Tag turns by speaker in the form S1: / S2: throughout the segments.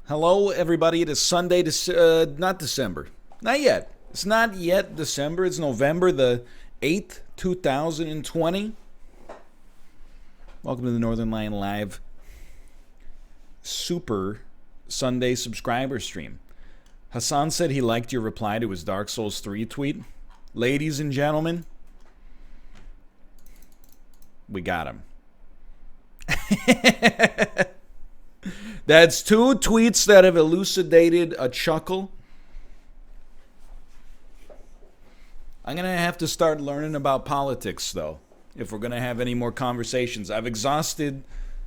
S1: Hello, everybody. It is Sunday, not December. Not yet. It's not yet December. It's November the 8th, 2020. Welcome to the Northernlion Live Super Sunday subscriber stream. Hassan said he liked your reply to his Dark Souls 3 tweet. Ladies and gentlemen, we got him. That's two tweets that have elucidated a chuckle. I'm going to have to start learning about politics, though, if we're going to have any more conversations. I've exhausted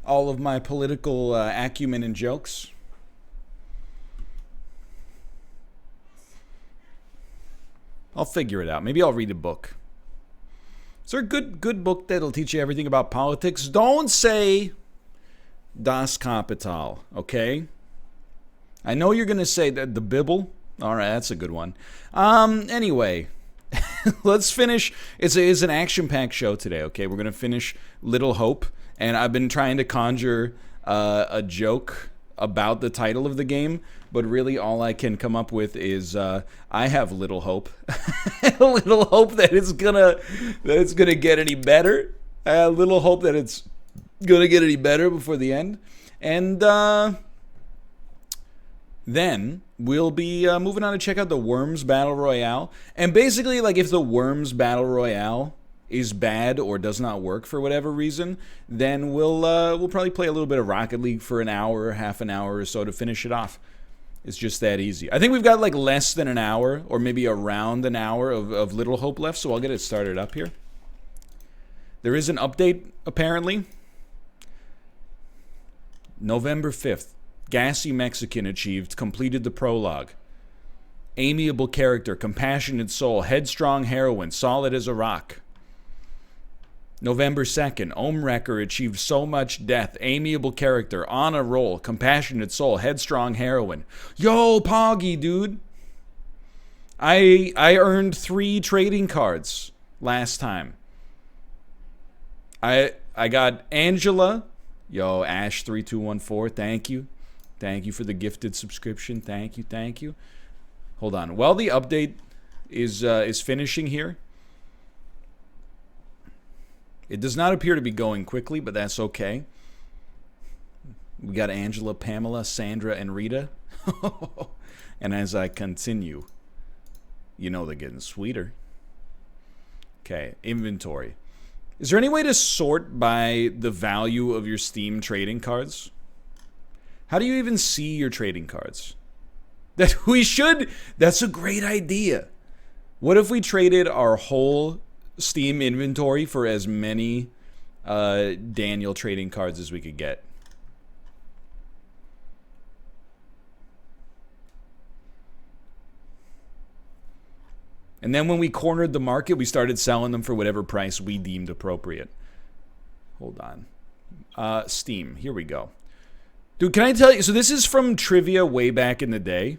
S1: all of my political acumen and jokes. I'll figure it out. Maybe I'll read a book. Is there a good book that'll teach you everything about politics? Don't say Das Kapital, okay? I know you're going to say that the Bible. All right, that's a good one. Anyway, let's finish. It's an action-packed show today, okay? We're going to finish Little Hope, and I've been trying to conjure a joke about the title of the game, but really all I can come up with is I have little hope. Little hope that it's gonna get any better. Little hope that it's gonna get any better before the end. And then we'll be moving on to check out the Worms Battle Royale. And basically, like, if the Worms Battle Royale is bad or does not work for whatever reason, then we'll probably play a little bit of Rocket League for an hour, half an hour or so to finish it off. It's just that easy. I think we've got like less than an hour or maybe around an hour of Little Hope left, so I'll get it started up here. There is an update, apparently. November 5th, Gassy Mexican achieved, completed the prologue. Amiable character, compassionate soul, headstrong heroine, solid as a rock. November 2nd, Omwrecker achieved so much death, amiable character, on a roll, compassionate soul, headstrong heroine. Yo, Poggy, dude. I earned 3 trading cards last time. I got Angela. Yo, Ash3214, thank you. Thank you for the gifted subscription. Thank you. Hold on. While the update is finishing here, it does not appear to be going quickly, but that's okay. We got Angela, Pamela, Sandra, and Rita. And as I continue, you know they're getting sweeter. Okay, inventory. Is there any way to sort by the value of your Steam trading cards? How do you even see your trading cards? That's a great idea. What if we traded our whole Steam inventory for as many Daniel trading cards as we could get? And then when we cornered the market, we started selling them for whatever price we deemed appropriate. Hold on. Steam. Here we go. Dude, can I tell you? So this is from trivia way back in the day.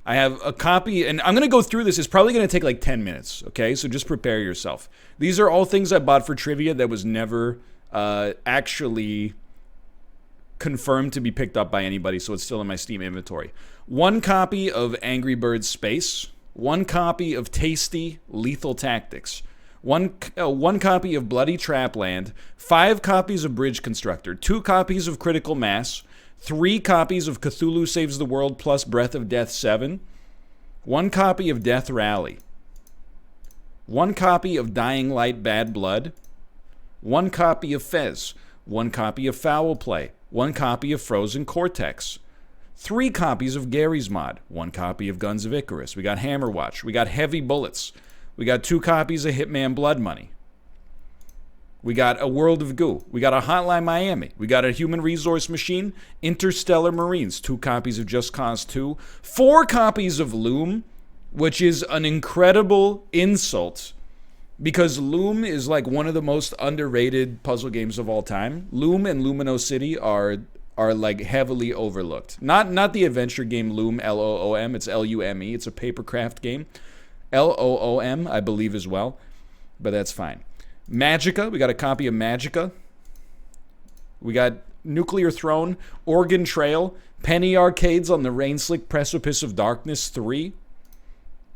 S1: I have a copy, and I'm going to go through this. It's probably going to take like 10 minutes, okay? So just prepare yourself. These are all things I bought for trivia that was never actually confirmed to be picked up by anybody, so it's still in my Steam inventory. 1 copy of Angry Birds Space. 1 copy of Tasty Lethal Tactics. One copy of Bloody Trapland. 5 copies of Bridge Constructor. 2 copies of Critical Mass. 3 copies of Cthulhu Saves the World plus Breath of Death 7. 1 copy of Death Rally. 1 copy of Dying Light Bad Blood. 1 copy of Fez. 1 copy of Foul Play. 1 copy of Frozen Cortex. 3 copies of Gary's Mod. 1 copy of Guns of Icarus. We got Hammerwatch. We got Heavy Bullets. We got 2 copies of Hitman Blood Money. We got A World of Goo. We got a Hotline Miami. We got a Human Resource Machine. Interstellar Marines. 2 copies of Just Cause 2. 4 copies of Loom, which is an incredible insult because Loom is like one of the most underrated puzzle games of all time. Loom and Lumino City are like heavily overlooked. Not the adventure game Loom, Loom. It's Lume. It's a papercraft game. Loom, I believe as well, but that's fine. Magica, we got a copy of Magica. We got Nuclear Throne, Oregon Trail, Penny Arcades on the Rainslick Precipice of Darkness 3.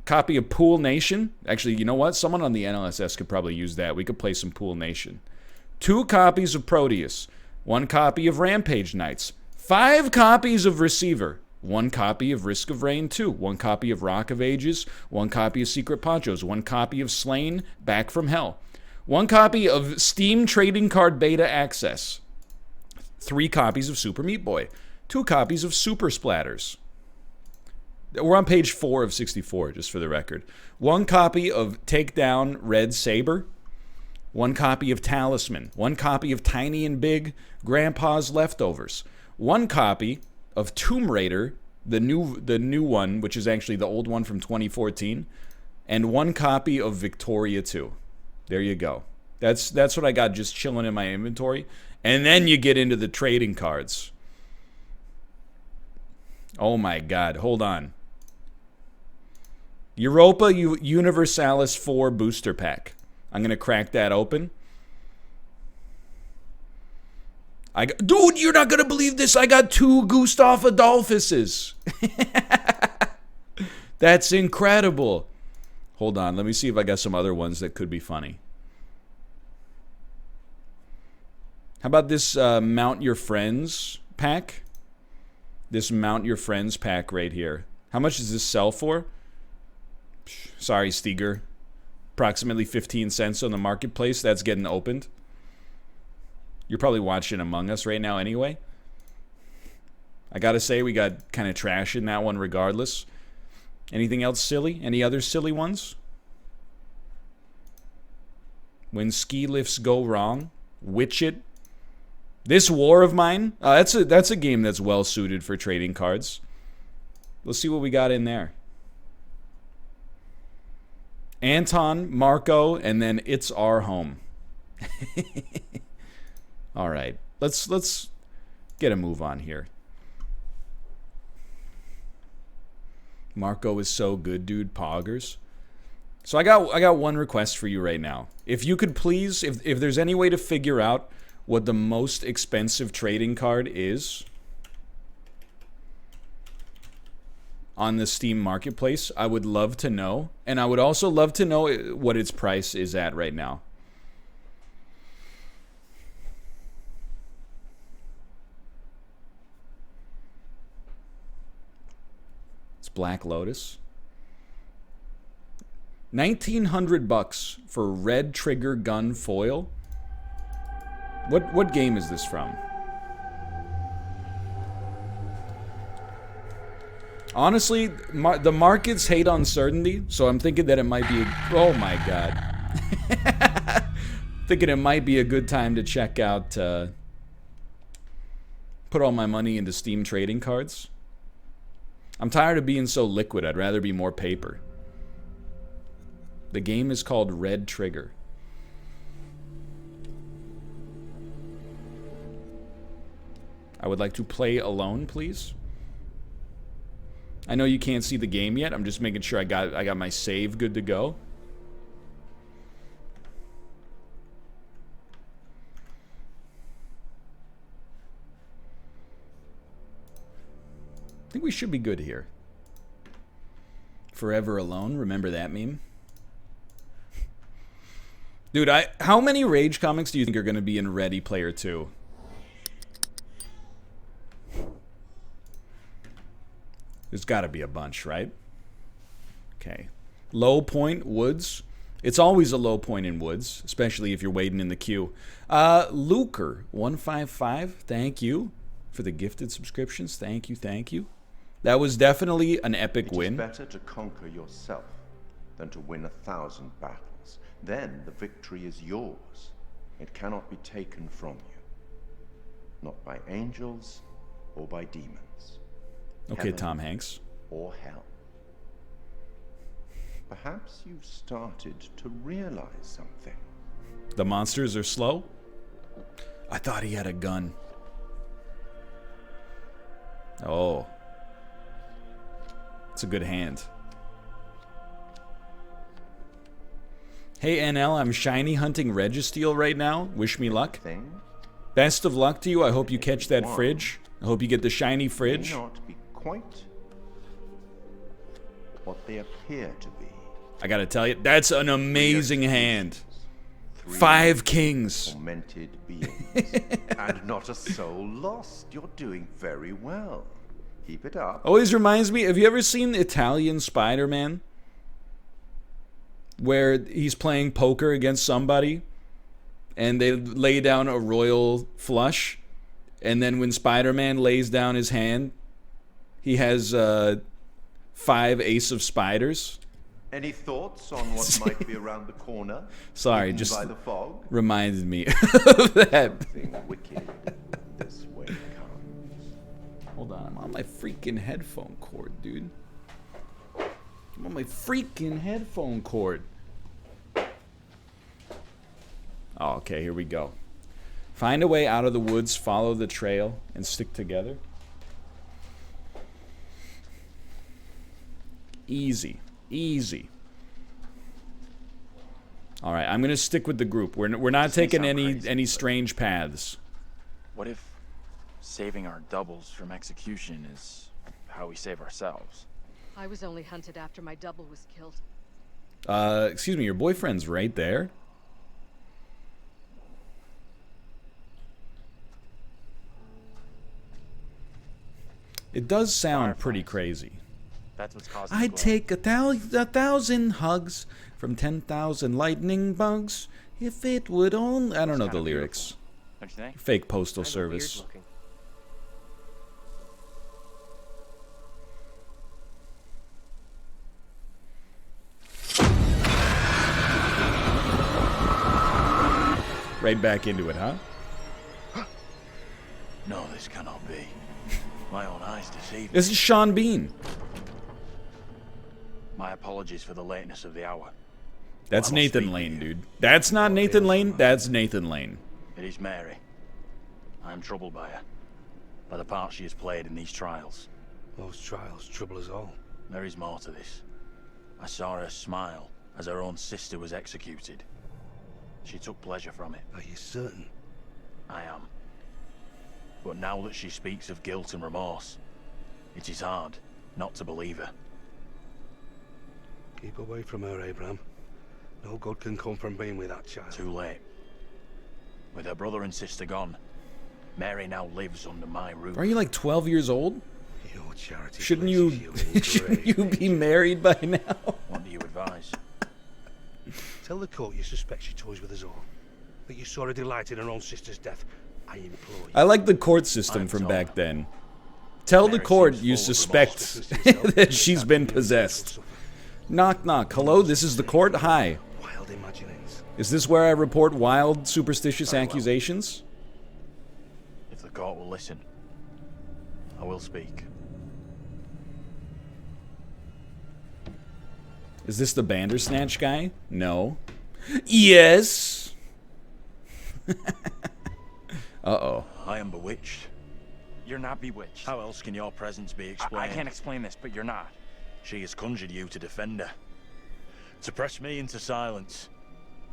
S1: Copy of Pool Nation. Actually, you know what? Someone on the NLSS could probably use that. We could play some Pool Nation. 2 copies of Proteus. 1 copy of Rampage Knights. 5 copies of Receiver. 1 copy of Risk of Rain 2. 1 copy of Rock of Ages. 1 copy of Secret Ponchos. 1 copy of Slain, Back from Hell. 1 copy of Steam Trading Card Beta Access. 3 copies of Super Meat Boy. 2 copies of Super Splatters. We're on page 4 of 64, just for the record. 1 copy of Takedown Red Saber. 1 copy of Talisman. 1 copy of Tiny and Big, Grandpa's Leftovers. 1 copy of Tomb Raider, the new one, which is actually the old one from 2014. And 1 copy of Victoria 2. There you go. That's what I got just chilling in my inventory. And then you get into the trading cards. Oh my God, hold on. Europa Universalis 4 booster pack. I'm going to crack that open. Dude, you're not going to believe this. I got 2 Gustav Adolphuses. That's incredible. Hold on, let me see if I got some other ones that could be funny. How about this Mount Your Friends pack? This Mount Your Friends pack right here. How much does this sell for? Sorry, Steger. Approximately 15 cents on the marketplace. That's getting opened. You're probably watching Among Us right now anyway. I gotta say, we got kind of trash in that one regardless. Anything else silly? Any other silly ones? When ski lifts go wrong. Witch It. This War of Mine. That's a game that's well suited for trading cards. Let's see what we got in there. Anton, Marco, and then It's Our Home. All right, let's get a move on here. Marco is so good, dude. Poggers. So I got one request for you right now. If you could please, if there's any way to figure out what the most expensive trading card is on the Steam Marketplace, I would love to know. And I would also love to know what its price is at right now. It's Black Lotus. 1,900 bucks for Red Trigger Gun Foil. What game is this from? Honestly, the markets hate uncertainty, so I'm thinking that it might be oh my God. Thinking it might be a good time to check out, put all my money into Steam trading cards. I'm tired of being so liquid. I'd rather be more paper. The game is called Red Trigger. I would like to play alone, please. I know you can't see the game yet. I'm just making sure I got my save good to go. I think we should be good here. Forever Alone, remember that meme? Dude, how many Rage comics do you think are going to be in Ready Player 2? There's got to be a bunch, right? Okay. Low point, Woods. It's always a low point in Woods, especially if you're waiting in the queue. Luker155, thank you for the gifted subscriptions. Thank you, thank you. That was definitely an epic win.
S2: It is better to conquer yourself than to win 1,000 battles. Then the victory is yours. It cannot be taken from you. Not by angels or by demons.
S1: Okay,
S2: Heaven
S1: Tom Hanks.
S2: Or hell. Perhaps you've started to realize something.
S1: The monsters are slow? I thought he had a gun. Oh. It's a good hand. Hey NL, I'm shiny hunting Registeel right now. Wish me luck. Best of luck to you. I hope you catch that fridge. I hope you get the shiny
S2: may
S1: fridge.
S2: not be quite what they appear to be.
S1: I gotta tell you, that's an amazing hand.
S2: 3
S1: 5 kings.
S2: tormented beings, and not a soul lost. You're doing very well. Keep it up.
S1: Always reminds me, have you ever seen Italian Spider-Man? Where he's playing poker against somebody, and they lay down a royal flush, and then when Spider-Man lays down his hand, he has 5 ace of spiders.
S2: Any thoughts on what might be around the corner?
S1: Sorry,
S2: hidden
S1: just
S2: by the fog.
S1: reminded me of that.
S2: Something wicked this way comes.
S1: Hold on, I'm on my freaking headphone cord, dude. I'm on my freaking headphone cord. Oh, okay, here we go. Find a way out of the woods, follow the trail, and stick together. Easy. Easy. All right, I'm going to stick with the group. We're not taking any strange paths.
S3: What if saving our doubles from execution is how we save ourselves?
S4: I was only hunted after my double was killed.
S1: Excuse me, your boyfriend's right there? It does sound pretty crazy.
S3: That's what's causing
S1: I'd take 1,000 hugs from 10,000 lightning bugs if it would only... I don't know the lyrics.
S3: Don't you think?
S1: Fake postal service. Right back into it, huh?
S3: No, this cannot be. My own eyes deceive me.
S1: This is Sean Bean.
S3: My apologies for the lateness of the hour.
S1: That's
S3: I must
S1: Nathan
S3: speak
S1: Lane,
S3: with you.
S1: dude. That's not Nathan Lane. That's Nathan Lane.
S3: It is Mary. I am troubled by her, by the part she has played in these trials.
S5: Those trials trouble us all.
S3: There is more to this. I saw her smile as her own sister was executed. She took pleasure from it.
S5: Are you certain?
S3: I am. But now that she speaks of guilt and remorse, it is hard not to believe her.
S5: Keep away from her, Abraham. No good can come from being with that child.
S3: Too late. With her brother and sister gone, Mary now lives under my roof.
S1: Are you like 12 years old?
S5: Your charity
S1: Shouldn't
S5: places
S1: you
S5: in
S1: shouldn't
S5: grave
S1: you be
S5: danger.
S1: married by now?
S3: What do you advise?
S5: Tell the court you suspect she toys with us all. That you saw her delight in her own sister's death. I implore you.
S1: I like the court system from back then. Tell the
S3: Mary
S1: court
S3: seems
S1: you
S3: full of
S1: suspect that she's been possessed. Knock, knock. Hello, this is the court. Hi.
S5: Wild imaginings.
S1: Is this where I report wild, superstitious accusations?
S3: If the court will listen, I will speak.
S1: Is this the Bandersnatch guy? No. Yes. Uh-oh.
S3: I am bewitched.
S6: You're not bewitched.
S3: How else can your presence be explained?
S6: I can't explain this, but you're not.
S3: She has conjured you to defend her. To press me into silence.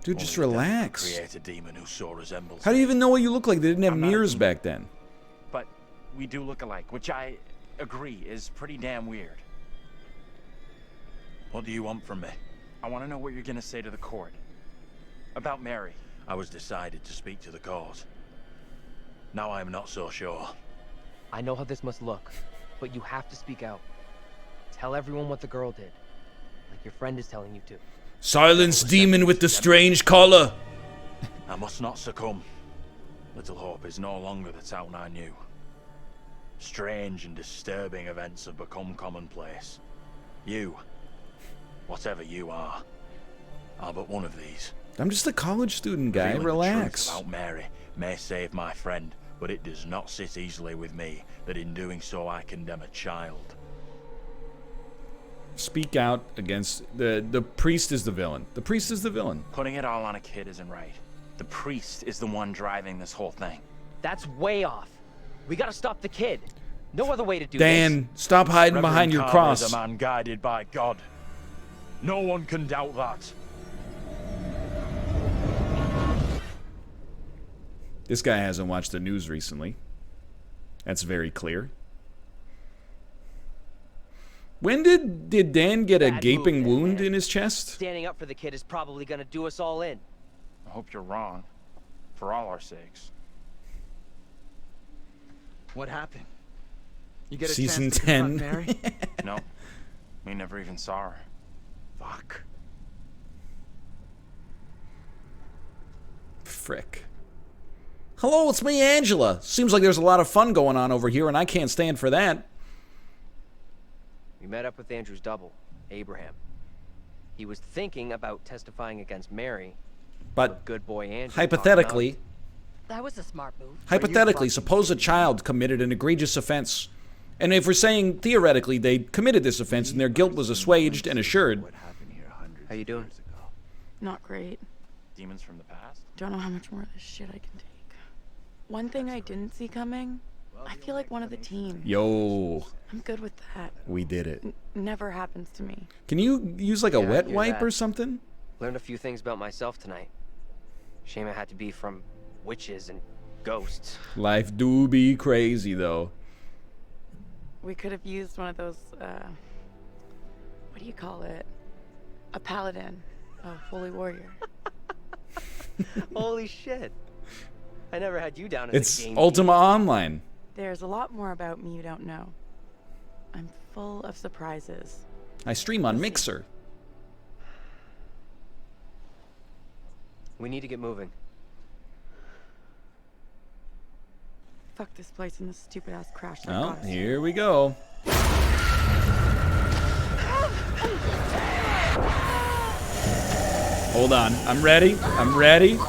S1: Dude, just
S3: Only the devil could
S1: relax.
S3: Create a demon who so resembles
S1: How do you even know what you look like? They didn't have
S6: I'm not a
S1: mirrors
S6: demon.
S1: back then.
S6: But we do look alike, which I agree is pretty damn weird.
S3: What do you want from me?
S6: I want to know what you're gonna say to the court. About Mary.
S3: I was decided to speak to the court. Now I am not so sure.
S7: I know how this must look, but you have to speak out. Tell everyone what the girl did, like your friend is telling you to.
S1: Silence, demon with the strange collar.
S3: I must not succumb. Little Hope is no longer the town I knew. Strange and disturbing events have become commonplace. You, whatever you are but one of these.
S1: I'm just a college student, guy.
S3: Revealing the
S1: Relax.
S3: truth about Mary may save my friend, but it does not sit easily with me that in doing so I condemn a child.
S1: Speak out against the priest is the villain. The priest is the villain.
S6: Putting it all on a kid isn't right. The priest is the one driving this whole thing.
S7: That's way off. We gotta stop the kid. No other way to do
S1: Dan, stop hiding behind your
S3: Carver
S1: cross.
S3: is a man guided by God. No one can doubt that.
S1: This guy hasn't watched the news recently. That's very clear. When did Dan get a
S7: Bad
S1: gaping
S7: move,
S1: wound
S7: man.
S1: in his chest?
S7: Standing up for the kid is probably gonna do us all in.
S6: I hope you're wrong. For all our sakes.
S8: What happened? You get a
S1: Season
S8: chance to
S1: 10.
S8: confront Mary?
S6: No. We never even saw her.
S8: Fuck.
S1: Frick. Hello, it's me, Angela. Seems like there's a lot of fun going on over here, and I can't stand for that.
S7: We met up with Andrew's double, Abraham. He was thinking about testifying against Mary,
S1: But
S7: good boy Andrew.
S1: hypothetically,
S4: That was a smart move.
S1: hypothetically, suppose a child committed an egregious offense. And if we're saying theoretically they committed this offense and their guilt was assuaged and assured,
S7: How you doing?
S9: Not great.
S6: Demons from the past?
S9: Don't know how much more of this shit I can take. One thing I didn't see coming, I feel like one of the team.
S1: yo,
S9: I'm good with that.
S1: we did it.
S9: Never happens to me.
S1: Can you use like a
S7: Yeah, I
S1: wet
S7: hear
S1: wipe
S7: that.
S1: or something?
S7: Learned a few things about myself tonight. Shame it had to be from witches and ghosts.
S1: Life do be crazy though.
S9: We could have used one of those, what do you call it? A paladin. A holy warrior.
S7: Holy shit. I never had you down as
S1: It's
S7: a game
S1: Ultima Online.
S9: There's a lot more about me you don't know. I'm full of surprises.
S1: I stream on Mixer.
S7: We need to get moving.
S9: Fuck this place and this stupid ass crash that
S1: Oh,
S9: got us.
S1: here we go. Hold on. I'm ready. I'm ready.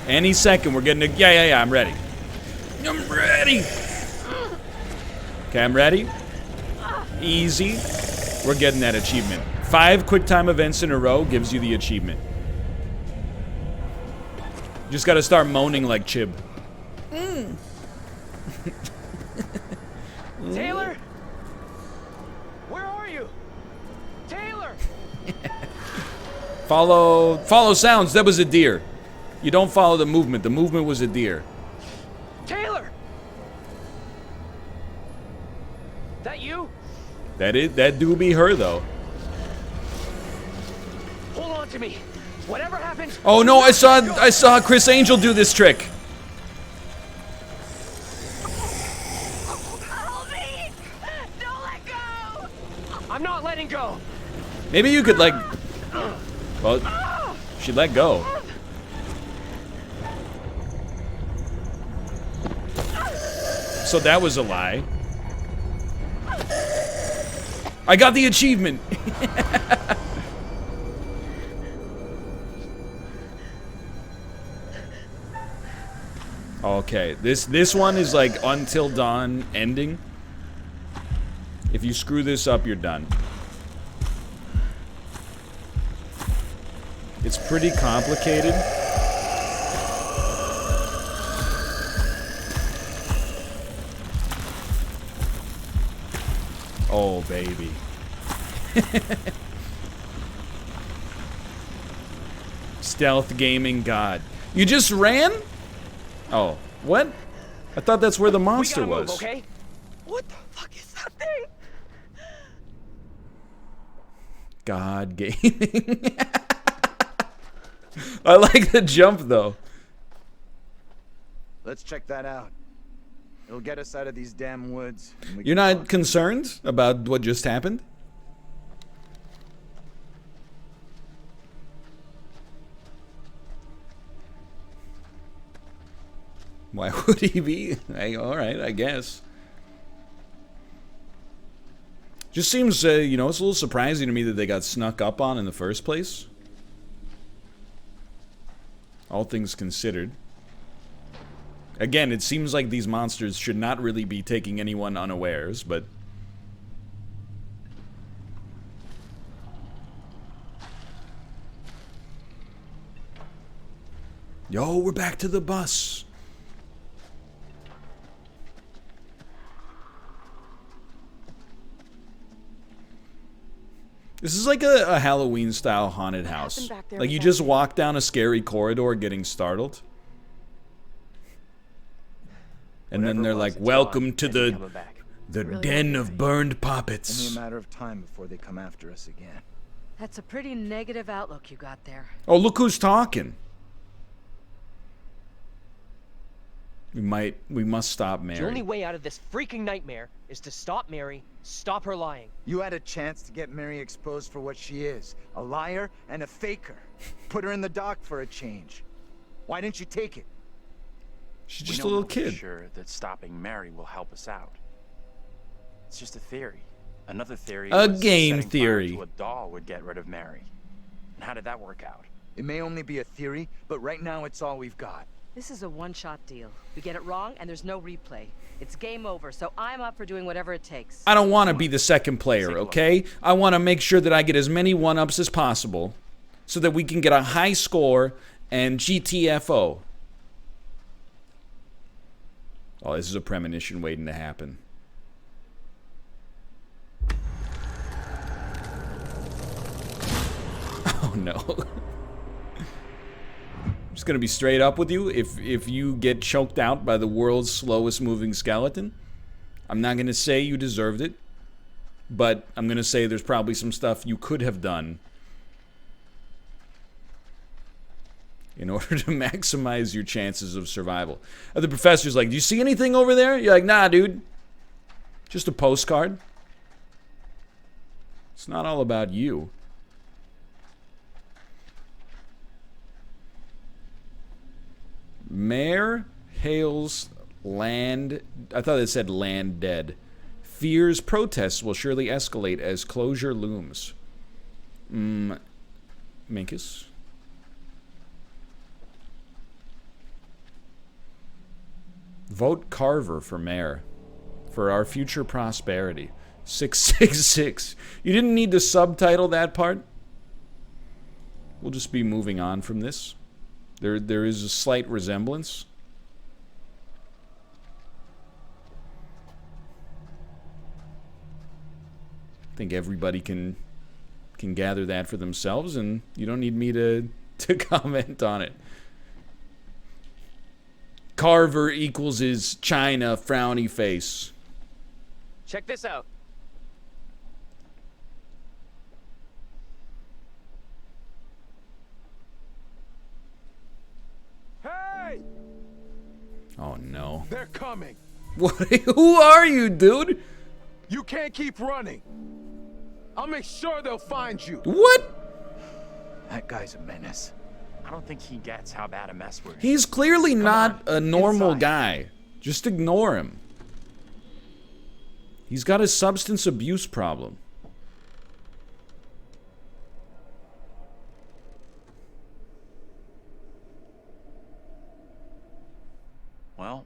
S1: Any second, we're getting a... Yeah, I'm ready. I'm ready. Okay, I'm ready. Easy. We're getting that achievement. 5 quick time events in a row gives you the achievement. Just gotta start moaning like Chib.
S7: Taylor? Where are you? Taylor!
S1: Follow sounds. That was a deer. You don't follow the movement. The movement was a deer.
S7: Taylor! That you?
S1: That do be her though.
S7: Hold on to me. Whatever happens.
S1: Oh no, I saw Chris Angel do this trick.
S4: Help me! Don't let go!
S7: I'm not letting go.
S1: Maybe you could like... Well, she let go. So that was a lie. I got the achievement. Okay, this one is like Until Dawn ending. If you screw this up, you're done. It's pretty complicated. Oh, baby. Stealth gaming god. You just ran? Oh, what? I thought that's where the monster
S7: we gotta
S1: was.
S7: move, okay?
S9: What the fuck is that thing?
S1: God gaming. I like the jump though.
S8: Let's check that out. It'll get us out of these damn woods. and we
S1: You're
S8: can
S1: not
S8: talk.
S1: concerned about what just happened? Why would he be? Alright, I guess. Just seems, you know, it's a little surprising to me that they got snuck up on in the first place. All things considered. Again, it seems like these monsters should not really be taking anyone unawares, but... Yo, we're back to the bus. This is like a Halloween-style haunted house.
S9: back there
S1: Like, you
S9: with
S1: just
S9: that
S1: walk down a scary corridor getting startled. And then they're like, welcome to the
S9: Really
S1: den
S9: okay.
S1: of burned
S8: Only
S1: puppets.
S8: a matter of time before they come after us again.
S4: That's a pretty negative outlook you got there.
S1: Oh, look who's talking. We must stop
S7: The only
S1: Mary.
S7: way out of this freaking nightmare is to stop Mary, stop her lying.
S8: You had a chance to get Mary exposed for what she is, a liar and a faker. Put her in the dock for a change. Why didn't you take it?
S1: She's
S6: We
S1: just a
S6: don't
S1: little
S6: know for
S1: kid.
S6: sure that stopping Mary will help us out. It's just a theory. Another theory
S1: A
S6: was
S1: game
S6: setting fire
S1: theory.
S6: to a doll would get rid of Mary. And how did that work out?
S8: It may only be a theory, but right now it's all we've got.
S4: This is a one-shot deal. We get it wrong, and there's no replay. It's game over, so I'm up for doing whatever it takes.
S1: I don't want to be the second player,
S6: Take a look.
S1: okay? I want to make sure that I get as many one-ups as possible so that we can get a high score and GTFO. Oh, this is a premonition waiting to happen. Oh no. I'm just gonna be straight up with you. If you get choked out by the world's slowest moving skeleton, I'm not gonna say you deserved it, but I'm gonna say there's probably some stuff you could have done in order to maximize your chances of survival. The professor's like, do you see anything over there? You're like, nah, dude. Just a postcard. It's not all about you. Mayor hails land... I thought it said land dead. Fears protests will surely escalate as closure looms. Minkus? Vote Carver for mayor. For our future prosperity. 666. You didn't need to subtitle that part. We'll just be moving on from this. There is a slight resemblance. I think everybody can gather that for themselves, and you don't need me to comment on it. Carver equals his China frowny face.
S7: Check this out.
S5: Hey!
S1: Oh no.
S5: They're coming.
S1: What? Who are you, dude?
S5: You can't keep running. I'll make sure they'll find you.
S1: What?
S8: That guy's a menace.
S6: I don't think he gets how bad a mess we're in.
S1: He's clearly not a normal
S6: Inside.
S1: guy. Just ignore him. He's got a substance abuse problem.
S6: Well,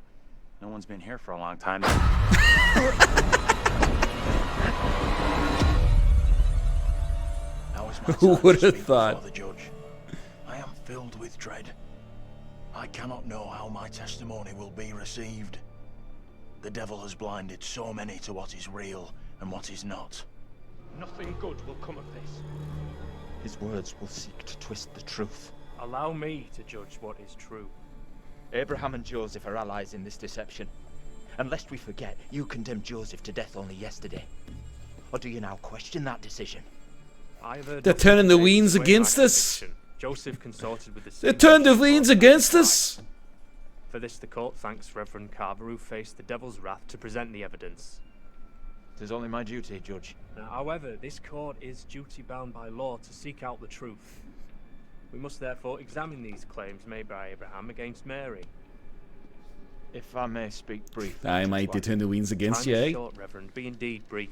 S6: no one's been here for a long time. Now is my
S1: Who
S6: time
S1: would
S6: to
S1: have
S6: speak
S1: thought?
S3: Before the judge, I am filled with dread. I cannot know how my testimony will be received. The devil has blinded so many to what is real and what is not.
S5: Nothing good will come of this.
S10: His words will seek to twist the truth.
S11: Allow me to judge what is true.
S10: Abraham and Joseph are allies in this deception. And lest we forget, you condemned Joseph to death only yesterday. Or do you now question that decision?
S1: They're turning the Weens against us.
S11: Joseph consorted with the
S1: They turned the Weens against us.
S11: For this the court thanks Reverend Carver, who faced the devil's wrath to present the evidence.
S10: It is only my duty, Judge.
S11: However, this court is duty-bound by law to seek out the truth. We must therefore examine these claims made by Abraham against Mary.
S10: If I may speak briefly.
S1: I might turn the Weens against you,
S11: Time is
S1: eh?
S11: short, Reverend. Be indeed brief.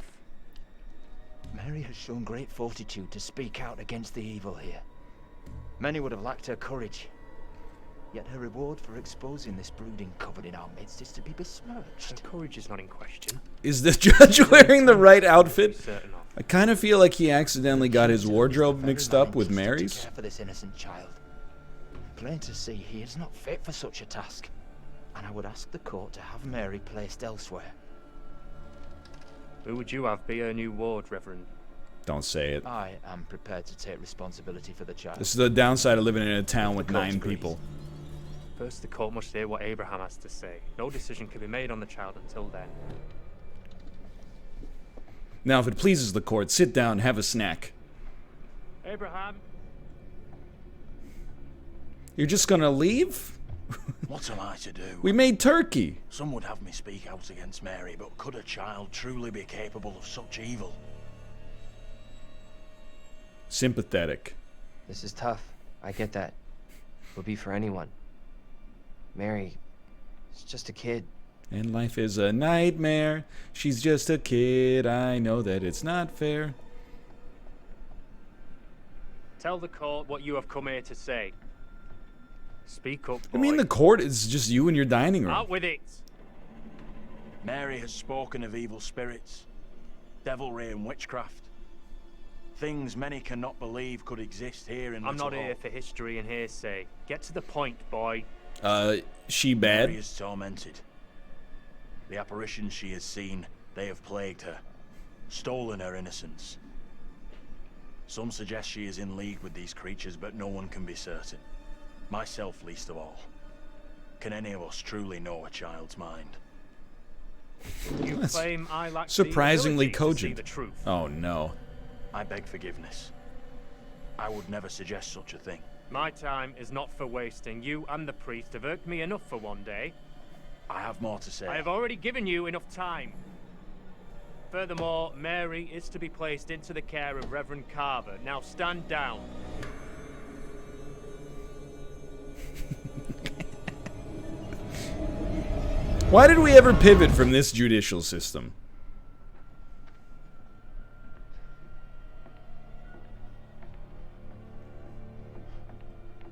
S10: Mary has shown great fortitude to speak out against the evil here. Many would have lacked her courage. Yet her reward for exposing this brooding covered in our midst is to be besmirched.
S11: Her courage is not in question.
S1: Is the judge wearing the right outfit?
S11: Certain of.
S1: I kind of feel like he accidentally got his wardrobe mixed up with Mary's.
S10: To care for this innocent child. Plain to see, he is not fit for such a task. And I would ask the court to have Mary placed elsewhere.
S11: Who would you have be her new ward, Reverend?
S1: Don't say it.
S10: I am prepared to take responsibility for the child.
S1: This is the downside of living in a town with
S10: The court
S1: 9
S10: agrees.
S1: people.
S11: First, the court must hear what Abraham has to say. No decision can be made on the child until then.
S1: Now, if it pleases the court, sit down, have a snack.
S11: Abraham!
S1: You're just gonna leave?
S3: What am I to do?
S1: We made turkey.
S3: Some would have me speak out against Mary, but could a child truly be capable of such evil?
S1: Sympathetic.
S7: This is tough. I get that. Would be for anyone. Mary, is just a kid.
S1: And life is a nightmare. She's just a kid. I know that it's not fair.
S11: Tell the court what you have come here to say. Speak up, boy.
S1: I mean, the court is just you in your dining room.
S11: Out with it!
S3: Mary has spoken of evil spirits, devilry and witchcraft. Things many cannot believe could exist here in
S11: I'm
S3: Little
S11: not here
S3: Hope.
S11: for history and hearsay. Get to the point, boy.
S1: She bad?
S3: Mary is tormented. The apparitions she has seen, they have plagued her, stolen her innocence. Some suggest she is in league with these creatures, but no one can be certain. Myself least of all. Can any of us truly know a child's mind?
S11: You
S1: That's
S11: claim I lack
S1: surprisingly
S11: the ability to see
S1: cogent.
S11: the truth.
S1: Oh no.
S3: I beg forgiveness. I would never suggest such a thing.
S11: My time is not for wasting. You and the priest have irked me enough for one day.
S3: I have more to say.
S11: I have already given you enough time. Furthermore, Mary is to be placed into the care of Reverend Carver. Now stand down.
S1: Why did we ever pivot from this judicial system?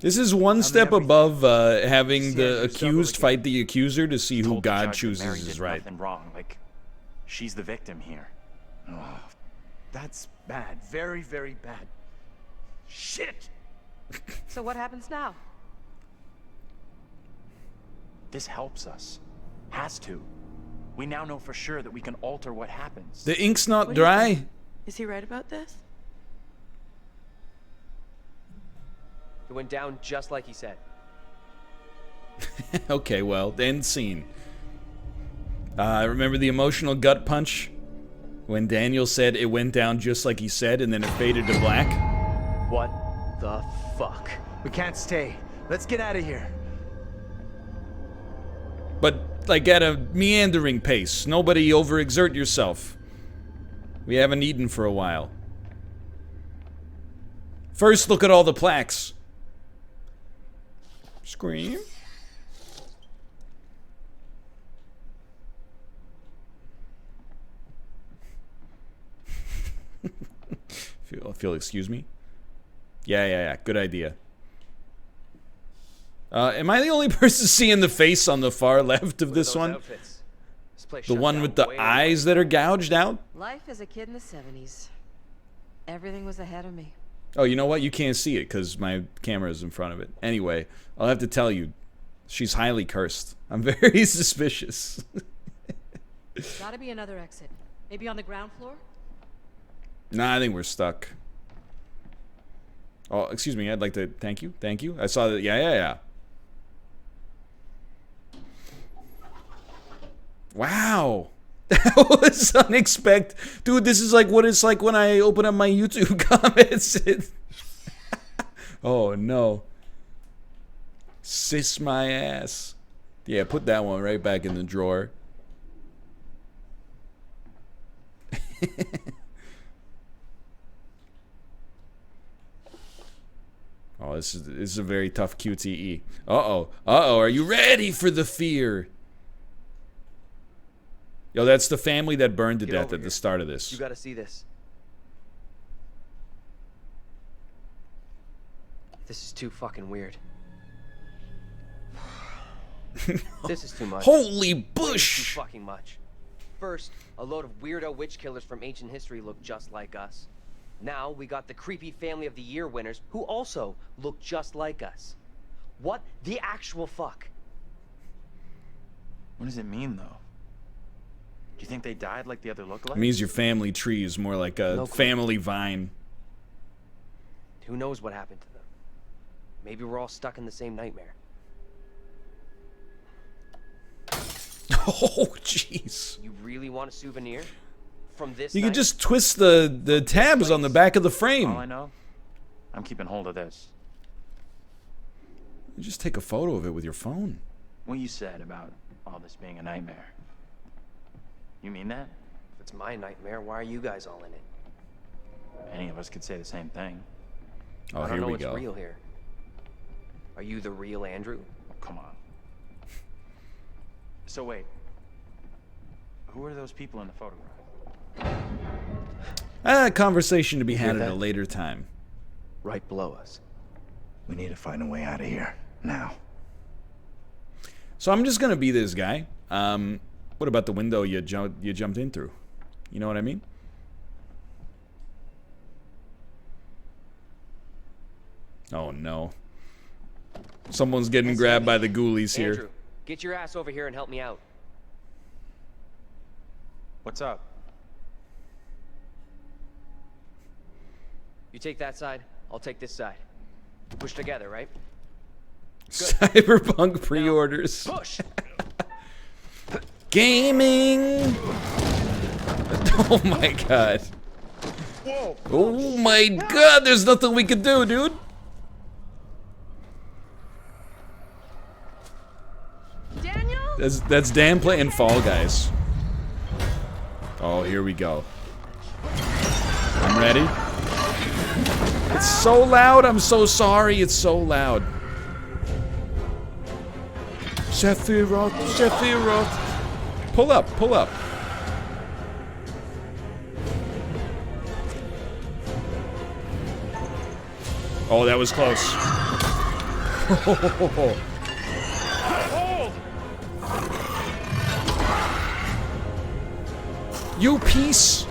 S1: This is one step above having the accused fight the accuser to see who
S6: Told the
S1: God
S6: judge that Mary
S1: chooses is
S6: did
S1: right.
S6: nothing wrong. Like, she's the victim here.
S8: Oh, that's bad. Very, very bad. Shit!
S4: So what happens now?
S6: This helps us. Has to. We now know for sure that we can alter what happens.
S1: The ink's not
S9: What do you
S1: dry.
S9: think? Is he right about this?
S7: It went down just like he said.
S1: Okay, well, end scene. Remember the emotional gut punch? When Daniel said it went down just like he said and then it faded to black?
S7: What the fuck?
S8: We can't stay. Let's get out of here.
S1: But, like, at a meandering pace. Nobody overexert yourself. We haven't eaten for a while. First, look at all the plaques. Scream. if you'll excuse me. Yeah. Good idea. Am I the only person seeing the face on the far left of this one? The one with the eyes that are gouged out?
S4: Life as a kid in the 70s. Everything was ahead of me.
S1: Oh, you know what? You can't see it because my camera is in front of it. Anyway, I'll have to tell you, she's highly cursed. I'm very suspicious.
S4: Gotta be another exit. Maybe on the ground floor?
S1: Nah, I think we're stuck. Oh, excuse me. I'd like to thank you. Thank you. I saw that. Yeah. Wow. That was unexpected. Dude, this is like what it's like when I open up my YouTube comments. Oh, no. Sis my ass. Yeah, put that one right back in the drawer. Oh, this is a very tough QTE. Uh-oh. Are you ready for the fear? Yo, that's the family that burned to death at the start of this.
S7: You gotta see this. This is too fucking weird. This is too much.
S1: Holy
S7: Way
S1: bush!
S7: too fucking much. First, a load of weirdo witch killers from ancient history look just like us. Now we got the creepy Family of the Year winners who also look just like us. What the actual fuck?
S6: What does it mean, though? Do you think they died like the other lookalikes?
S1: It means your family tree is more like a
S7: No clue.
S1: family vine.
S7: Who knows what happened to them? Maybe we're all stuck in the same nightmare.
S1: Oh, jeez.
S7: You really want a souvenir? From this
S1: You
S7: night?
S1: could just twist the tabs on the back of the
S3: All I
S1: frame.
S3: know, I'm keeping hold of this.
S1: You just take a photo of it with your phone.
S3: What you said about all this being a nightmare. You mean that?
S7: If it's my nightmare, why are you guys all in it?
S3: Any of us could say the same thing.
S1: Oh,
S7: I don't
S1: here
S7: know
S1: we
S7: what's
S1: go.
S7: real here. Are you the real Andrew?
S3: Oh, come on. So wait. Who are those people in the photograph?
S1: Conversation to be had
S8: hear
S1: at a
S8: that?
S1: later time.
S7: Right below us.
S8: We need to find a way out of here. Now.
S1: So I'm just gonna be this guy. What about the window you jumped in through? You know what I mean? Oh no. Someone's getting grabbed by the ghoulies here.
S7: Andrew, get your ass over here and help me out.
S3: What's up?
S7: You take that side, I'll take this side. Push together, right?
S1: Cyberpunk pre-orders.
S7: Push!
S1: Gaming. Oh my god. Oh my god, there's nothing we can do, dude.
S9: Daniel?
S1: That's Dan playing Fall Guys. Oh, here we go. I'm ready. It's so loud, I'm so sorry, it's so loud. Sephiroth, Sephiroth. Pull up, pull up. Oh, that was close. You piece.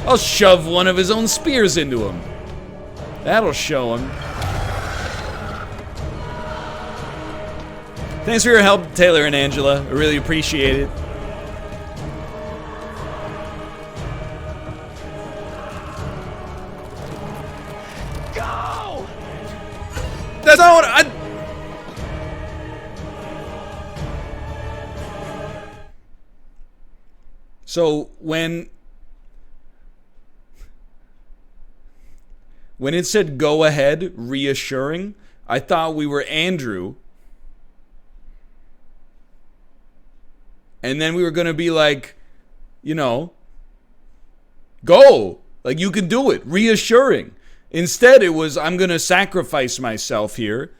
S1: I'll shove one of his own spears into him. That'll show him. Thanks for your help, Taylor and Angela. I really appreciate it.
S7: Go!
S1: That's not what I... So when it said go ahead, reassuring, I thought we were Andrew. And then we were going to be like, you know, go. Like, you can do it. Reassuring. Instead, it was, I'm going to sacrifice myself here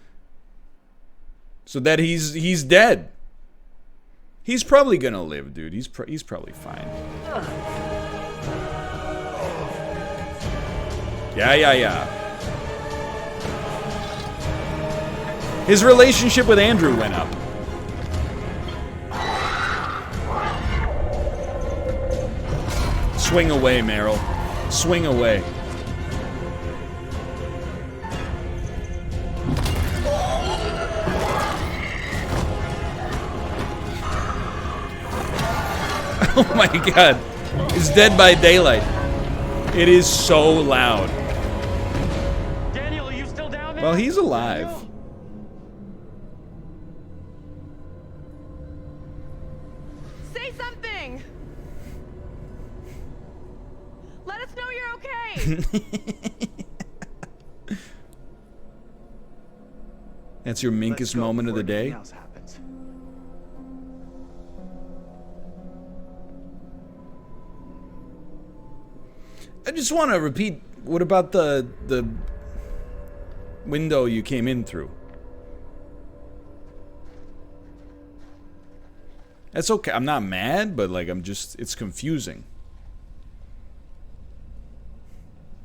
S1: so that he's dead. He's probably going to live, dude. He's probably fine. Yeah. His relationship with Andrew went up. Swing away, Meryl. Swing away. Oh my god. It's Dead by Daylight. It is so loud.
S3: Daniel, are you still down there?
S1: Well, he's alive.
S9: Say something! Let us know you're okay!
S1: That's your minkest moment of the day? I just want to repeat, what about the window you came in through? That's okay. I'm not mad, but like it's confusing.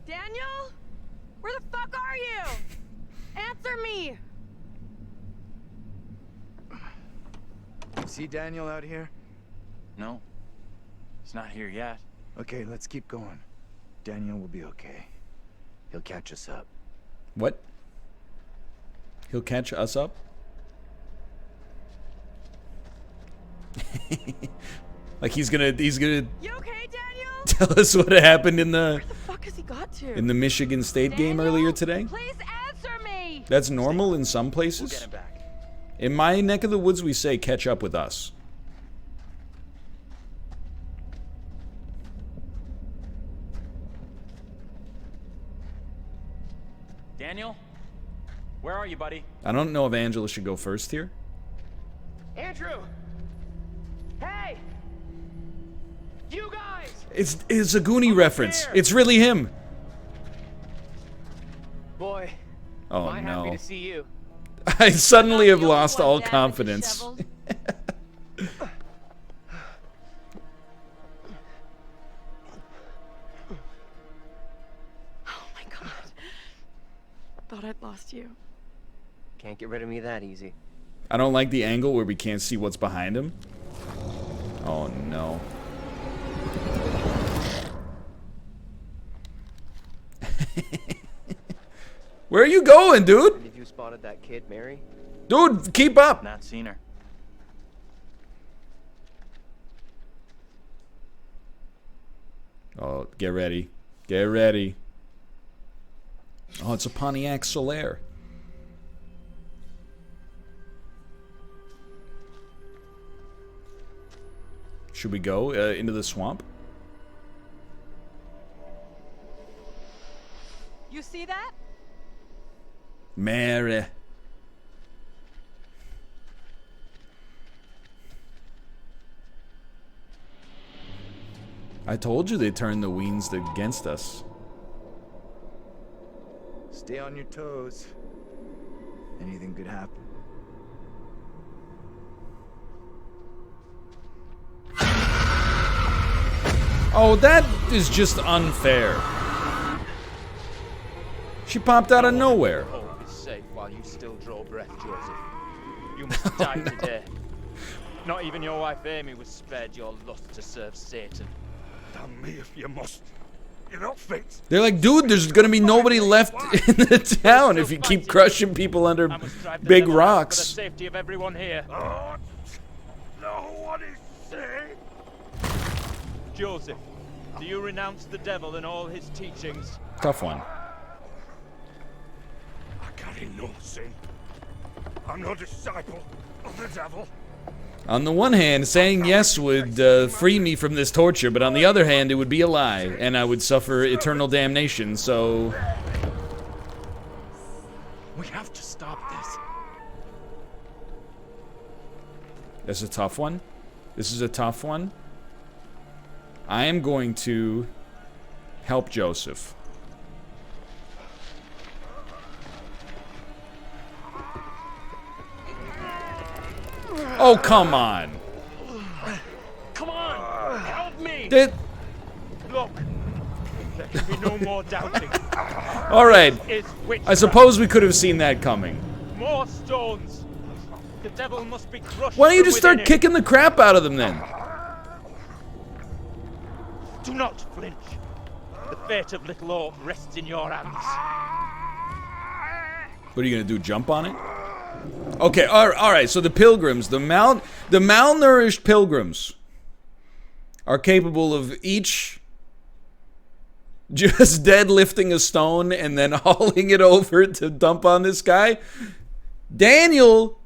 S9: Daniel? Where the fuck are you? Answer me!
S8: See Daniel out here?
S3: No. He's not here yet.
S8: Okay, let's keep going. Daniel will be okay. He'll catch us up.
S1: What? He'll catch us up? Like he's gonna
S9: You okay, Daniel?
S1: tell us what happened in the
S9: Where the fuck has he got to?
S1: Michigan State game
S9: Daniel,
S1: earlier today?
S9: Please answer me!
S1: That's normal in some
S6: We'll
S1: places.
S6: get him back.
S1: In my neck of the woods, we say catch up with us.
S6: Daniel? Where are you, buddy?
S1: I don't know if Angela should go first here.
S7: Andrew! Hey! You guys!
S1: It's a Goonie reference.
S7: here.
S1: It's really him.
S7: Boy,
S1: Oh
S7: am I happy
S1: no.
S7: to see you.
S1: I suddenly have
S4: You're the
S1: lost
S4: one,
S1: all
S4: Dad, with the
S1: confidence.
S4: shovels.
S9: Oh my god. Thought I'd lost you.
S7: Can't get rid of me that easy.
S1: I don't like the angle where we can't see what's behind him. Oh no. Where are you going, dude?
S7: Have you spotted that kid, Mary?
S1: Dude, keep up.
S6: Not seen her.
S1: Oh, get ready. Get ready. Oh, it's a Pontiac Solaire. Should we go into the swamp?
S4: You see that?
S1: Mary. I told you they turned the Weens against us.
S8: Stay on your toes. Anything could happen.
S1: Oh, that is just unfair. She popped out of nowhere.
S10: Hope is safe while you still draw breath, Joseph. You must die today. Not even your wife Amy was spared your lust to serve Satan.
S5: Damn me if you must. You're not fit.
S1: They're like, dude, there's gonna be nobody left in the town if you keep crushing people under
S10: I must drive the
S1: big
S10: devil out for
S1: rocks.
S10: the safety of everyone here.
S5: Oh, no one is safe.
S10: Joseph, do you renounce the devil and all his teachings?
S1: Tough one.
S5: I carry no sin. I'm no disciple of the devil.
S1: On the one hand, saying yes would free me from this torture, but on the other hand, it would be a lie, and I would suffer eternal damnation, so...
S10: We have to stop this.
S1: This is a tough one. This is a tough one. I am going to help Joseph. Oh, come on.
S10: Come on, help me!
S1: Did...
S10: Look, there can be no more doubting.
S1: All right.
S10: Is
S1: I suppose we could have seen that coming.
S10: more stones. The devil must be crushed.
S1: Why don't you just
S10: from
S1: start
S10: within him.
S1: kicking the crap out of them then?
S10: Do not flinch. The fate of Little Orc rests in your hands.
S1: What are you gonna do? Jump on it? Okay. All right. So the pilgrims, the malnourished pilgrims, are capable of each just deadlifting a stone and then hauling it over to dump on this guy. Daniel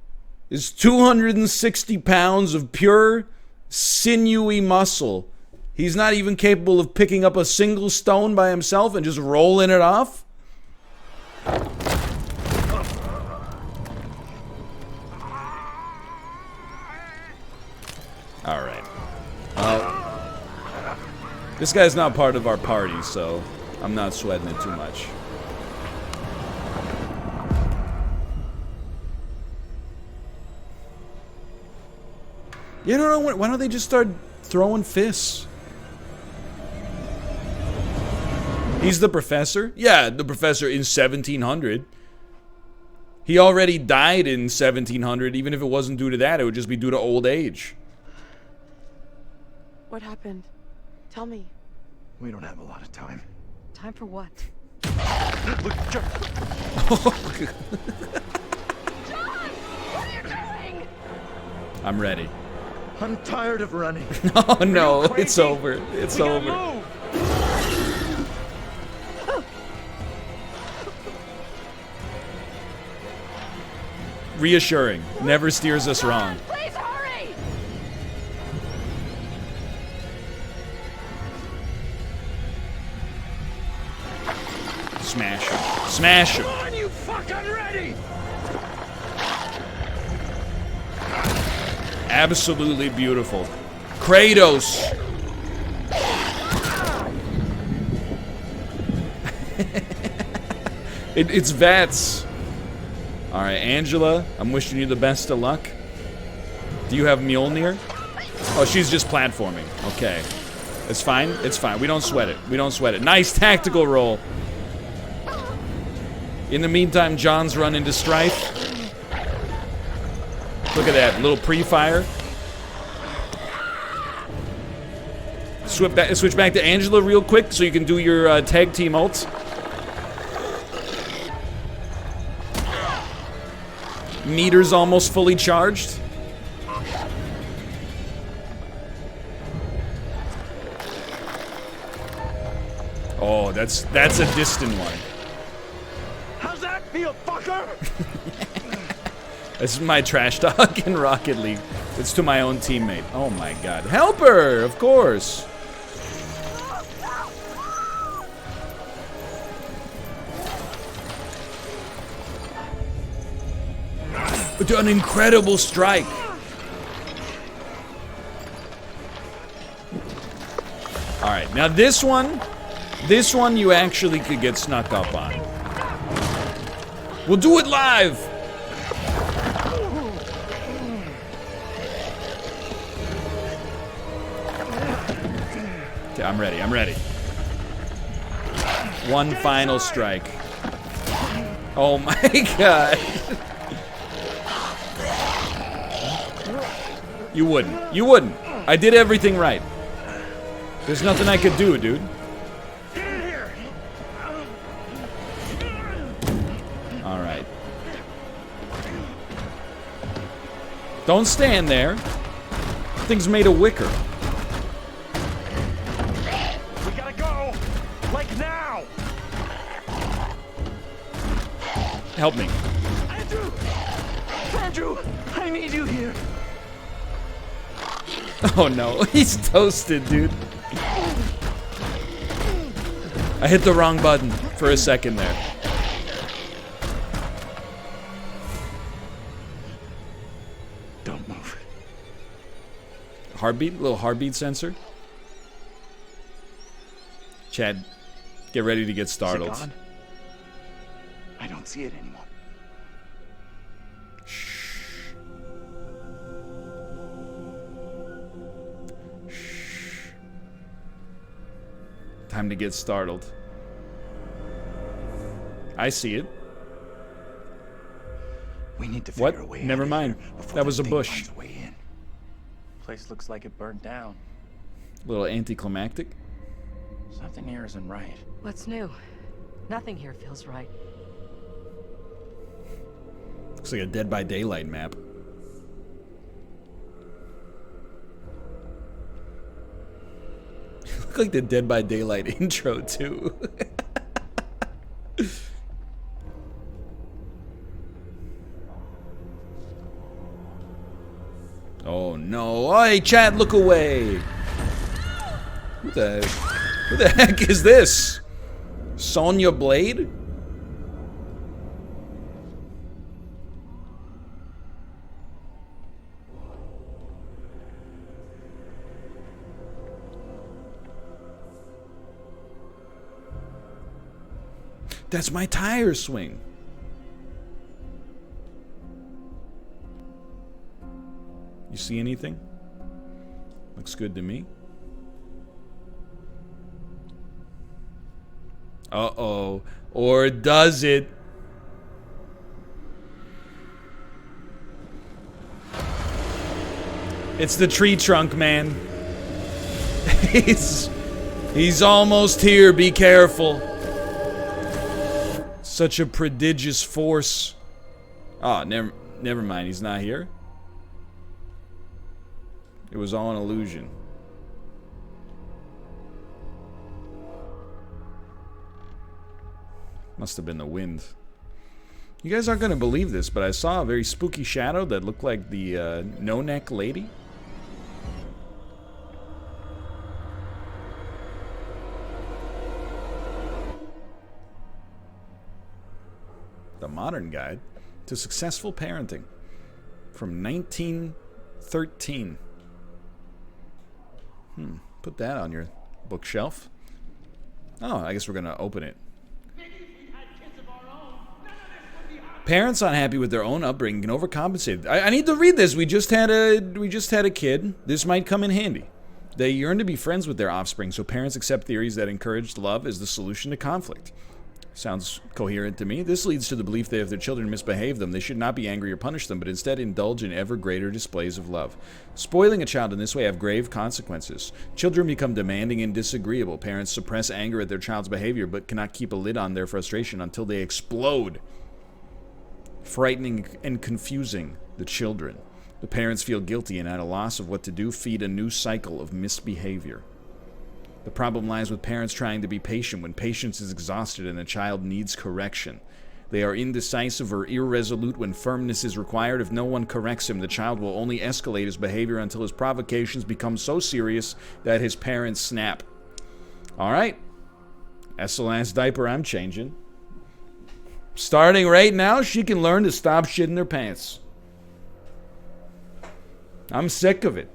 S1: is 260 pounds of pure sinewy muscle. He's not even capable of picking up a single stone by himself and just rolling it off. All right. This guy's not part of our party, so I'm not sweating it too much. You don't know, why don't they just start throwing fists? He's the professor? Yeah, the professor in 1700. He already died in 1700. Even if it wasn't due to that, it would just be due to old age.
S9: What happened? Tell me.
S8: We don't have a lot of time.
S4: Time for what?
S1: I'm ready.
S8: I'm tired of running.
S1: Oh no, it's over. It's over.
S10: Move!
S1: reassuring. Never steers us wrong.
S4: Please hurry!
S1: Smash him. Smash him.
S5: Come on, you fucking ready?
S1: Absolutely beautiful. Kratos. It's Vats. All right, Angela, I'm wishing you the best of luck. Do you have Mjolnir? Oh, she's just platforming. Okay. It's fine. It's fine. We don't sweat it. We don't sweat it. Nice tactical roll. In the meantime, John's run into Strife. Look at that. Little pre-fire. Switch back to Angela real quick so you can do your tag team ult. Meter's almost fully charged. Oh, that's a distant one.
S5: How's that feel, fucker?
S1: This is my trash talk in Rocket League. It's to my own teammate. Oh my god. Help her, of course. An incredible strike. All right, now this one you actually could get snuck up on. We'll do it live. Okay, I'm ready. I'm ready. One final strike. Oh my god. You wouldn't. You wouldn't. I did everything right. There's nothing I could do, dude. All right. Don't stand there. Thing's made of wicker.
S5: We gotta go! Like now!
S1: Help me.
S5: Andrew! Andrew! I need you here!
S1: Oh no, he's toasted, dude. I hit the wrong button for a second there.
S5: Don't move.
S1: Heartbeat? Little heartbeat sensor? Chad, get ready to get startled.
S6: Is it gone? I don't see it anymore.
S1: Time to get startled. I see it.
S6: We need to figure
S1: What?
S6: a way
S1: Never
S6: out of
S1: mind.
S6: here before
S1: That was a
S6: thing
S1: bush.
S6: finds a way in. Place looks like it burned down.
S1: Little anticlimactic.
S6: Something here isn't right.
S4: What's new? Nothing here feels right.
S1: Looks like a Dead by Daylight map. Look like the Dead by Daylight intro too. Oh no! Hey, chat, look away! Who the heck is this? Sonya Blade? That's my tire swing. You see anything? Looks good to me. Uh-oh. Or does it? It's the tree trunk, man. He's almost here. Be careful. Such a prodigious force. Oh, never mind. He's not here. It was all an illusion. Must have been the wind. You guys aren't going to believe this, but I saw a very spooky shadow that looked like the no-neck lady. The Modern Guide to Successful Parenting from 1913. Put that on your bookshelf. Oh, I guess we're going to open it. Parents unhappy with their own upbringing can overcompensate. I need to read this. We just had a kid. This might come in handy. They yearn to be friends with their offspring, so parents accept theories that encourage love as the solution to conflict. Sounds coherent to me. This leads to the belief that if their children misbehave them, they should not be angry or punish them, but instead indulge in ever greater displays of love. Spoiling a child in this way have grave consequences. Children become demanding and disagreeable. Parents suppress anger at their child's behavior, but cannot keep a lid on their frustration until they explode, frightening and confusing the children. The parents feel guilty and at a loss of what to do, feed a new cycle of misbehavior. The problem lies with parents trying to be patient when patience is exhausted and the child needs correction. They are indecisive or irresolute when firmness is required. If no one corrects him, the child will only escalate his behavior until his provocations become so serious that his parents snap. All right. That's the last diaper I'm changing. Starting right now, she can learn to stop shitting her pants. I'm sick of it.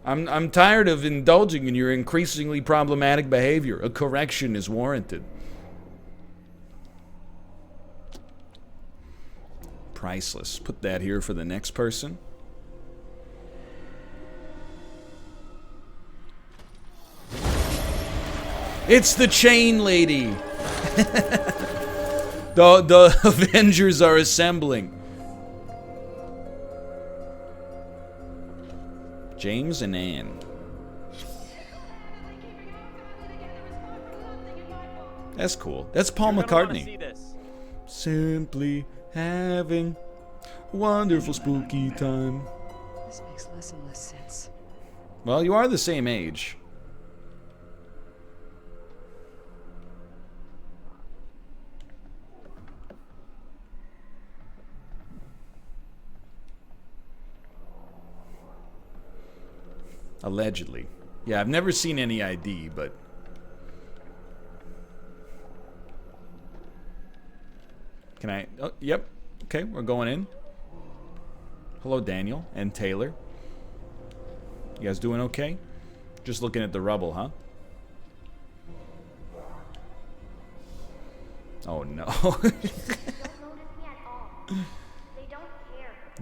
S1: I'm tired of indulging in your increasingly problematic behavior. A correction is warranted. Priceless. Put that here for the next person. It's the chain lady. The Avengers are assembling. James and Anne. That's cool. That's Paul McCartney. Simply having a wonderful spooky time.
S4: This makes less and less sense.
S1: Well, you are the same age. Allegedly. Yeah, I've never seen any ID, but... Can I... Oh, yep. Okay, we're going in. Hello, Daniel and Taylor. You guys doing okay? Just looking at the rubble, huh? Oh, no.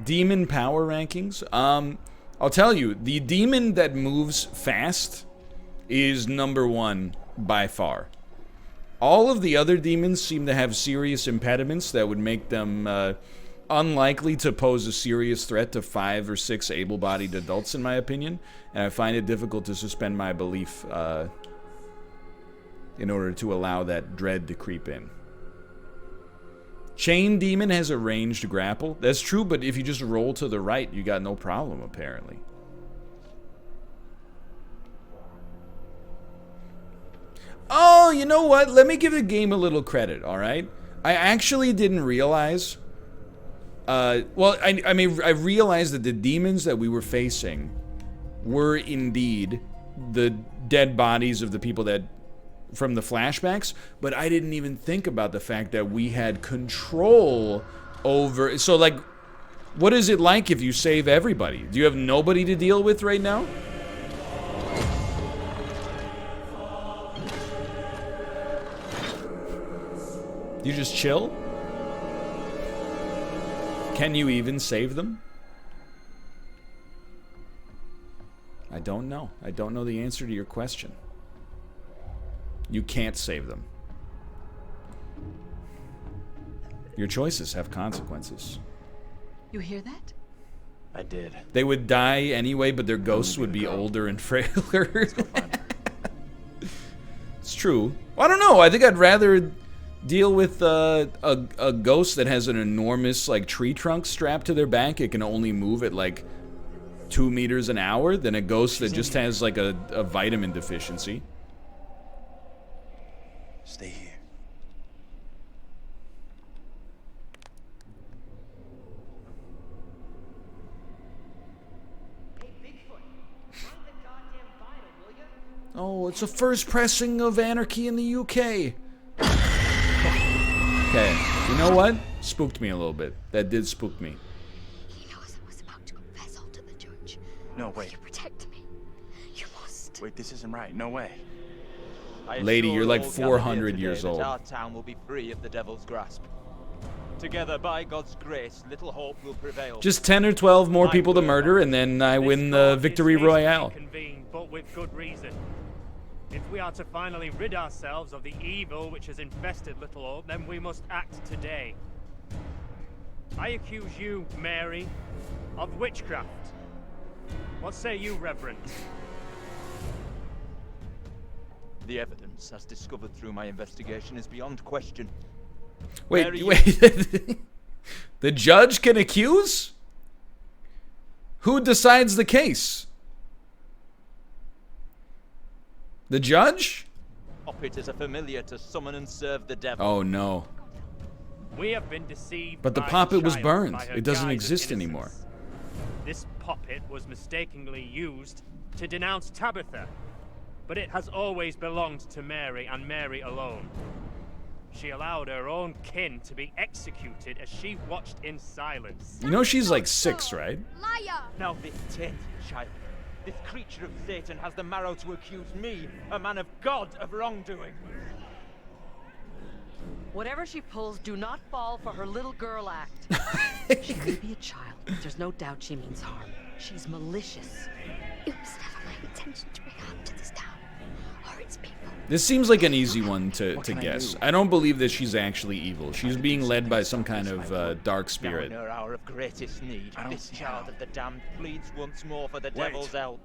S1: Demon power rankings? I'll tell you, the demon that moves fast is #1 by far. All of the other demons seem to have serious impediments that would make them unlikely to pose a serious threat to 5 or 6 able-bodied adults, in my opinion. And I find it difficult to suspend my belief in order to allow that dread to creep in. Chain Demon has a ranged grapple. That's true, but if you just roll to the right, you got no problem, apparently. Oh, you know what? Let me give the game a little credit, all right? I actually didn't realize... I realized that the demons that we were facing were indeed the dead bodies of the people that... from the flashbacks, but I didn't even think about the fact that we had control over... So, like, what is it like if you save everybody? Do you have nobody to deal with right now? You just chill? Can you even save them? I don't know. I don't know the answer to your question. You can't save them. Your choices have consequences.
S4: You hear that?
S3: I did.
S1: They would die anyway, but their ghosts would be older and frailer. It's true. Well, I don't know. I think I'd rather deal with a ghost that has an enormous like tree trunk strapped to their back. It can only move at like 2 meters an hour than a ghost that just has like a vitamin deficiency.
S3: Stay here.
S1: it's a first pressing of Anarchy in the UK. Okay, you know what? Spooked me a little bit. That did spook me.
S12: He knows I was about to confess all to the judge.
S3: No, wait.
S12: You protect me. You must.
S3: Wait, this isn't right. No way.
S1: Lady, you're like 400 years old.
S10: Our town will be free of the devil's grasp. Together, by God's grace, little hope will prevail.
S1: Just 10 or 12 more people to murder, and then I win the victory royale.
S11: Convened, but with good reason. If we are to finally rid ourselves of the evil which has infested Little Hope, then we must act today. I accuse you, Mary, of witchcraft. What say you, Reverend?
S10: The evidence, as discovered through my investigation, is beyond question.
S1: Wait,
S10: Mary,
S1: wait. The judge can accuse? Who decides the case? The judge?
S10: It is a familiar to summon and serve the devil.
S1: Oh no.
S11: We have been deceived.
S1: But the
S11: by
S1: puppet was
S11: child,
S1: burned.
S11: by her
S1: It doesn't
S11: guise of
S1: exist
S11: innocence.
S1: anymore.
S11: This puppet was mistakenly used to denounce Tabitha, but it has always belonged to Mary and Mary alone. She allowed her own kin to be executed as she watched in silence.
S1: You know she's like 6, right?
S12: Liar!
S10: Now this tainted child, this creature of Satan, has the marrow to accuse me, a man of God, of wrongdoing.
S4: Whatever she pulls, do not fall for her little girl act. She may be a child, but there's no doubt she means harm. She's malicious.
S12: It was never my intention to bring harm to this town or its people.
S1: This seems like an easy one to
S3: can I
S1: guess.
S3: do?
S1: I don't believe that she's actually evil. She's being led by some kind of dark spirit.
S10: Now in her hour of greatest need,
S3: I don't
S10: this
S3: see
S10: child
S3: how.
S10: of the damned pleads once more for the
S3: Wait.
S10: devil's help.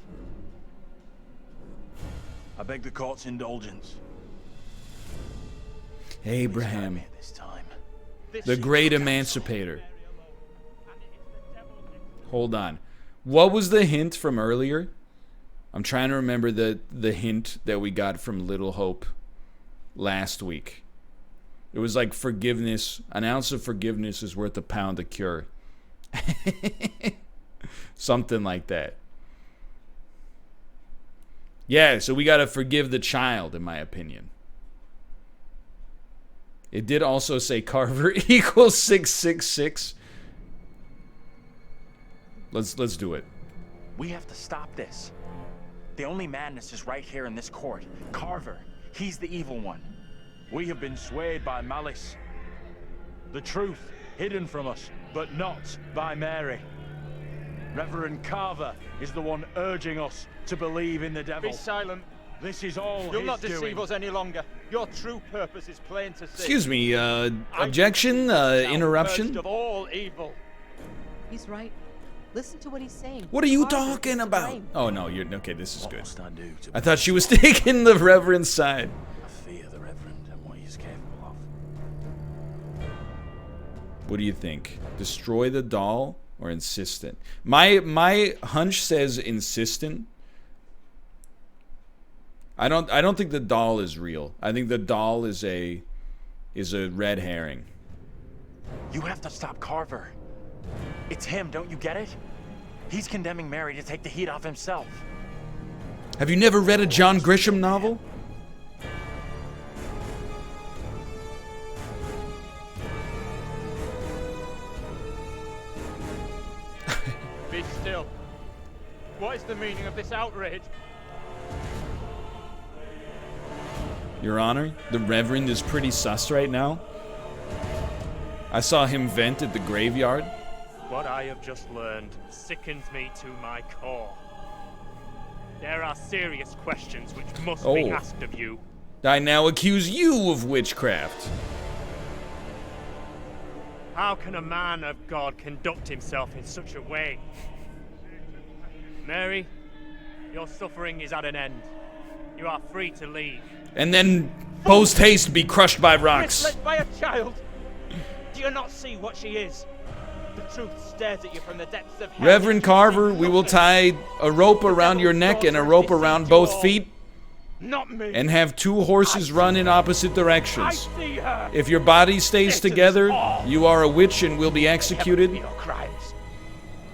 S3: I beg the court's indulgence.
S1: Abraham,
S3: Me at this time.
S1: the great emancipator. Hold on. What was the hint from earlier? I'm trying to remember the hint that we got from Little Hope last week. It was like forgiveness. An ounce of forgiveness is worth a pound of cure. Something like that. Yeah, so we got to forgive the child, in my opinion. It did also say Carver equals 666. Let's do it.
S3: We have to stop this. The only madness is right here in this court. Carver, he's the evil one. We have been swayed by malice. The truth hidden from us, but not by Mary. Reverend Carver is the one urging us to believe in the devil.
S10: Be silent.
S3: This is all
S10: You'll
S3: his
S10: not deceive
S3: doing.
S10: us any longer. Your true purpose is plain to see.
S1: Excuse me, objection, interruption?
S10: Purged of all evil.
S4: He's right. Listen to what he's saying.
S1: What are you
S4: Carver
S1: talking
S4: is to
S1: about?
S4: blame.
S1: Oh no, you're okay. This is
S3: What
S1: good.
S3: must I do to
S1: I thought she was taking the Reverend's side.
S3: I fear the Reverend and what he is capable of.
S1: What do you think? Destroy the doll or insistent? My hunch says insistent. I don't think the doll is real. I think the doll is a red herring.
S3: You have to stop Carver. It's him, don't you get it? He's condemning Mary to take the heat off himself.
S1: Have you never read a John Grisham novel?
S10: Be still. What is the meaning of this outrage?
S1: Your Honor, the Reverend is pretty sus right now. I saw him vent at the graveyard.
S11: What I have just learned sickens me to my core. There are serious questions which must be
S1: Oh.
S11: asked of you.
S1: I now accuse you of witchcraft.
S11: How can a man of God conduct himself in such a way? Mary, your suffering is at an end. You are free to leave.
S1: And then post haste be crushed by rocks.
S10: Misled by a child. Do you not see what she is? The truth stares at you from the depths of hell.
S1: Reverend Carver, we will tie a rope around your neck and a rope around both feet
S10: Not me.
S1: and have two horses run in opposite
S10: I
S1: directions.
S10: see her.
S1: If your body stays
S10: Satan's
S1: together,
S10: all.
S1: you are a witch and will be executed.
S10: Your crimes.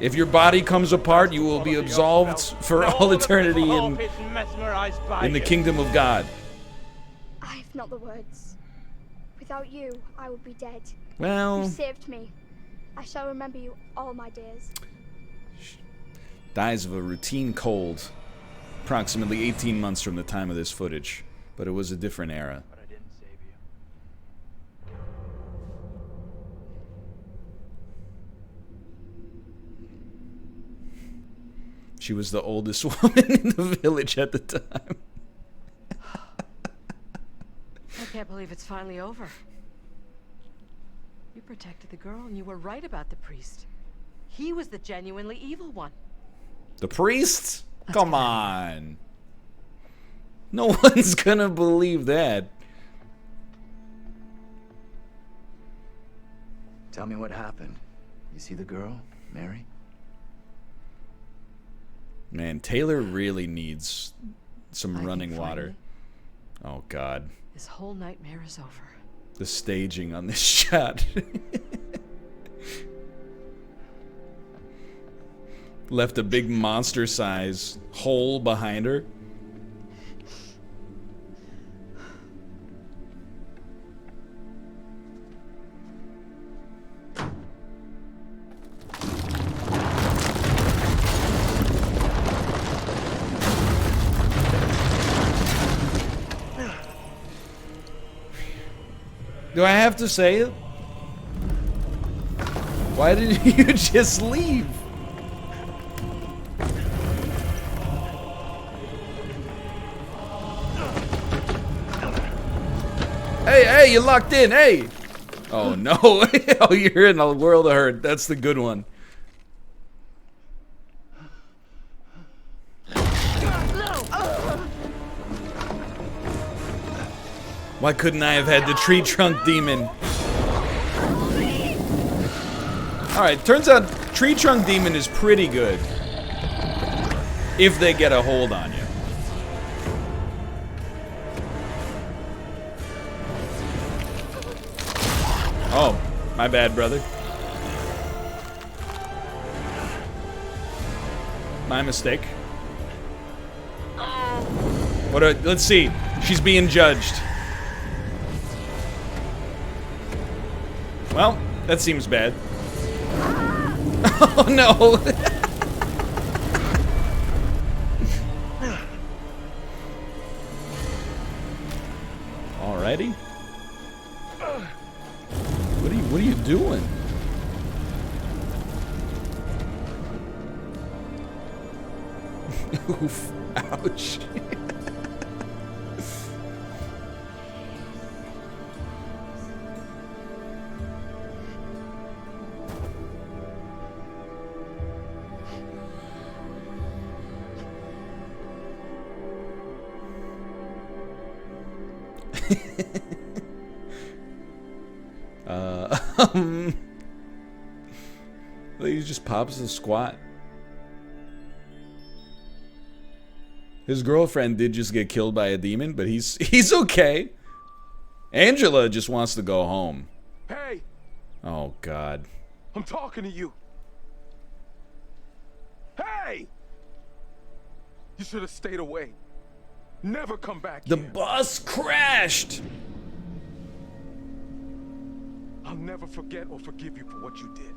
S1: If your body comes apart, you will be absolved for all eternity in the kingdom of God.
S12: I've not the words. Without you, I would be dead.
S1: Well,
S12: You saved me. I shall remember you all my days.
S1: dies of a routine cold, approximately 18 months from the time of this footage, but it was a different era.
S10: But I didn't save you.
S1: She was the oldest woman in the village at the time.
S4: I can't believe it's finally over. You protected the girl, and you were right about the priest. He was the genuinely evil one.
S1: The priest? Come on. No one's gonna believe that.
S8: Tell me what happened. You see the girl, Mary?
S1: Man, Taylor really needs some
S4: I
S1: running
S4: think
S1: water. Oh, God.
S4: This whole nightmare is over.
S1: The staging on this shot. Left a big monster-size hole behind her. Do I have to say it? Why did you just leave? Hey, you locked in, hey! Oh no, oh, you're in a world of hurt. That's the good one. Why couldn't I have had the tree trunk demon? Alright, turns out tree trunk demon is pretty good. If they get a hold on you. Oh, my bad, brother. My mistake. Let's see. She's being judged. Well, that seems bad. Oh no! Alrighty. What are you doing? Oof! Ouch! He just pops a squat. His girlfriend did just get killed by a demon, but he's okay. Angela just wants to go home.
S13: Hey!
S1: Oh God.
S13: I'm talking to you. Hey! You should have stayed away. Never come back
S1: The
S13: here.
S1: bus crashed!
S13: I'll never forget or forgive you for what you did.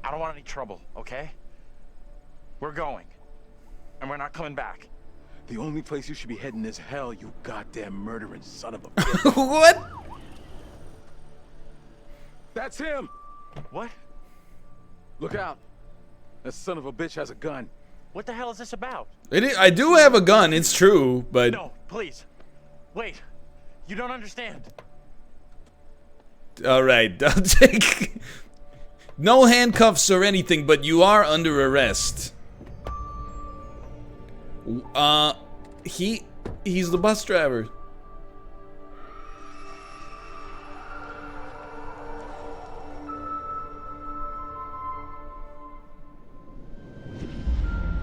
S3: I don't want any trouble, okay? We're going. And we're not coming back.
S13: The only place you should be heading is hell, you goddamn murdering son of a bitch.
S1: What?
S13: That's him!
S3: What?
S13: Look out. That son of a bitch has a gun.
S3: What the hell is this about?
S1: I do have a gun, it's true, but...
S3: No, please. Wait. You don't understand.
S1: Alright, I'll take... No handcuffs or anything, but you are under arrest. He's the bus driver.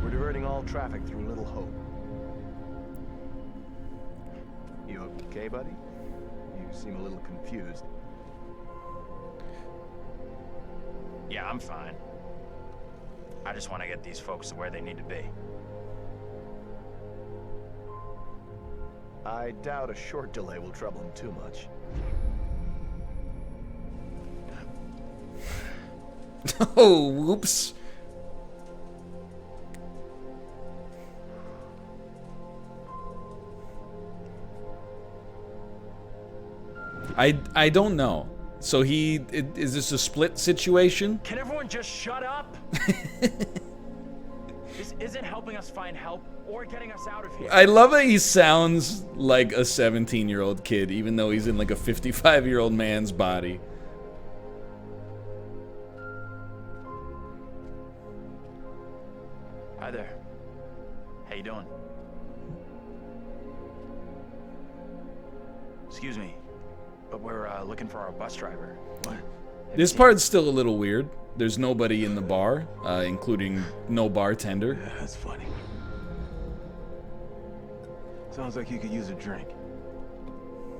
S5: We're diverting all traffic through Little Hope.
S14: okay, buddy? You seem a little confused.
S3: Yeah, I'm fine. I just want to get these folks to where they need to be.
S14: I doubt a short delay will trouble him too much.
S1: Oh, whoops. I don't know. So is this a split situation?
S3: Can everyone just shut up? This isn't helping us find help or getting us out of here.
S1: I love that he sounds like a 17-year-old kid, even though he's in like a 55-year-old man's body.
S3: Hi there. How you doing? Excuse me, but we're looking for our bus driver. What?
S1: This part's still a little weird. There's nobody in the bar, including no bartender.
S13: Yeah, that's funny. Sounds like you could use a drink.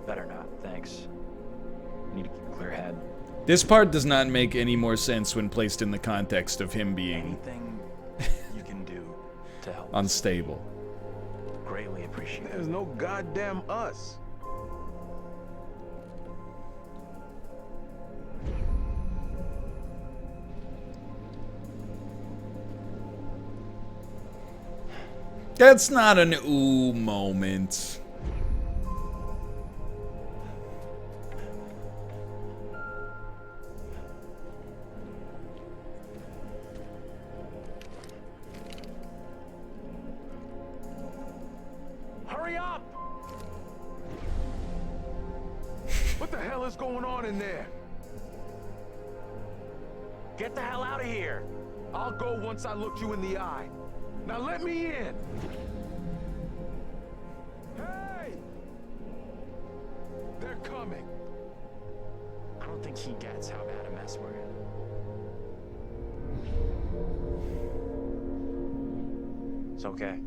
S3: Better not, thanks. Need to keep a clear head.
S1: This part does not make any more sense when placed in the context of him being
S3: Anything you can do to help.
S1: unstable.
S3: Greatly appreciate it.
S13: There's no goddamn us.
S1: That's not an ooh moment.
S13: Hurry up! What the hell is going on in there?
S3: Get the hell out of here!
S13: I'll go once I look you in the eye. Now let me in! Hey! They're coming.
S3: I don't think he gets how bad a mess we're in. It's okay.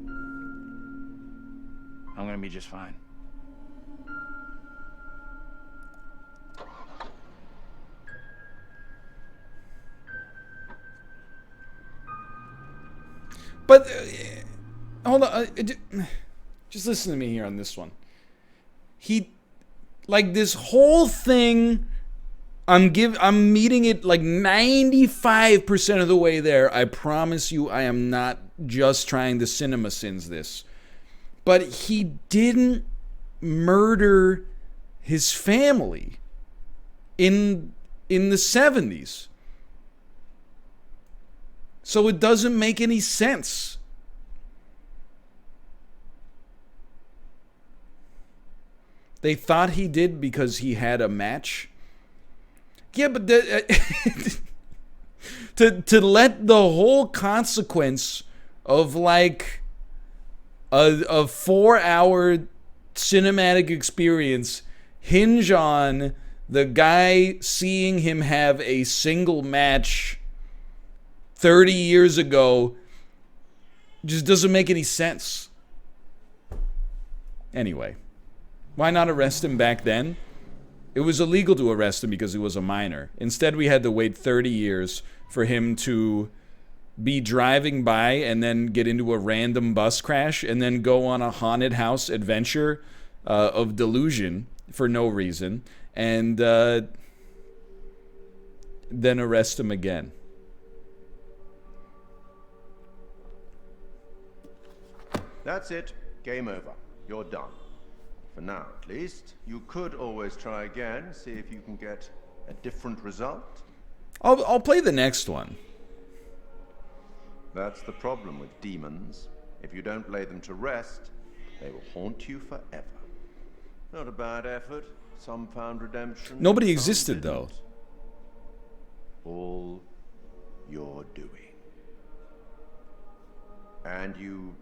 S3: I'm gonna be just fine.
S1: But hold on, just listen to me here on this one. Like this whole thing, I'm meeting it like 95% of the way there. I promise you, I am not just trying to cinema sins this. But he didn't murder his family in the 70s. So it doesn't make any sense. They thought he did because he had a match. Yeah, but to let the whole consequence of like a 4-hour cinematic experience hinge on the guy seeing him have a single match 30 years ago just doesn't make any sense. Anyway, why not arrest him back then? It was illegal to arrest him because he was a minor. Instead, we had to wait 30 years for him to be driving by and then get into a random bus crash and then go on a haunted house adventure of delusion for no reason and then arrest him again.
S2: That's it. Game over. You're done. For now, at least. You could always try again, see if you can get a different result.
S1: I'll play the next one.
S2: That's the problem with demons. If you don't lay them to rest, they will haunt you forever. Not a bad effort. Some found redemption.
S1: Nobody
S2: some
S1: existed,
S2: didn't.
S1: though.
S2: All your doing. And you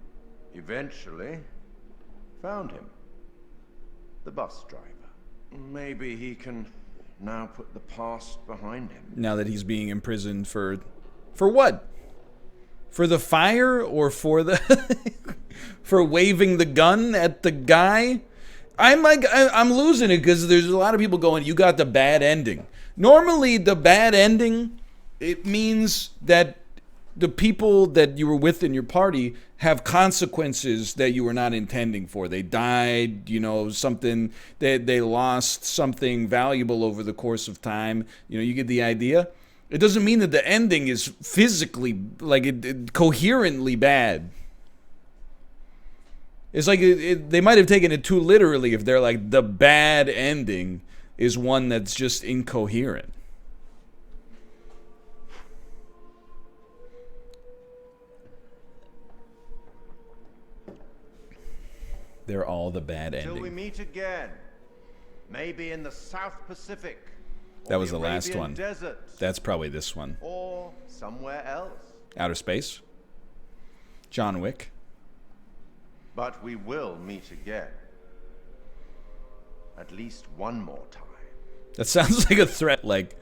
S2: eventually found him. The bus driver. Maybe he can now put the past behind him.
S1: Now that he's being imprisoned for what? For the fire or for the for waving the gun at the guy? I'm losing it because there's a lot of people going, you got the bad ending. Normally, the bad ending, it means that the people that you were with in your party have consequences that you were not intending for. They died, something, they lost something valuable over the course of time. You get the idea. It doesn't mean that the ending is physically, coherently bad. It's like they might have taken it too literally if they're like, the bad ending is one that's just incoherent. They're all the bad ending.
S2: Till we meet again. Maybe in the South Pacific.
S1: That was the last
S2: Arabian
S1: one.
S2: Desert,
S1: That's probably this one.
S2: or somewhere else.
S1: Outer space. John Wick.
S2: But we will meet again. At least one more time.
S1: That sounds like a threat. Like,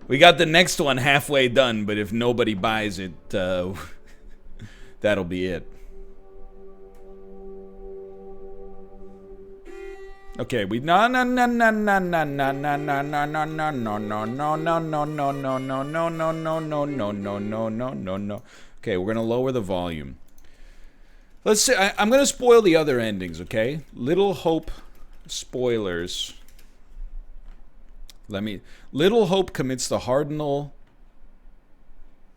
S1: we got the next one halfway done, but if nobody buys it, that'll be it. Okay, we no. Okay, we're gonna lower the volume. Let's see. I'm gonna spoil the other endings. Okay, Little Hope spoilers. Little Hope commits the cardinal.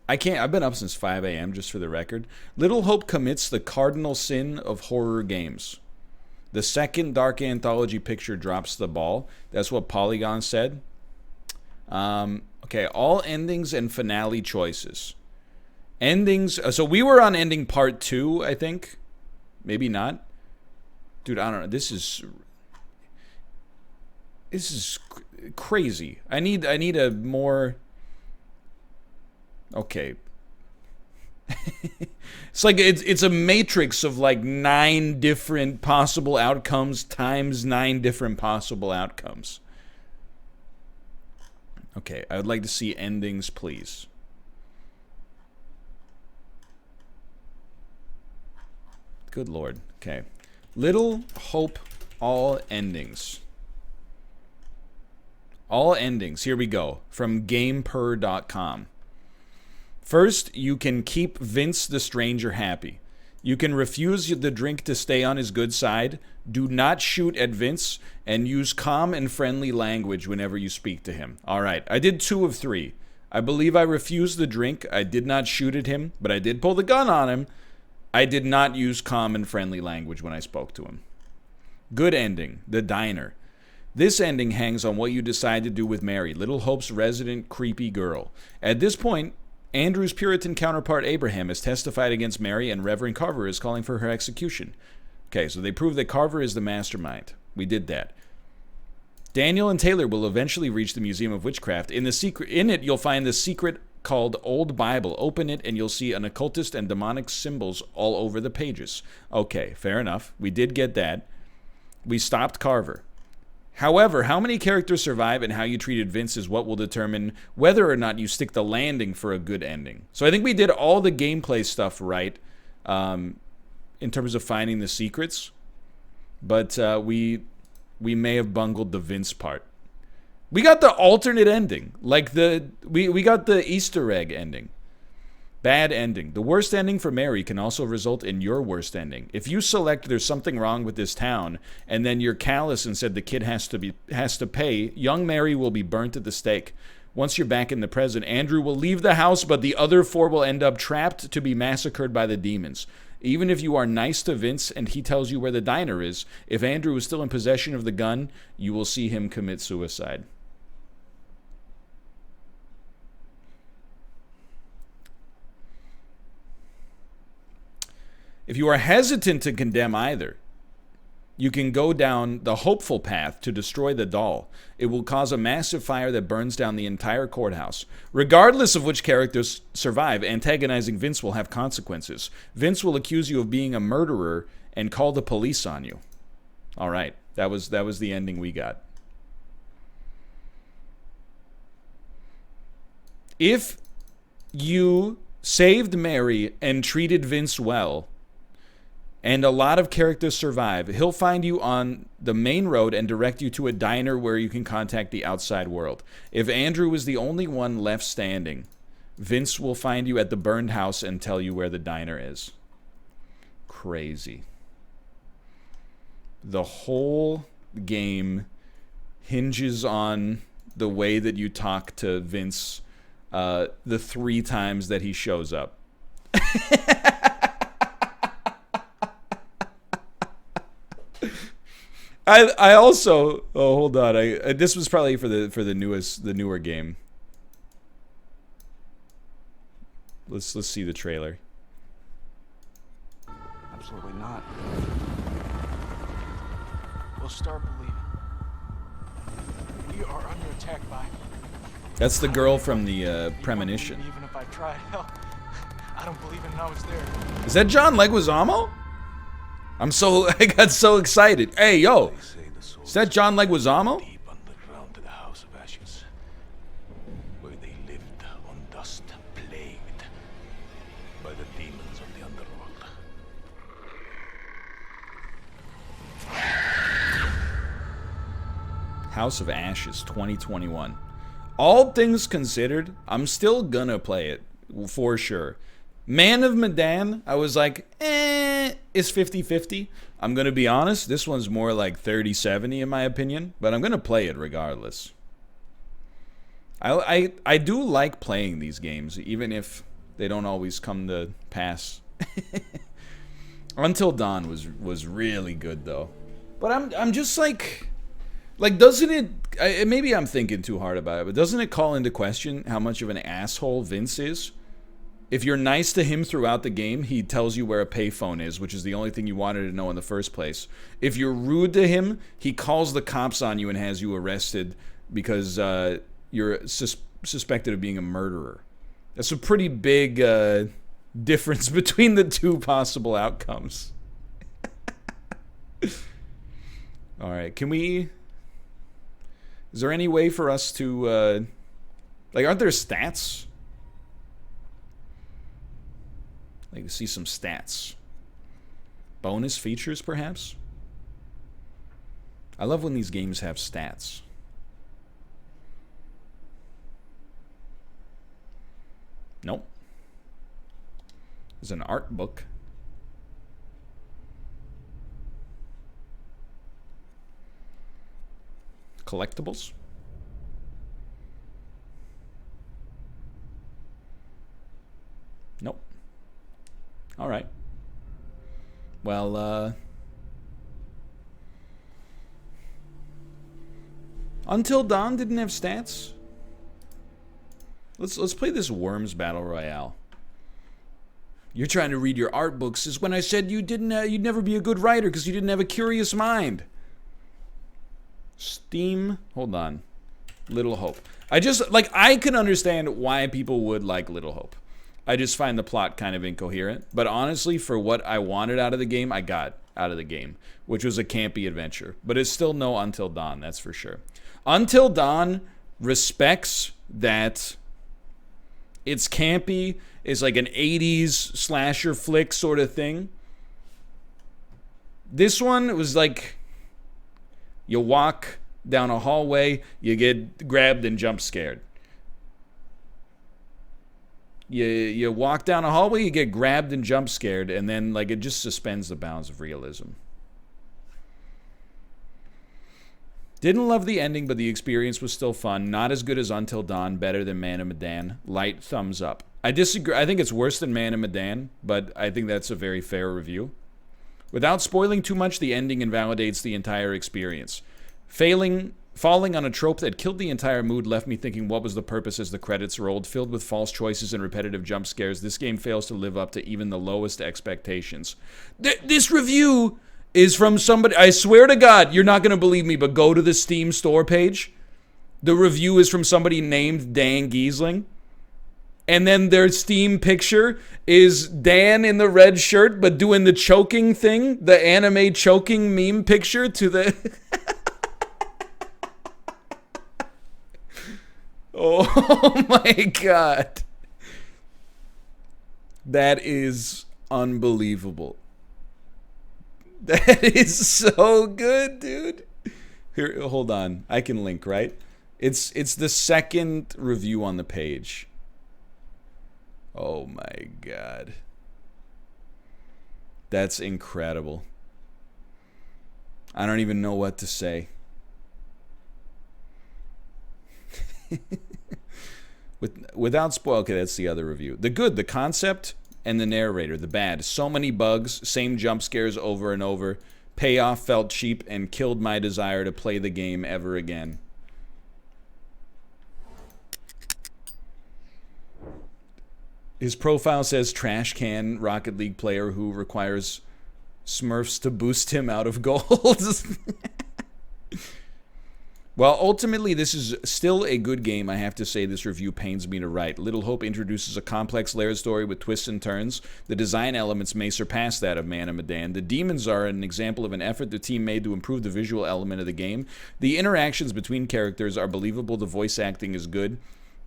S1: I've been up since 5 a.m. just for the record. Little Hope commits the cardinal sin of horror games. The second Dark Anthology picture drops the ball. That's what Polygon said. Okay, all endings and finale choices. Endings. So we were on ending part 2, I think. Maybe not. Dude, I don't know. This is crazy. I need a more. Okay. It's like it's a matrix of like 9 different possible outcomes times 9 different possible outcomes. Okay, I would like to see endings, please. Good Lord. Okay. Little Hope, all endings. All endings. Here we go. From GamePer.com. First, you can keep Vince the Stranger happy. You can refuse the drink to stay on his good side. Do not shoot at Vince, and use calm and friendly language whenever you speak to him. All right, I did 2 of 3. I believe I refused the drink. I did not shoot at him, but I did pull the gun on him. I did not use calm and friendly language when I spoke to him. Good ending, the diner. This ending hangs on what you decide to do with Mary, Little Hope's resident creepy girl. At this point, Andrew's Puritan counterpart Abraham has testified against Mary, and Reverend Carver is calling for her execution. Okay, so they prove that Carver is the mastermind. We did that. Daniel and Taylor will eventually reach the Museum of Witchcraft. In it, you'll find the secret called Old Bible. Open it, and you'll see an occultist and demonic symbols all over the pages. Okay, fair enough. We did get that. We stopped Carver. However, how many characters survive and how you treated Vince is what will determine whether or not you stick the landing for a good ending. So I think we did all the gameplay stuff right in terms of finding the secrets, but we may have bungled the Vince part. We got the alternate ending, like we got the Easter egg ending. Bad ending. The worst ending for Mary can also result in your worst ending. If you select there's something wrong with this town, and then you're callous and said the kid has to pay, young Mary will be burnt at the stake. Once you're back in the present, Andrew will leave the house, but the other 4 will end up trapped to be massacred by the demons. Even if you are nice to Vince and he tells you where the diner is, if Andrew is still in possession of the gun, you will see him commit suicide. If you are hesitant to condemn either, you can go down the hopeful path to destroy the doll. It will cause a massive fire that burns down the entire courthouse. Regardless of which characters survive, antagonizing Vince will have consequences. Vince will accuse you of being a murderer and call the police on you. All right, that was the ending we got. If you saved Mary and treated Vince well, and a lot of characters survive. He'll find you on the main road and direct you to a diner where you can contact the outside world. If Andrew is the only one left standing, Vince will find you at the burned house and tell you where the diner is. Crazy. The whole game hinges on the way that you talk to Vince the 3 times that he shows up. I also, oh, hold on, this was probably for the newer game. Let's see the trailer.
S3: Absolutely not. We'll start believing. We are under attack by...
S1: That's the girl from the Premonition.
S3: Even if I tried, hell, I don't believe in how it's there.
S1: Is that John Leguizamo? I got so excited. Hey, yo, is that John Leguizamo?
S3: Deep underground to the House of Ashes, where they lived on dust, plagued by the demons of the underworld.
S1: House of Ashes 2021. All things considered, I'm still gonna play it for sure. Man of Medan, I was like, it's 50-50. I'm gonna be honest, this one's more like 30-70 in my opinion, but I'm gonna play it regardless. I do like playing these games, even if they don't always come to pass. Until Dawn was really good though. But I'm just like doesn't it, maybe I'm thinking too hard about it, but doesn't it call into question how much of an asshole Vince is? If you're nice to him throughout the game, he tells you where a payphone is, which is the only thing you wanted to know in the first place. If you're rude to him, he calls the cops on you and has you arrested because you're suspected of being a murderer. That's a pretty big difference between the 2 possible outcomes. All right, can we... Is there any way for us to... aren't there stats? Like to see some stats. Bonus features, perhaps? I love when these games have stats. Nope. There's an art book. Collectibles? Nope. All right. Well, Until Dawn didn't have stats. Let's play this Worms Battle Royale. You're trying to read your art books is when I said you'd never be a good writer because you didn't have a curious mind. Steam, hold on. Little Hope. I can understand why people would like Little Hope. I just find the plot kind of incoherent. But honestly, for what I wanted out of the game, I got out of the game, which was a campy adventure. But it's still no Until Dawn, that's for sure. Until Dawn respects that it's campy, it's like an 80s slasher flick sort of thing. This one was like, you walk down a hallway, you get grabbed and jump scared. You walk down a hallway, you get grabbed and jump scared, and then it just suspends the bounds of realism. Didn't love the ending, but the experience was still fun. Not as good as Until Dawn, better than Man of Medan. Light thumbs up. I disagree. I think it's worse than Man of Medan, but I think that's a very fair review. Without spoiling too much, the ending invalidates the entire experience. Falling on a trope that killed the entire mood left me thinking what was the purpose as the credits rolled. Filled with false choices and repetitive jump scares, this game fails to live up to even the lowest expectations. This review is from somebody, I swear to God, you're not going to believe me, but go to the Steam store page. The review is from somebody named Dan Giesling. And then their Steam picture is Dan in the red shirt, but doing the choking thing, the anime choking meme picture to the... Oh my God. That is unbelievable. That is so good, dude. Here, hold on. I can link, right? It's the second review on the page. Oh my god. That's incredible. I don't even know what to say. Without spoil, okay, that's the other review. The good, the concept, and the narrator. The bad, so many bugs, same jump scares over and over. Payoff felt cheap and killed my desire to play the game ever again. His profile says trash can Rocket League player who requires Smurfs to boost him out of gold. Well, ultimately, this is still a good game. I have to say this review pains me to write. Little Hope introduces a complex layered story with twists and turns. The design elements may surpass that of Man of Medan. The demons are an example of an effort the team made to improve the visual element of the game. The interactions between characters are believable. The voice acting is good.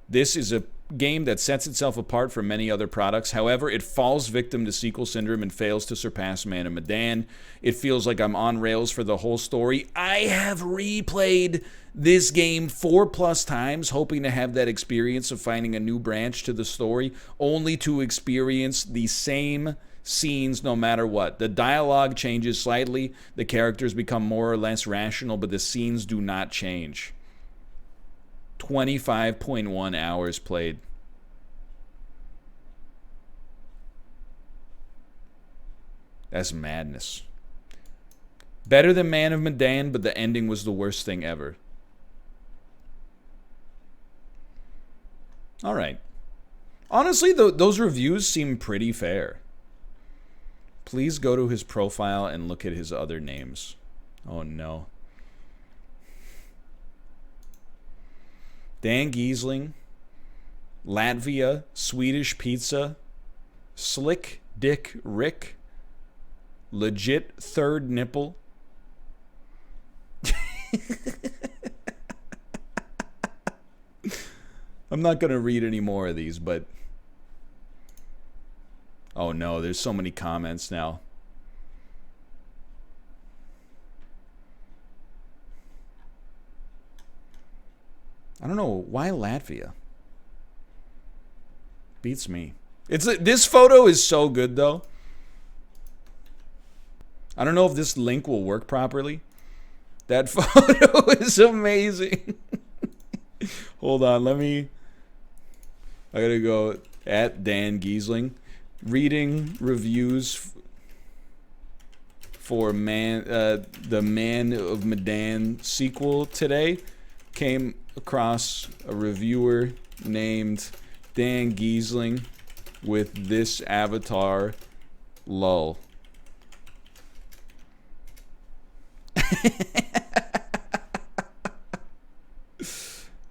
S1: This is a game that sets itself apart from many other products. However, it falls victim to sequel syndrome and fails to surpass Man of Medan. It feels like I'm on rails for the whole story. I have replayed this game 4+ times, hoping to have that experience of finding a new branch to the story, only to experience the same scenes no matter what. The dialogue changes slightly, the characters become more or less rational, but the scenes do not change. 25.1 hours played. That's madness. Better than Man of Medan, but the ending was the worst thing ever. All right. Honestly, those reviews seem pretty fair. Please go to his profile and look at his other names. Oh, no. Dan Giesling, Latvia, Swedish Pizza, Slick Dick Rick, Legit Third Nipple. I'm not going to read any more of these, but... Oh no, there's so many comments now. I don't know why Latvia. Beats me. This photo is so good though. I don't know if this link will work properly. That photo is amazing. Hold on, I gotta go at Dan Giesling. Reading reviews for the Man of Medan sequel today. Came across a reviewer named Dan Giesling with this avatar, lol.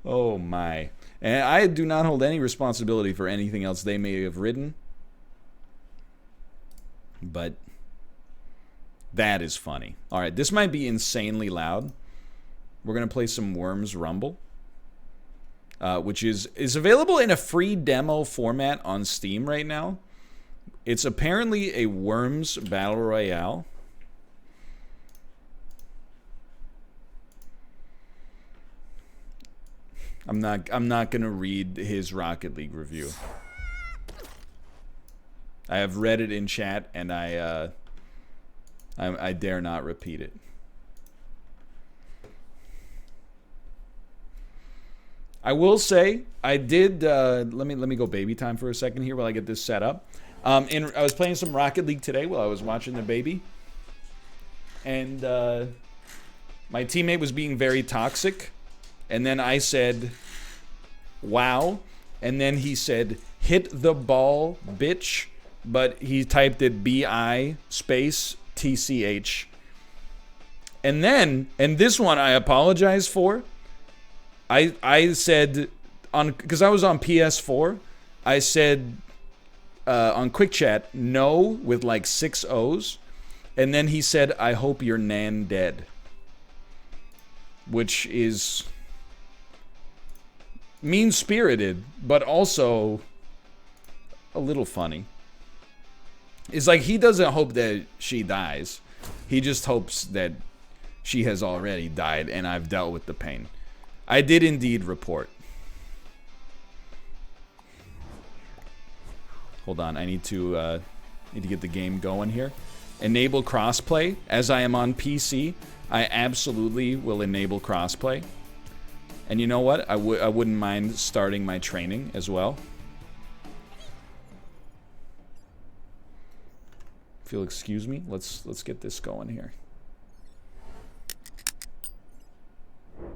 S1: Oh my. And I do not hold any responsibility for anything else they may have written. But that is funny. All right, this might be insanely loud. We're going to play some Worms Rumble, which is available in a free demo format on Steam right now. It's apparently a Worms Battle Royale. I'm not going to read his Rocket League review. I have read it in chat, and I dare not repeat it. I will say I did. Let me go baby time for a second here while I get this set up. I was playing some Rocket League today while I was watching the baby, and my teammate was being very toxic, and then I said, "Wow," and then he said, "Hit the ball, bitch." But he typed it BI space TCH. And then, and this one I apologize for. I said, because I was on PS4, I said on Quick Chat, no, with like 6 O's. And then he said, I hope you're nan dead. Which is mean-spirited, but also a little funny. It's like he doesn't hope that she dies. He just hopes that she has already died and I've dealt with the pain. I did indeed report. Hold on, I need to get the game going here. Enable crossplay. As I am on PC, I absolutely will enable crossplay. And you know what? I wouldn't mind starting my training as well. If you'll excuse me, let's get this going here. I'm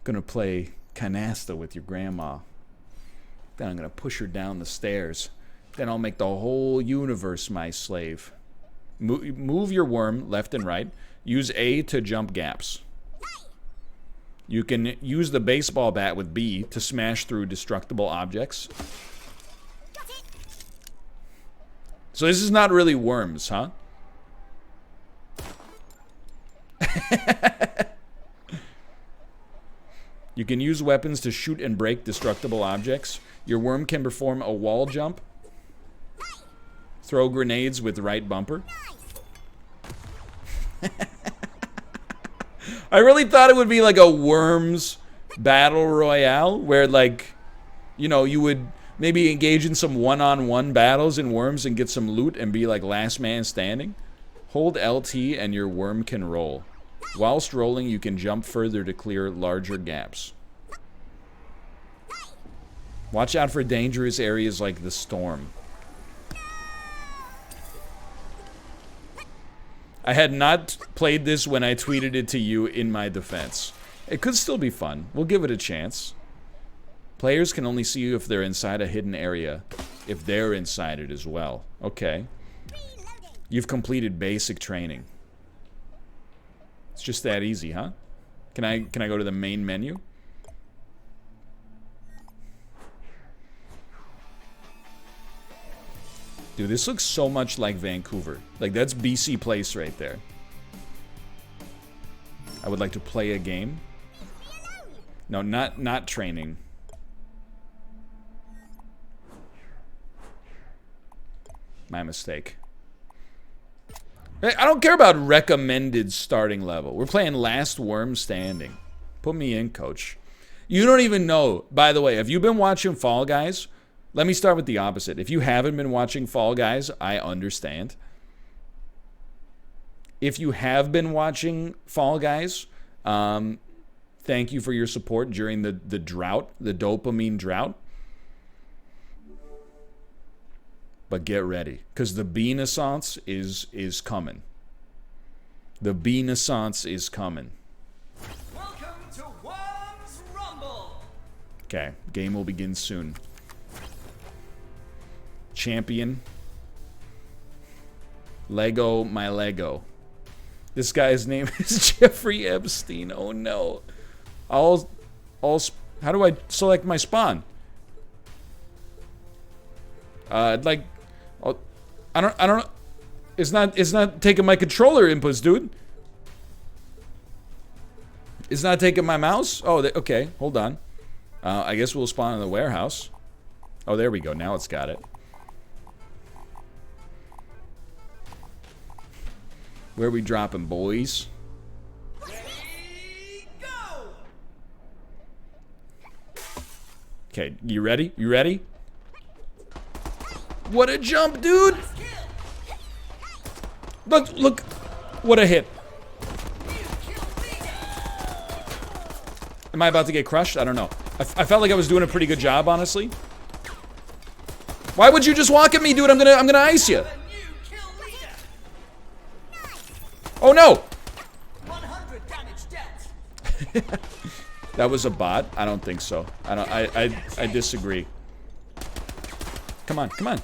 S1: gonna play canasta with your grandma. Then I'm gonna push her down the stairs. Then I'll make the whole universe my slave. Move your worm left and right. Use A to jump gaps. You can use the baseball bat with B to smash through destructible objects. So this is not really worms, huh? You can use weapons to shoot and break destructible objects. Your worm can perform a wall jump. Throw grenades with right bumper. I really thought it would be like a Worms battle royale where, like, you know, you would maybe engage in some one-on-one battles in Worms and get some loot and be like last man standing. Hold LT and your worm can roll. Whilst rolling, you can jump further to clear larger gaps. Watch out for dangerous areas like the storm. I had not played this when I tweeted it to you in my defense. It could still be fun. We'll give it a chance. Players can only see you if they're inside a hidden area. If they're inside it as well. Okay. You've completed basic training. It's just that easy, huh? Can I go to the main menu? Dude, this looks so much like Vancouver. Like, that's BC Place right there. I would like to play a game. No, not training. My mistake. I don't care about recommended starting level. We're playing Last Worm Standing. Put me in, coach. You don't even know. By the way, have you been watching Fall Guys? Let me start with the opposite. If you haven't been watching Fall Guys, I understand. If you have been watching Fall Guys, thank you for your support during the drought, the dopamine drought. But get ready, because the Beanaissance is coming. The Beanaissance is coming.
S15: Welcome to Worms Rumble.
S1: Okay, game will begin soon. Champion. Lego, my Lego. This guy's name is Jeffrey Epstein. Oh no. How do I select my spawn? I don't know. It's not taking my controller inputs, dude. It's not taking my mouse? Oh, okay. Hold on. I guess we'll spawn in the warehouse. Oh, there we go. Now it's got it. Where are we dropping, boys? Okay, you ready? You ready? What a jump, dude! Look, what a hit. Am I about to get crushed? I don't know. I felt like I was doing a pretty good job, honestly. Why would you just walk at me, dude? I'm gonna ice you. Oh no!
S15: 100 damage dealt.
S1: That was a bot? I don't think so. I disagree. Come on, come on.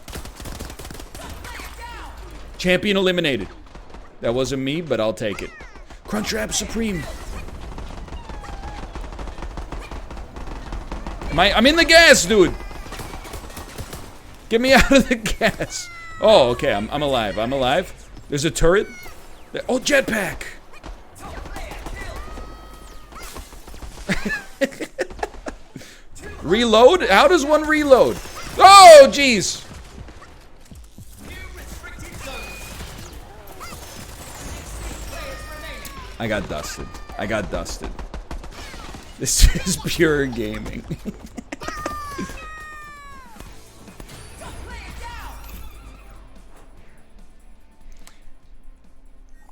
S1: Champion eliminated. That wasn't me, but I'll take it. Crunchwrap Supreme. I'm in the gas, dude. Get me out of the gas. Oh, okay. I'm alive. I'm alive. There's a turret. Oh, jetpack. Reload? How does one reload? Oh, jeez. I got dusted. I got dusted. This is pure gaming.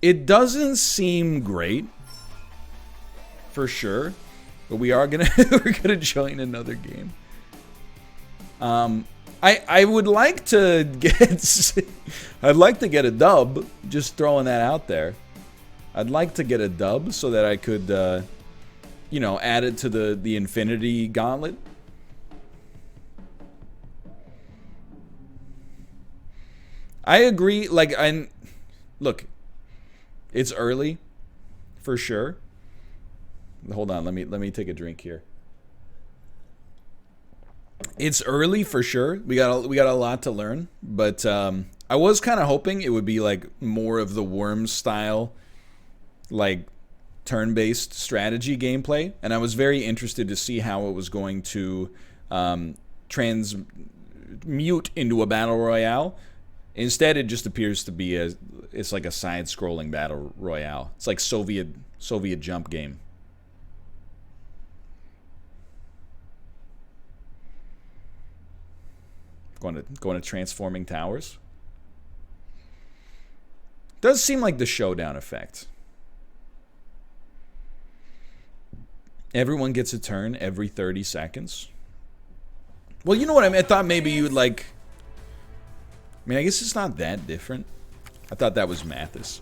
S1: It doesn't seem great, for sure, but we are gonna we're gonna join another game. I would like to get I'd like to get a dub. Just throwing that out there. I'd like to get a dub so that I could, you know, add it to the Infinity Gauntlet. I agree. Like, look. It's early, for sure. Hold on, let me take a drink here. It's early for sure. We got a lot to learn, but I was kind of hoping it would be like more of the Worms style, like turn-based strategy gameplay, and I was very interested to see how it was going to transmute into a battle royale. Instead, it just appears to be it's like a side-scrolling battle royale. It's like Soviet jump game. Going to transforming towers. Does seem like the showdown effect. Everyone gets a turn every 30 seconds. Well, you know what I mean? I thought maybe you would like... I mean, I guess it's not that different. I thought that was Mathis.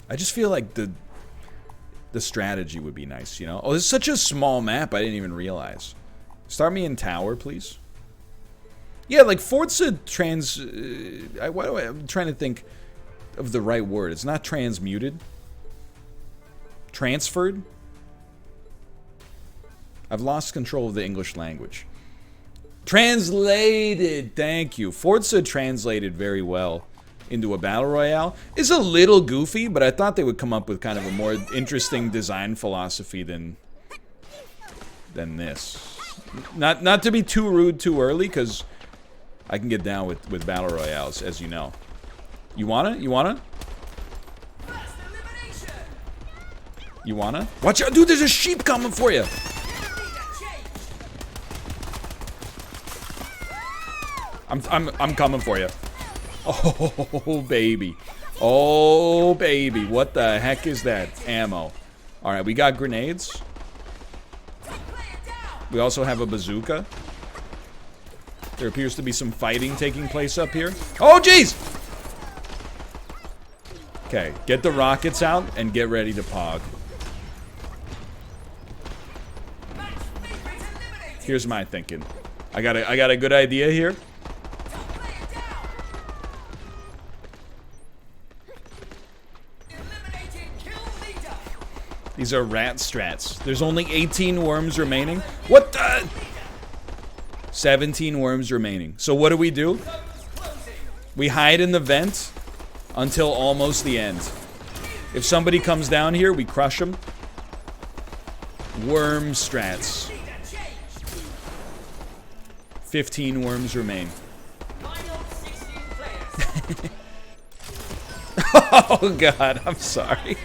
S1: I just feel like the strategy would be nice, you know? Oh, this is such a small map, I didn't even realize. Start me in tower, please. Yeah, like Forza I'm trying to think of the right word. It's not transmuted. Transferred? I've lost control of the English language. Translated, thank you. Forza translated very well into a battle royale. It's a little goofy, but I thought they would come up with kind of a more interesting design philosophy than this. Not to be too rude too early, because I can get down with battle royales, as you know. You wanna? You wanna? You wanna? Watch out, dude! There's a sheep coming for you. I'm coming for you. Oh, baby. Oh, baby. What the heck is that? Ammo. Alright, we got grenades. We also have a bazooka. There appears to be some fighting taking place up here. Oh, jeez! Okay, get the rockets out and get ready to pog. Here's my thinking. I got a good idea here. These are rat strats. There's only 18 worms remaining. What the? 17 worms remaining. So what do? We hide in the vent until almost the end. If somebody comes down here, we crush them. Worm strats. 15 worms remain. Oh god, I'm sorry.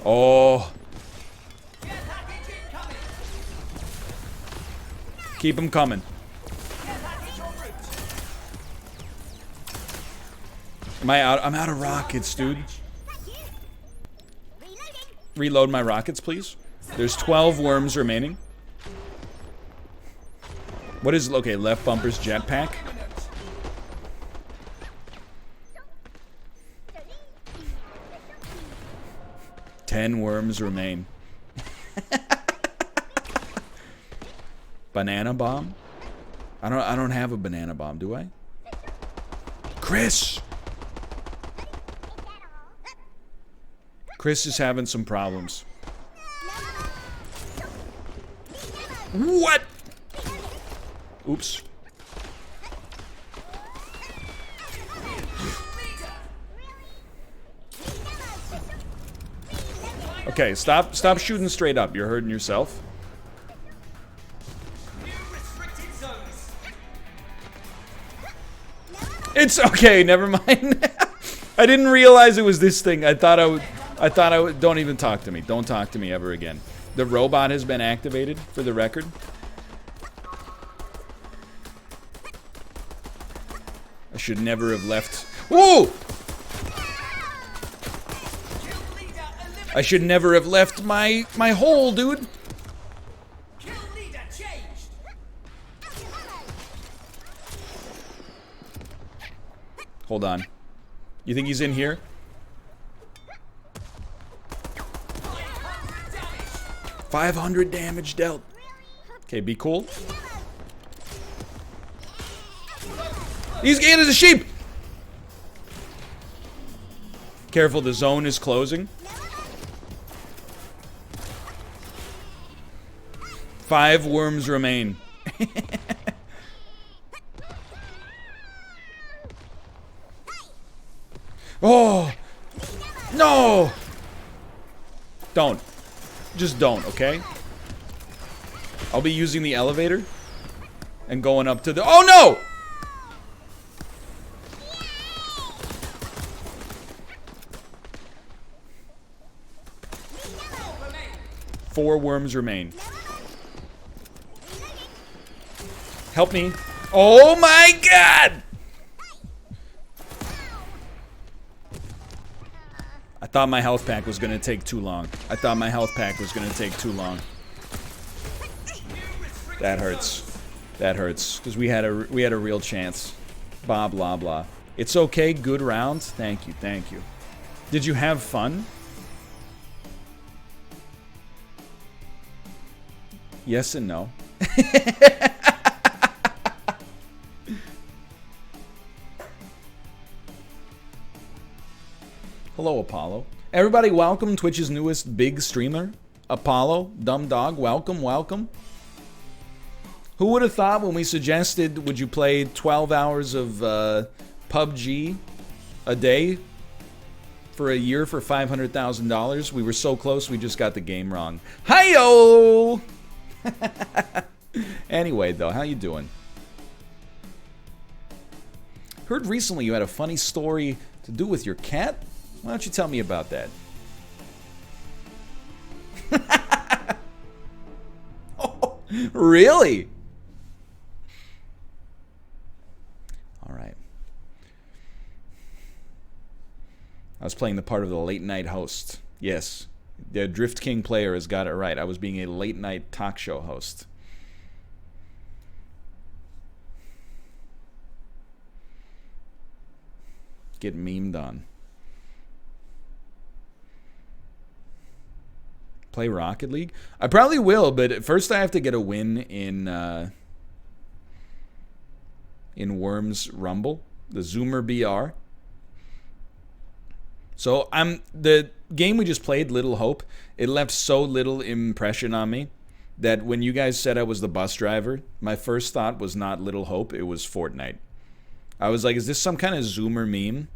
S1: Oh. Keep them coming. Am I out? I'm out of rockets, dude. Reload my rockets, please. There's 12 worms remaining. What is... Okay, left bumper's jetpack. Ten worms remain. Banana bomb? I don't have a banana bomb, do I? Chris! Chris is having some problems. What? Oops. Okay, stop shooting straight up. You're hurting yourself. It's okay, never mind. I didn't realize it was this thing. I thought I would, don't even talk to me. Don't talk to me ever again. The robot has been activated, for the record. I should never have left. Whoa! I should never have left my hole, dude. Hold on. You think he's in here? $500 damage dealt. Okay, be cool. He's getting as a sheep. Careful, the zone is closing. 5 worms remain. Oh! No! Don't. Just don't, okay? I'll be using the elevator and going up to the— oh no! Four worms remain. Help me. Oh my god! I thought my health pack was gonna take too long. I thought my health pack was gonna take too long. That hurts. That hurts. Because we had a real chance. Blah blah blah. It's okay, good round. Thank you, thank you. Did you have fun? Yes and no. Hello, Apollo. Everybody, welcome Twitch's newest big streamer, Apollo. Dumb dog, welcome, welcome. Who would have thought when we suggested, would you play 12 hours of PUBG a day for a year for $500,000? We were so close, we just got the game wrong. Hi-yo! Anyway, though, how you doing? Heard recently you had a funny story to do with your cat? Why don't you tell me about that? Oh, really? All right. I was playing the part of the late night host. Yes, the Drift King player has got it right. I was being a late night talk show host. Get memed on. Play Rocket League? I probably will, but first I have to get a win in Worms Rumble, the Zoomer BR. So the game we just played, Little Hope, it left so little impression on me that when you guys said I was the bus driver, my first thought was not Little Hope, it was Fortnite. I was like, is this some kind of Zoomer meme?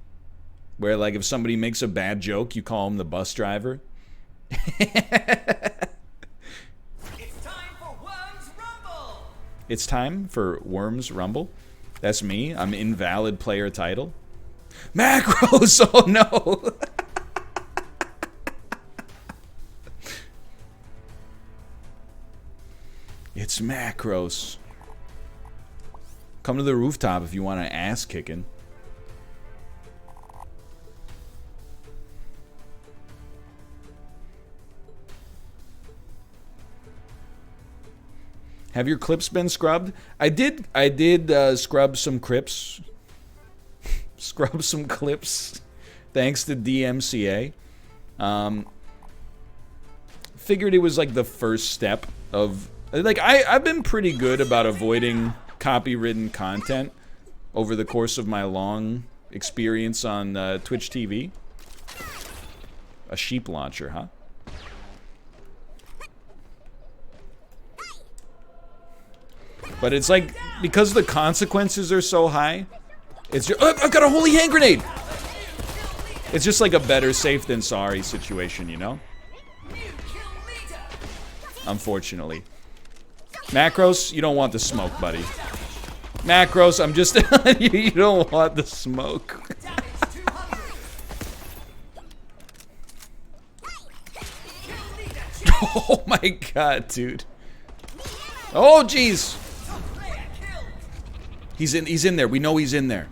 S1: Where like if somebody makes a bad joke, you call him the bus driver?
S15: It's time for Worms Rumble!
S1: It's time for Worms Rumble? That's me? I'm invalid player title? Macros! Oh no! It's Macros. Come to the rooftop if you want an ass kicking. Have your clips been scrubbed? I did scrub some clips. Scrub some clips. Thanks to DMCA. Figured it was like the first step of... Like, I've been pretty good about avoiding copywritten content over the course of my long experience on Twitch TV. A sheep launcher, huh? But it's like, because the consequences are so high, it's just, oh, I've got a holy hand grenade! It's just like a better safe than sorry situation, you know? Unfortunately. Macros, you don't want the smoke, buddy. Macros, I'm just telling you, you don't want the smoke. Oh my god, dude. Oh jeez. He's in there. We know he's in there.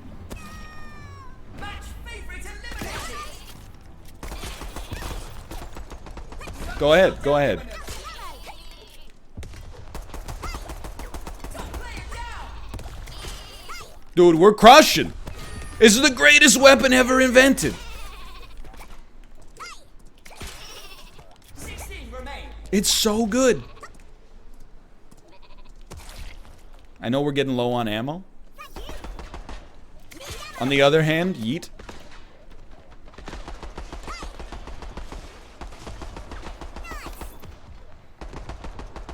S1: Go ahead, go ahead. Dude, we're crushing. This is the greatest weapon ever invented.
S15: 16 remain.
S1: It's so good. I know we're getting low on ammo. On the other hand, yeet.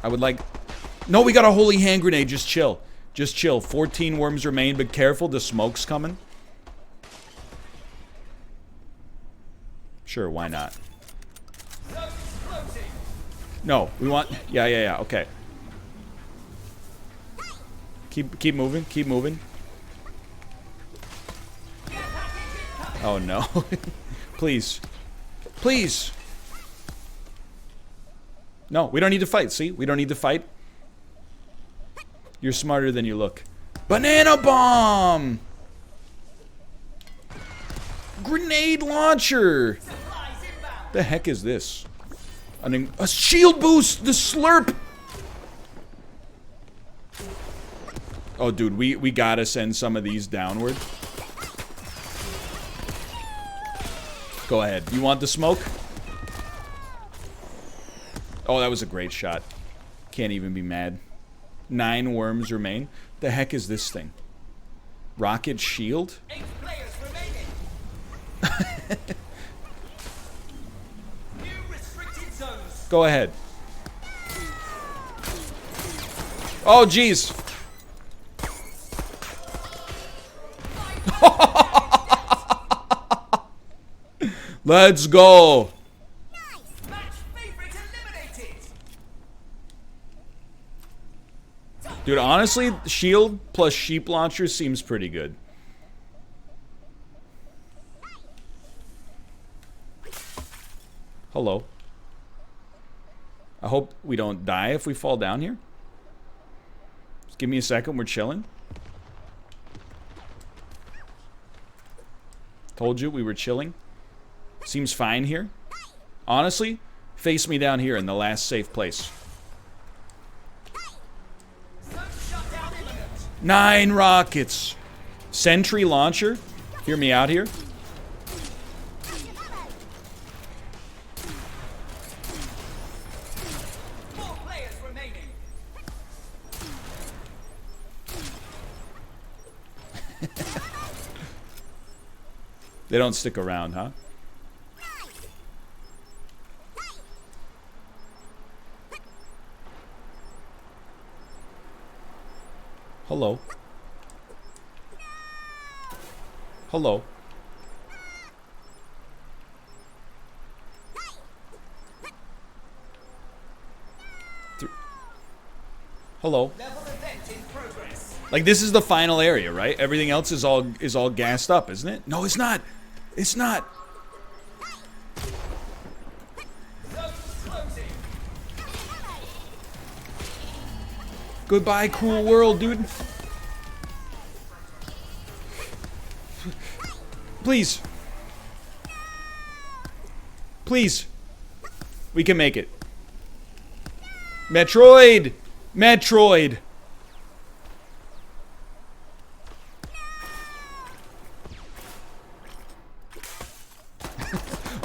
S1: I would like... No, we got a holy hand grenade. Just chill. Just chill. 14 worms remain, but careful. The smoke's coming. Sure, why not? No, we want... Yeah. Okay. Keep moving. Keep moving. Oh, no. Please. Please. No, we don't need to fight. See? We don't need to fight. You're smarter than you look. Banana bomb! Grenade launcher! The heck is this? A shield boost! The slurp! Oh, dude, we gotta send some of these downward. Go ahead. You want the smoke? Oh, that was a great shot. Can't even be mad. 9 worms remain. The heck is this thing? Rocket shield?
S15: 8 players remaining. New restricted zones.
S1: Go ahead. Oh, jeez. Let's go. Dude, honestly, shield plus sheep launcher seems pretty good. Hello. I hope we don't die if we fall down here. Just give me a second, we're chilling. Told you we were chilling. Seems fine here. Honestly, face me down here in the last safe place. 9 rockets. Sentry launcher. Hear me out here. They don't stick around, huh? Hello. Hello. Hello. Like, this is the final area, right? Everything else is all gassed up, isn't it? No, it's not. It's not. Goodbye, cruel world, dude. Please. Please. We can make it. Metroid! Metroid!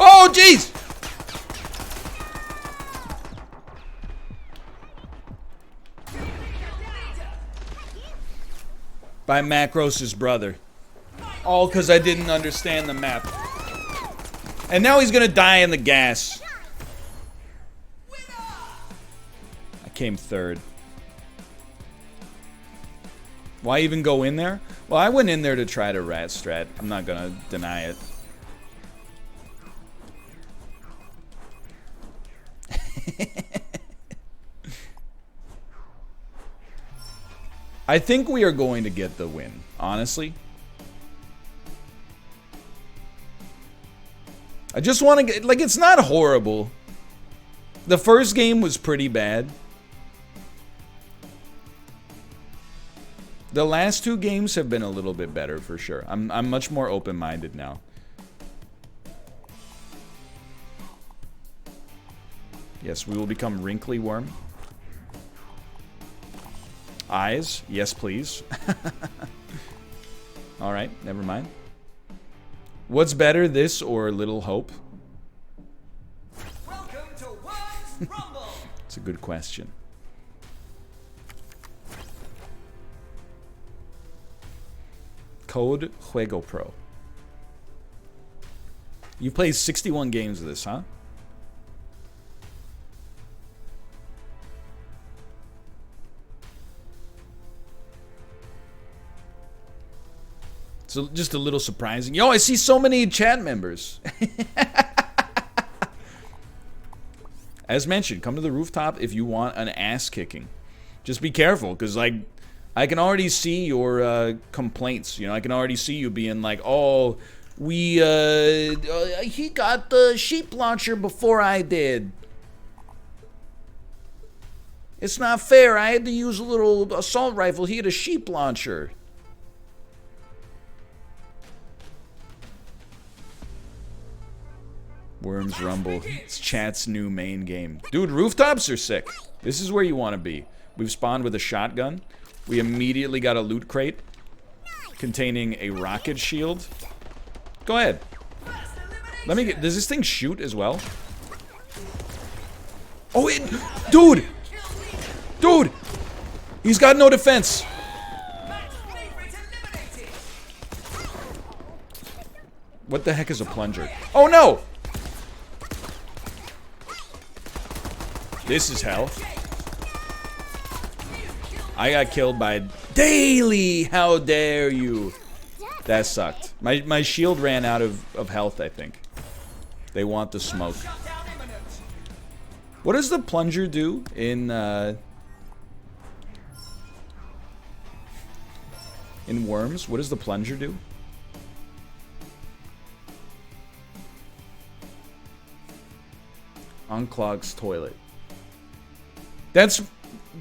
S1: Oh, jeez! By Macros' brother. All because I didn't understand the map. And now he's gonna die in the gas. I came third. Why even go in there? Well, I went in there to try to rat strat. I'm not gonna deny it. I think we are going to get the win, honestly. I just want to get, like, it's not horrible. The first game was pretty bad. The last 2 games have been a little bit better for sure. I'm much more open-minded now. Yes, we will become Wrinkly Worm. Eyes, yes please. Alright, never mind. What's better, this or Little Hope?
S15: Welcome to Worms Rumble.
S1: It's a good question. Code Juego Pro. You played 61 games of this, huh? So just a little surprising. Yo, I see so many chat members. As mentioned, come to the rooftop if you want an ass kicking. Just be careful, because like I can already see your complaints. You know, I can already see you being like, "Oh, he got the sheep launcher before I did. It's not fair. I had to use a little assault rifle. He had a sheep launcher." Worms Rumble. It's chat's new main game. Dude, rooftops are sick. This is where you want to be. We've spawned with a shotgun. We immediately got a loot crate containing a rocket shield. Go ahead. Let me get... Does this thing shoot as well? Oh, it... Dude! Dude! He's got no defense. What the heck is a plunger? Oh, no! This is hell. I got killed by Daily. How dare you? That sucked. My shield ran out of health, I think. They want the smoke. What does the plunger do in Worms? What does the plunger do? Unclogs toilet. That's,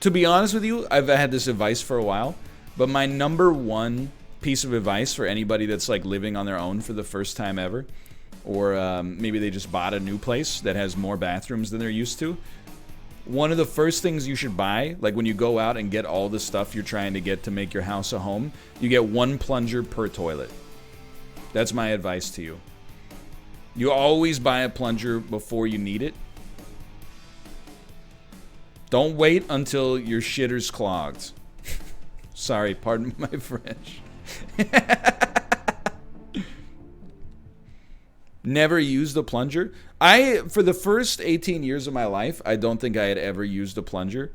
S1: to be honest with you, I've had this advice for a while, but my #1 piece of advice for anybody that's like living on their own for the first time ever, or maybe they just bought a new place that has more bathrooms than they're used to, one of the first things you should buy, like when you go out and get all the stuff you're trying to get to make your house a home, you get 1 plunger per toilet. That's my advice to you. You always buy a plunger before you need it. Don't wait until your shitter's clogged. Sorry, pardon my French. Never used a plunger. For the first 18 years of my life, I don't think I had ever used a plunger.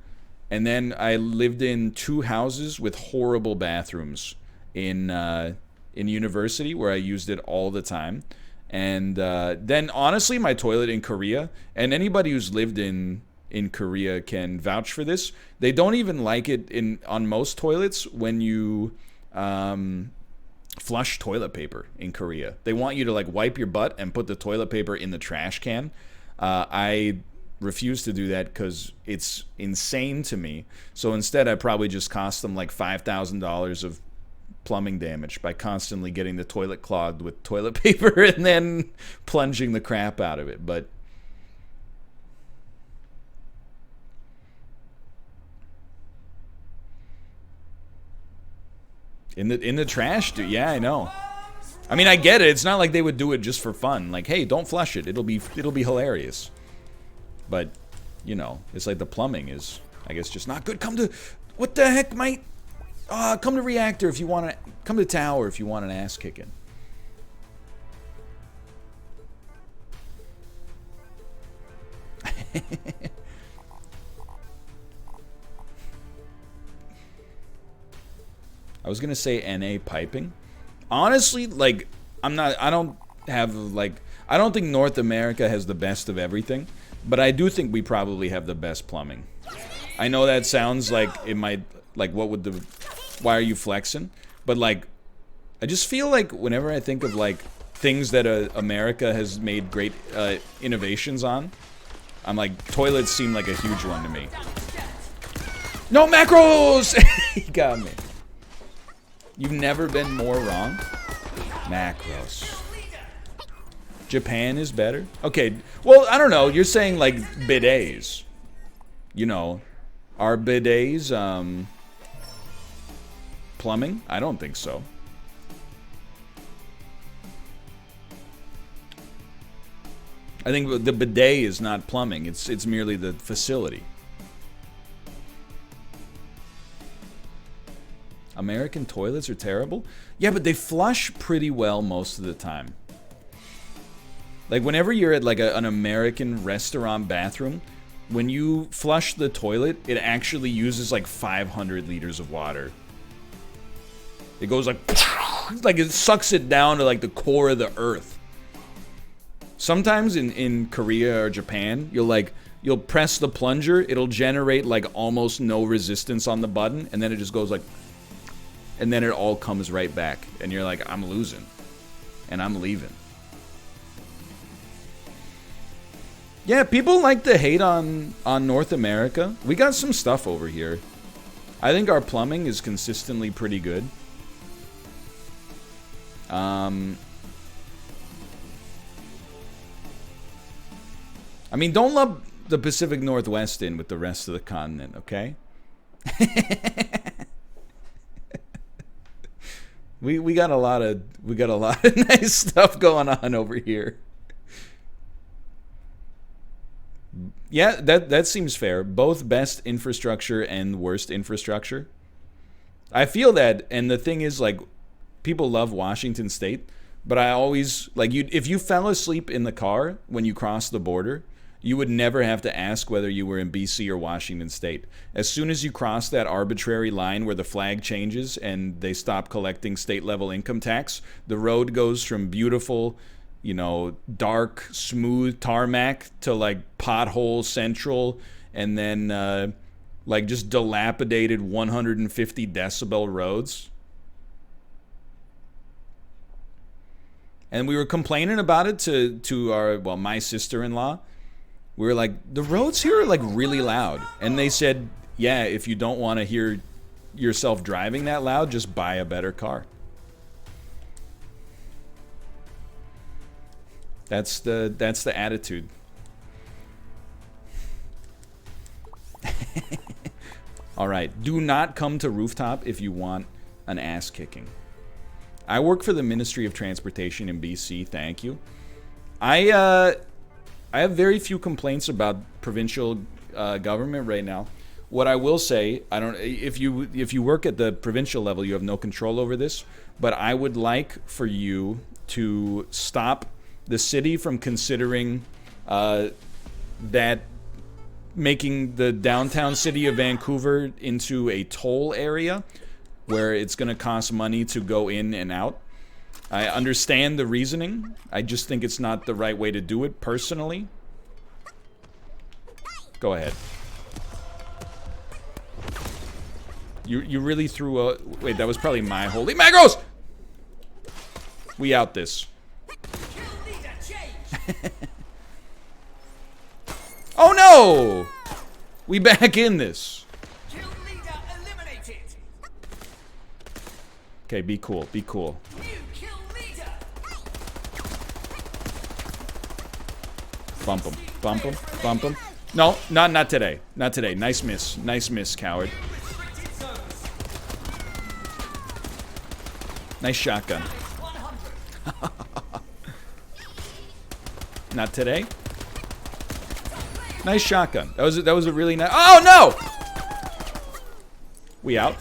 S1: And then I lived in 2 houses with horrible bathrooms in university where I used it all the time. And then honestly, my toilet in Korea, and anybody who's lived in Korea can vouch for this. They don't even like it on most toilets when you flush toilet paper in Korea. They want you to like wipe your butt and put the toilet paper in the trash can. I refuse to do that because it's insane to me. So instead, I probably just cost them like $5,000 of plumbing damage by constantly getting the toilet clogged with toilet paper and then plunging the crap out of it. But in the trash, dude. Yeah, I know. I mean, I get it. It's not like they would do it just for fun. Like, hey, don't flush it. It'll be hilarious. But, you know, it's like the plumbing is, I guess, just not good. Come to, what the heck, mate? Come to Reactor if you want to. Come to Tower if you want an ass kicking. I was gonna say NA piping. Honestly, like, I don't think North America has the best of everything, but I do think we probably have the best plumbing. I know that sounds like it might, like, what would the, why are you flexing? But, like, I just feel like whenever I think of, like, things that America has made great innovations on, I'm like, toilets seem like a huge one to me. No macros! He got me. You've never been more wrong? Macros. Japan is better? Okay, well, I don't know. You're saying, like, bidets. You know, are bidets, plumbing? I don't think so. I think the bidet is not plumbing. It's merely the facility. American toilets are terrible? Yeah, but they flush pretty well most of the time. Like, whenever you're at, like, an American restaurant bathroom, when you flush the toilet, it actually uses, like, 500 liters of water. It goes, like it sucks it down to, like, the core of the earth. Sometimes in Korea or Japan, you'll press the plunger, it'll generate, like, almost no resistance on the button, and then it just goes, like, and then it all comes right back. And you're like, I'm losing. And I'm leaving. Yeah, people like to hate on North America. We got some stuff over here. I think our plumbing is consistently pretty good. I mean, don't lump the Pacific Northwest in with the rest of the continent, okay? we got a lot of nice stuff going on over here. Yeah, that seems fair. Both best infrastructure and worst infrastructure. I feel that, and the thing is, like, people love Washington State, but I always, like, if you fell asleep in the car when you crossed the border, you would never have to ask whether you were in BC or Washington State. As soon as you cross that arbitrary line where the flag changes and they stop collecting state-level income tax, the road goes from beautiful, you know, dark, smooth tarmac to, like, pothole central, and then, like, just dilapidated 150 decibel roads. And we were complaining about it to our, well, my sister-in-law. We were like, the roads here are, like, really loud. And they said, yeah, if you don't want to hear yourself driving that loud, just buy a better car. That's the attitude. All right, do not come to Rooftop if you want an ass kicking. I work for the Ministry of Transportation in BC. Thank you. I have very few complaints about provincial government right now. What I will say, I don't. If you work at the provincial level, you have no control over this. But I would like for you to stop the city from considering that making the downtown city of Vancouver into a toll area where it's going to cost money to go in and out. I understand the reasoning. I just think it's not the right way to do it personally. Go ahead. You really threw a... Wait, that was probably my holy macros! We out this. Oh no! We back in this. Okay, be cool, be cool. Bump him, bump him, bump him. No, not today. Not today. Nice miss, coward. Nice shotgun. Not today. Nice shotgun. That was a really nice. Oh no! We out.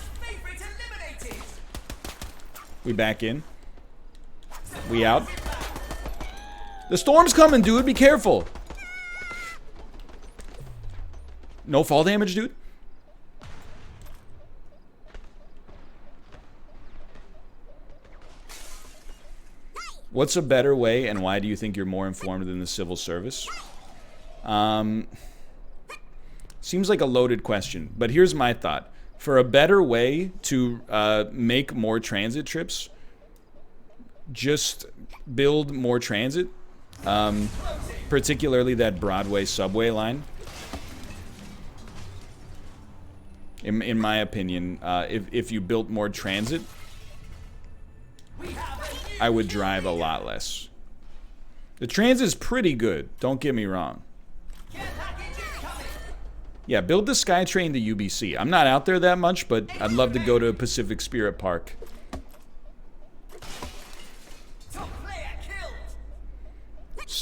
S1: We back in. We out. The storm's coming, dude. Be careful. No fall damage, dude. What's a better way, and why do you think you're more informed than the civil service? Seems like a loaded question, but here's my thought. For a better way to make more transit trips, just build more transit, particularly that Broadway subway line. In my opinion, if you built more transit, I would drive a lot less. The transit's pretty good, don't get me wrong. Yeah, build the SkyTrain to UBC. I'm not out there that much, but I'd love to go to Pacific Spirit Park.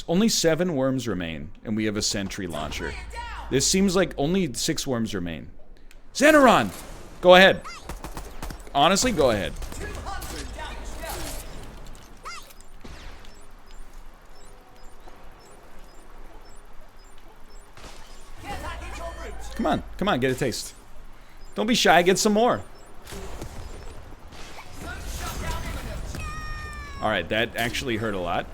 S1: Only 7 worms remain, and we have a sentry launcher. This seems like only 6 worms remain. Xeneron! Go ahead. Honestly, go ahead. Come on, get a taste. Don't be shy, get some more. Alright, that actually hurt a lot.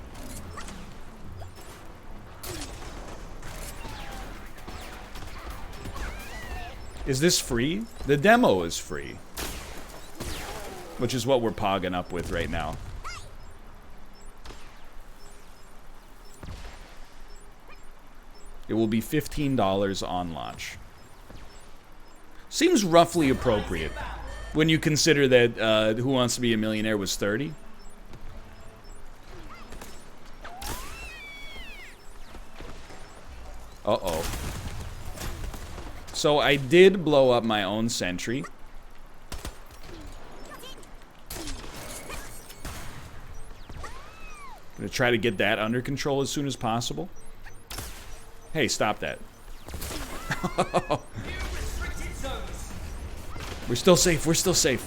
S1: Is this free? The demo is free. Which is what we're pogging up with right now. It will be $15 on launch. Seems roughly appropriate when you consider that Who Wants to Be a Millionaire was 30. Uh-oh. So I did blow up my own sentry. I'm gonna try to get that under control as soon as possible. Hey, stop that. We're still safe, we're still safe.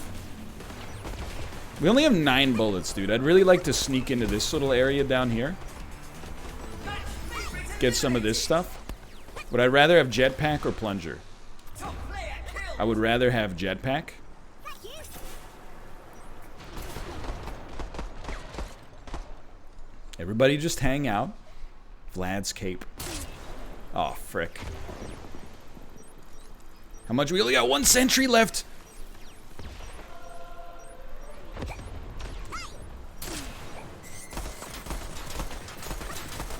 S1: We only have 9 bullets, dude. I'd really like to sneak into this little area down here. Get some of this stuff. Would I rather have jetpack or plunger? I would rather have jetpack. Everybody just hang out. Vlad's cape. Oh, frick. How much? We only got 1 sentry left.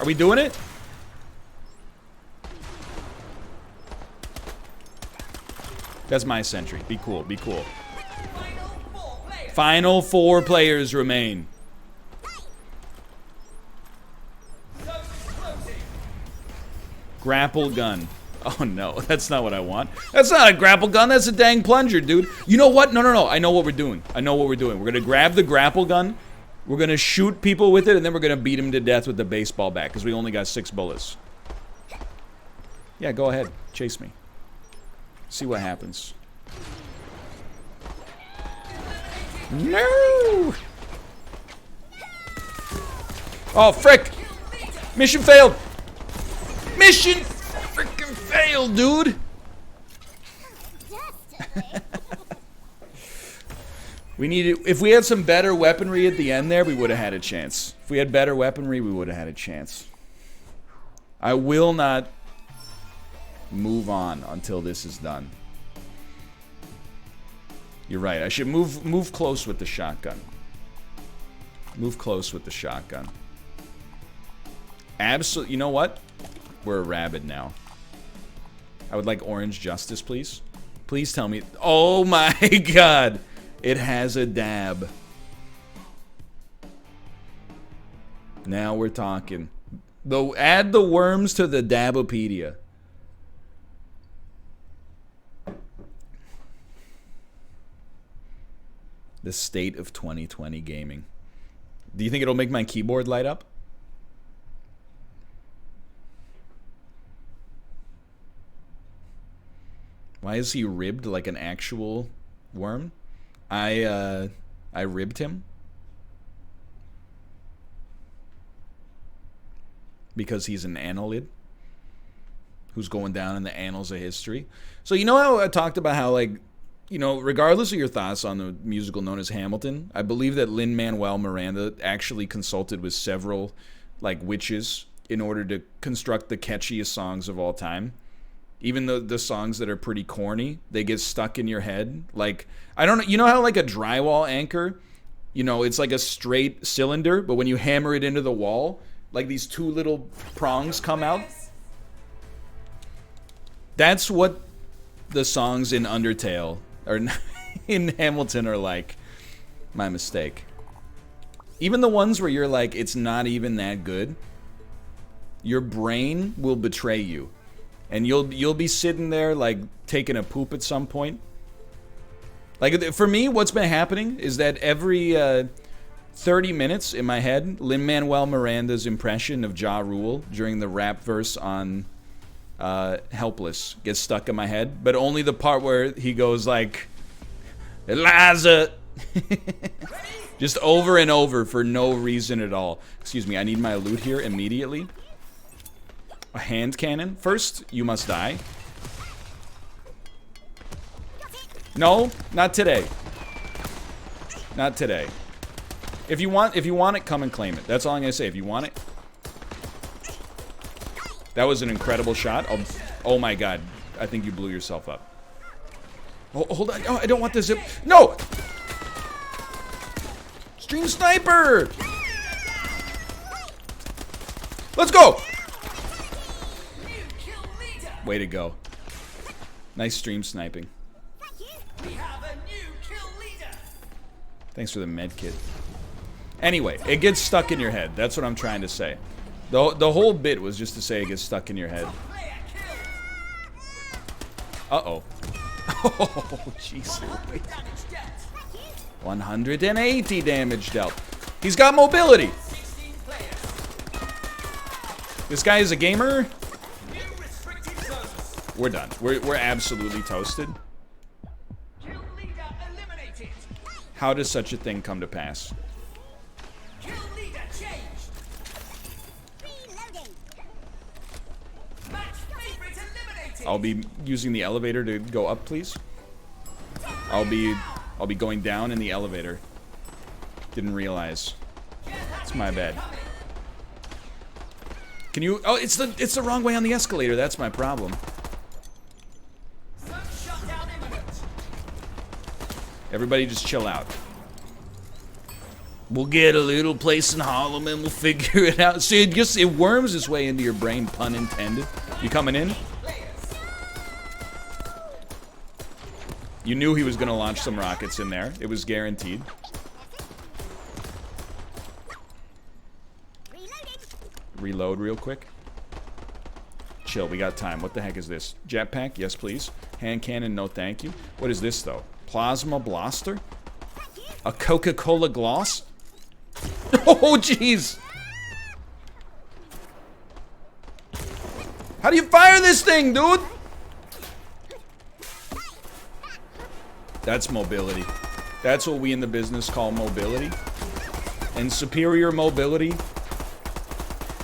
S1: Are we doing it? That's my sentry. Be cool, be cool. Final 4 players remain. Grapple gun. Oh no, that's not what I want. That's not a grapple gun, that's a dang plunger, dude. You know what? No. I know what we're doing. I know what we're doing. We're gonna grab the grapple gun, we're gonna shoot people with it, and then we're gonna beat them to death with the baseball bat, because we only got 6 bullets. Yeah, go ahead. Chase me. See what happens. No! Oh, frick! Mission failed! Mission frickin' failed, dude! We needed... If we had some better weaponry at the end there, we would have had a chance. If we had better weaponry, we would have had a chance. I will not move on until this is done. You're right. I should move close with the shotgun. Move close with the shotgun. Absolutely. You know what? We're a rabid now. I would like orange justice, please. Please tell me. Oh my god. It has a dab. Now we're talking. Add the worms to the Dabopedia. The state of 2020 gaming. Do you think it'll make my keyboard light up? Why is he ribbed like an actual worm? I ribbed him. Because he's an annelid who's going down in the annals of history. So you know how I talked about how, like, you know, regardless of your thoughts on the musical known as Hamilton, I believe that Lin-Manuel Miranda actually consulted with several, like, witches in order to construct the catchiest songs of all time. Even the songs that are pretty corny, they get stuck in your head. Like, I don't know, you know how like a drywall anchor, you know, it's like a straight cylinder, but when you hammer it into the wall, like these two little prongs come out. That's what the songs in Undertale or in Hamilton are like. My mistake. Even the ones where you're like, it's not even that good, your brain will betray you. And you'll be sitting there like taking a poop at some point. Like for me, what's been happening is that every 30 minutes in my head, Lin-Manuel Miranda's impression of Ja Rule during the rap verse on Helpless gets stuck in my head, but only the part where he goes like, Eliza, just over and over for no reason at all. Excuse me, I need my loot here immediately. A hand cannon. First, you must die. No, not today. Not today. If you want it, come and claim it. That's all I'm gonna say. If you want it. That was an incredible shot. Oh my god. I think you blew yourself up. Oh, hold on. Oh, I don't want the zip. No! Stream sniper! Let's go! Way to go. Nice stream sniping. Thanks for the med kit. Anyway, it gets stuck in your head. That's what I'm trying to say. The whole bit was just to say it gets stuck in your head. Uh-oh. Oh, jeez. 180 damage dealt. He's got mobility. This guy is a gamer. We're done. We're absolutely toasted. How does such a thing come to pass? I'll be using the elevator to go up, please. I'll be going down in the elevator. Didn't realize. It's my bad. Can you? Oh, it's the wrong way on the escalator. That's my problem. Everybody just chill out. We'll get a little place in Harlem and we'll figure it out. See, it worms its way into your brain, pun intended. You coming in? You knew he was going to launch some rockets in there. It was guaranteed. Reload real quick. Chill, we got time. What the heck is this? Jetpack? Yes, please. Hand cannon? No, thank you. What is this, though? Plasma blaster? A Coca-Cola gloss? Oh, jeez! How do you fire this thing, dude? That's mobility. That's what we in the business call mobility. And superior mobility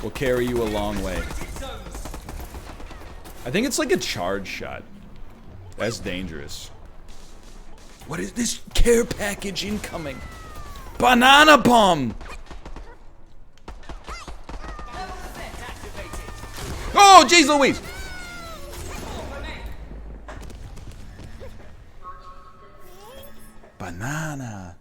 S1: will carry you a long way. I think it's like a charge shot. That's dangerous. What is this? Care package incoming. Banana bomb! Oh, jeez Louise! Banana.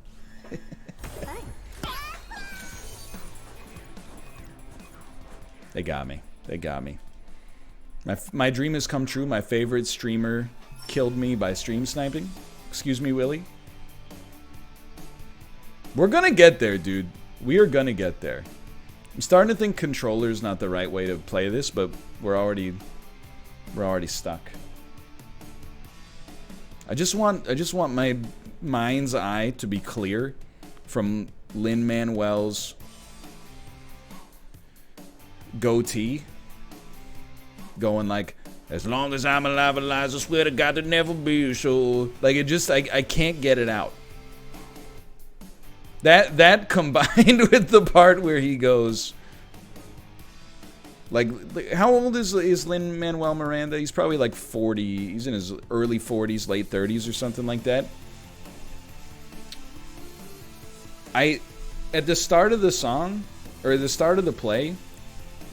S1: They got me. They got me. My dream has come true. My favorite streamer killed me by stream sniping. Excuse me, Willie. We're gonna get there, dude. We are gonna get there. I'm starting to think controller's not the right way to play this, but we're already stuck. I just want my mind's eye to be clear from Lin-Manuel's goatee going like, as long as I'm alive, Eliza, swear to God to never be so. Like, it just, I can't get it out. That combined with the part where he goes, like how old is Lin-Manuel Miranda? He's probably like 40. He's in his early 40s, late 30s or something like that. At the start of the song, or the start of the play,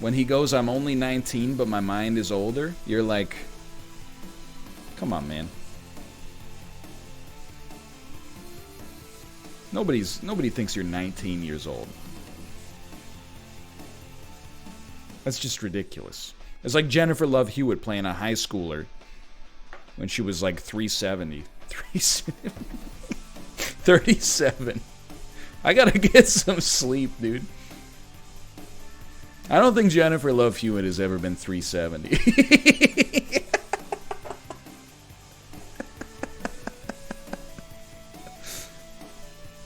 S1: when he goes, I'm only 19, but my mind is older, you're like, Come on, man. Nobody thinks you're 19 years old. That's just ridiculous. It's like Jennifer Love Hewitt playing a high schooler when she was like 370. 37. I gotta get some sleep, dude. I don't think Jennifer Love Hewitt has ever been 370.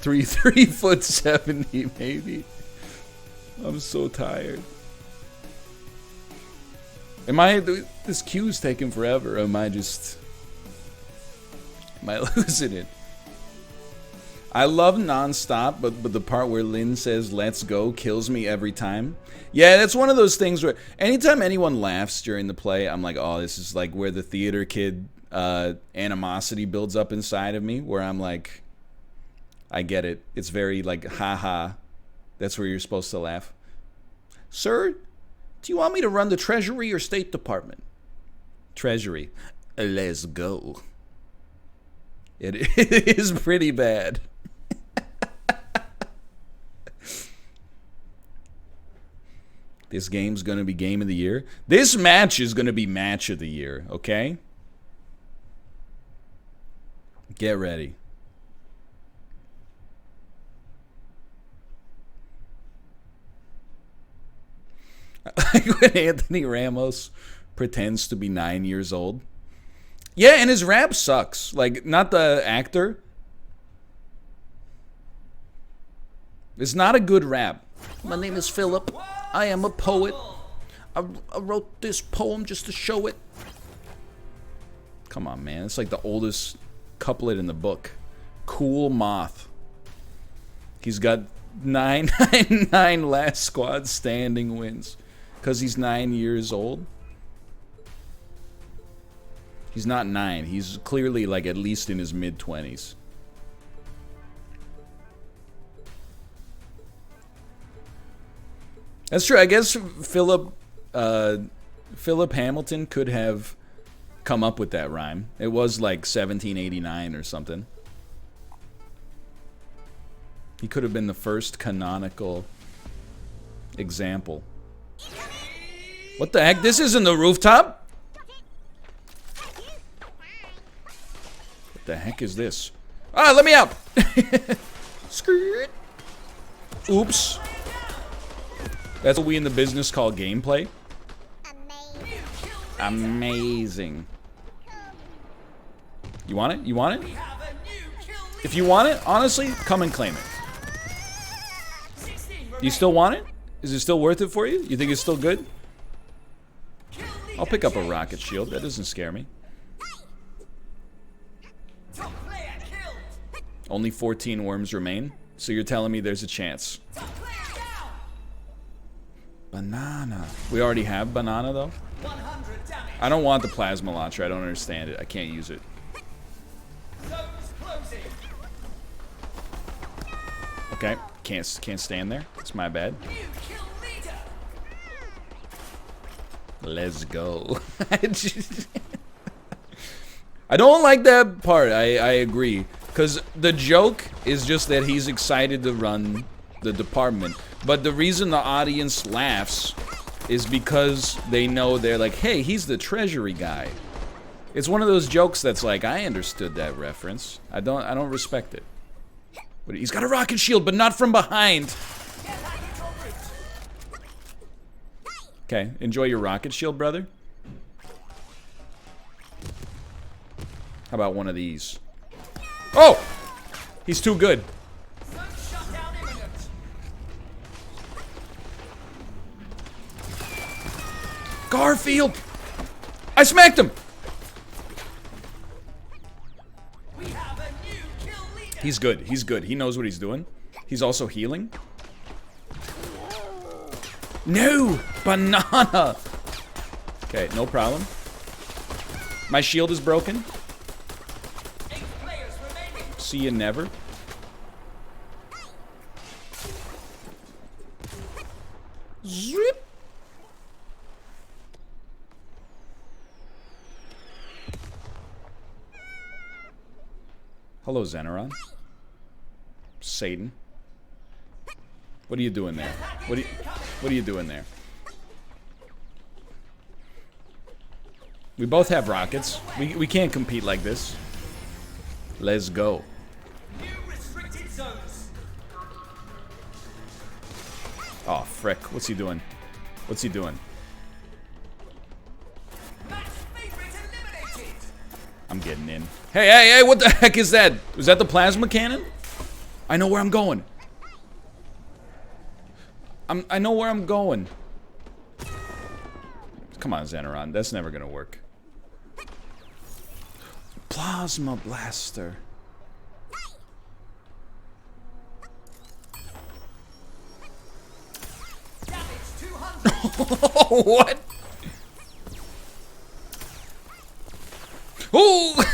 S1: 3'70", maybe. I'm so tired. This queue's taking forever, or am I losing it? I love nonstop, but the part where Lynn says "let's go" kills me every time. Yeah, that's one of those things where anytime anyone laughs during the play, I'm like, oh, this is like where the theater kid animosity builds up inside of me, where I'm like, I get it. It's very like, haha. That's where you're supposed to laugh. Sir, do you want me to run the Treasury or State Department? Treasury. Let's go. It is pretty bad. This game's going to be Game of the Year. This match is going to be Match of the Year, okay? Get ready. Like when Anthony Ramos pretends to be 9 years old. Yeah, and his rap sucks. Like, not the actor. It's not a good rap. My name is Philip. I am a poet. I wrote this poem just to show it. Come on, man. It's like the oldest couplet in the book. Cool Moth. He's got 999 last squad standing wins. Because he's 9 years old. He's not 9. He's clearly like at least in his mid-20s. That's true. I guess Philip Hamilton could have come up with that rhyme. It was like 1789 or something. He could have been the first canonical example. What the heck? This isn't the rooftop? What the heck is this? Ah, let me out! Skirt. Oops. That's what we in the business call gameplay. Amazing. You want it? You want it? If you want it, honestly, come and claim it. You still want it? Is it still worth it for you? You think it's still good? I'll pick up a rocket shield. That doesn't scare me. Only 14 worms remain, so you're telling me there's a chance. Banana. We already have banana, though? I don't want the plasma launcher. I don't understand it. I can't use it. Okay. Can't stand there. It's my bad. Let's go. I don't like that part. I agree. Because the joke is just that he's excited to run the department. But the reason the audience laughs is because they know they're like, hey, he's the treasury guy. It's one of those jokes that's like, I understood that reference. I don't respect it. But he's got a rocket shield, but not from behind. Okay, enjoy your rocket shield, brother. How about one of these? Oh! He's too good. Garfield! I smacked him! He's good. He's good. He knows what he's doing. He's also healing. No! Banana! Okay, no problem. My shield is broken. See you never. Zip! Hello, Zeneron. Satan. What are you doing there? What are you doing there? We both have rockets. We can't compete like this. Let's go. Oh, frick. What's he doing? What's he doing? I'm getting in. Hey, hey, hey, what the heck is that? Was that the plasma cannon? I know where I'm going. I know where I'm going. Come on, Zeneron. That's never gonna work. Plasma blaster. What? Oh!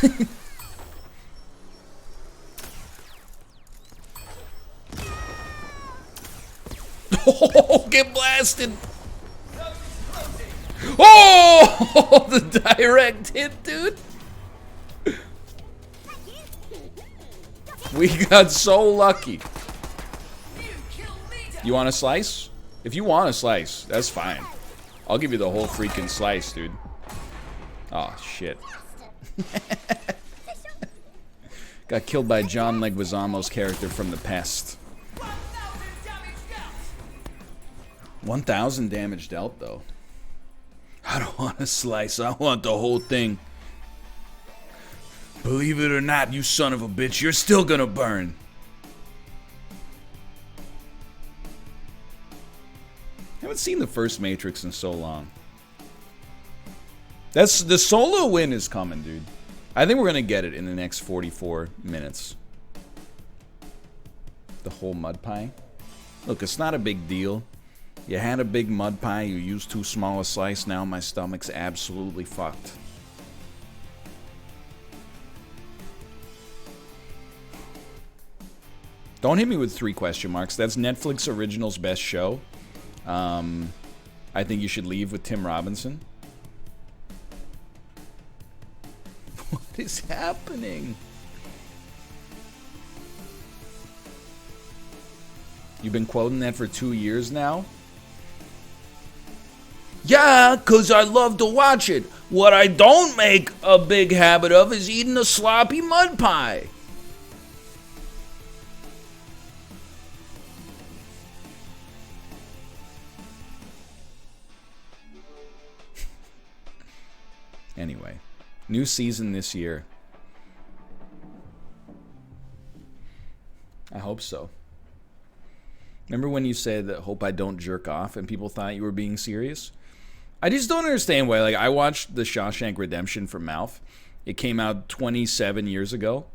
S1: Oh, get blasted! Oh! The direct hit, dude! We got so lucky. You want a slice? If you want a slice, that's fine. I'll give you the whole freaking slice, dude. Oh, shit. Got killed by John Leguizamo's character from The Pest. 1,000 damage dealt, though. I don't want a slice. I want the whole thing. Believe it or not, you son of a bitch, you're still gonna burn. I haven't seen the first Matrix in so long. That's the solo win is coming, dude. I think we're gonna get it in the next 44 minutes. The whole mud pie. Look, it's not a big deal. You had a big mud pie, you used too small a slice, now my stomach's absolutely fucked. Don't hit me with 3 question marks. That's Netflix Original's best show. I think you should leave with Tim Robinson. What is happening? You've been quoting that for 2 years now? Yeah, 'cause I love to watch it. What I don't make a big habit of is eating a sloppy mud pie. Anyway, new season this year. I hope so. Remember when you said that hope I don't jerk off and people thought you were being serious? I just don't understand why. Like, I watched The Shawshank Redemption from Mouth. It came out 27 years ago.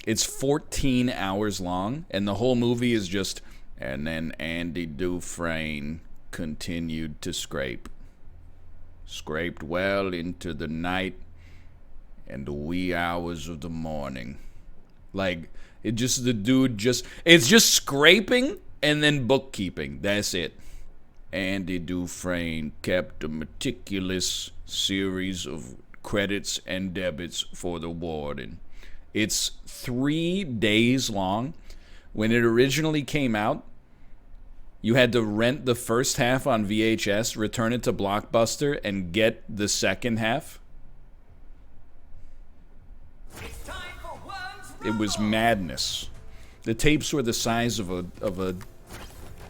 S1: It's 14 hours long, and the whole movie is just, and then Andy Dufresne continued to scrape. Scraped well into the night and the wee hours of the morning. Like, it just, the dude just, it's just scraping and then bookkeeping. That's it. Andy Dufresne kept a meticulous series of credits and debits for the warden. It's 3 days long. When it originally came out, you had to rent the first half on VHS, return it to Blockbuster, and get the second half. It was madness. The tapes were the size of a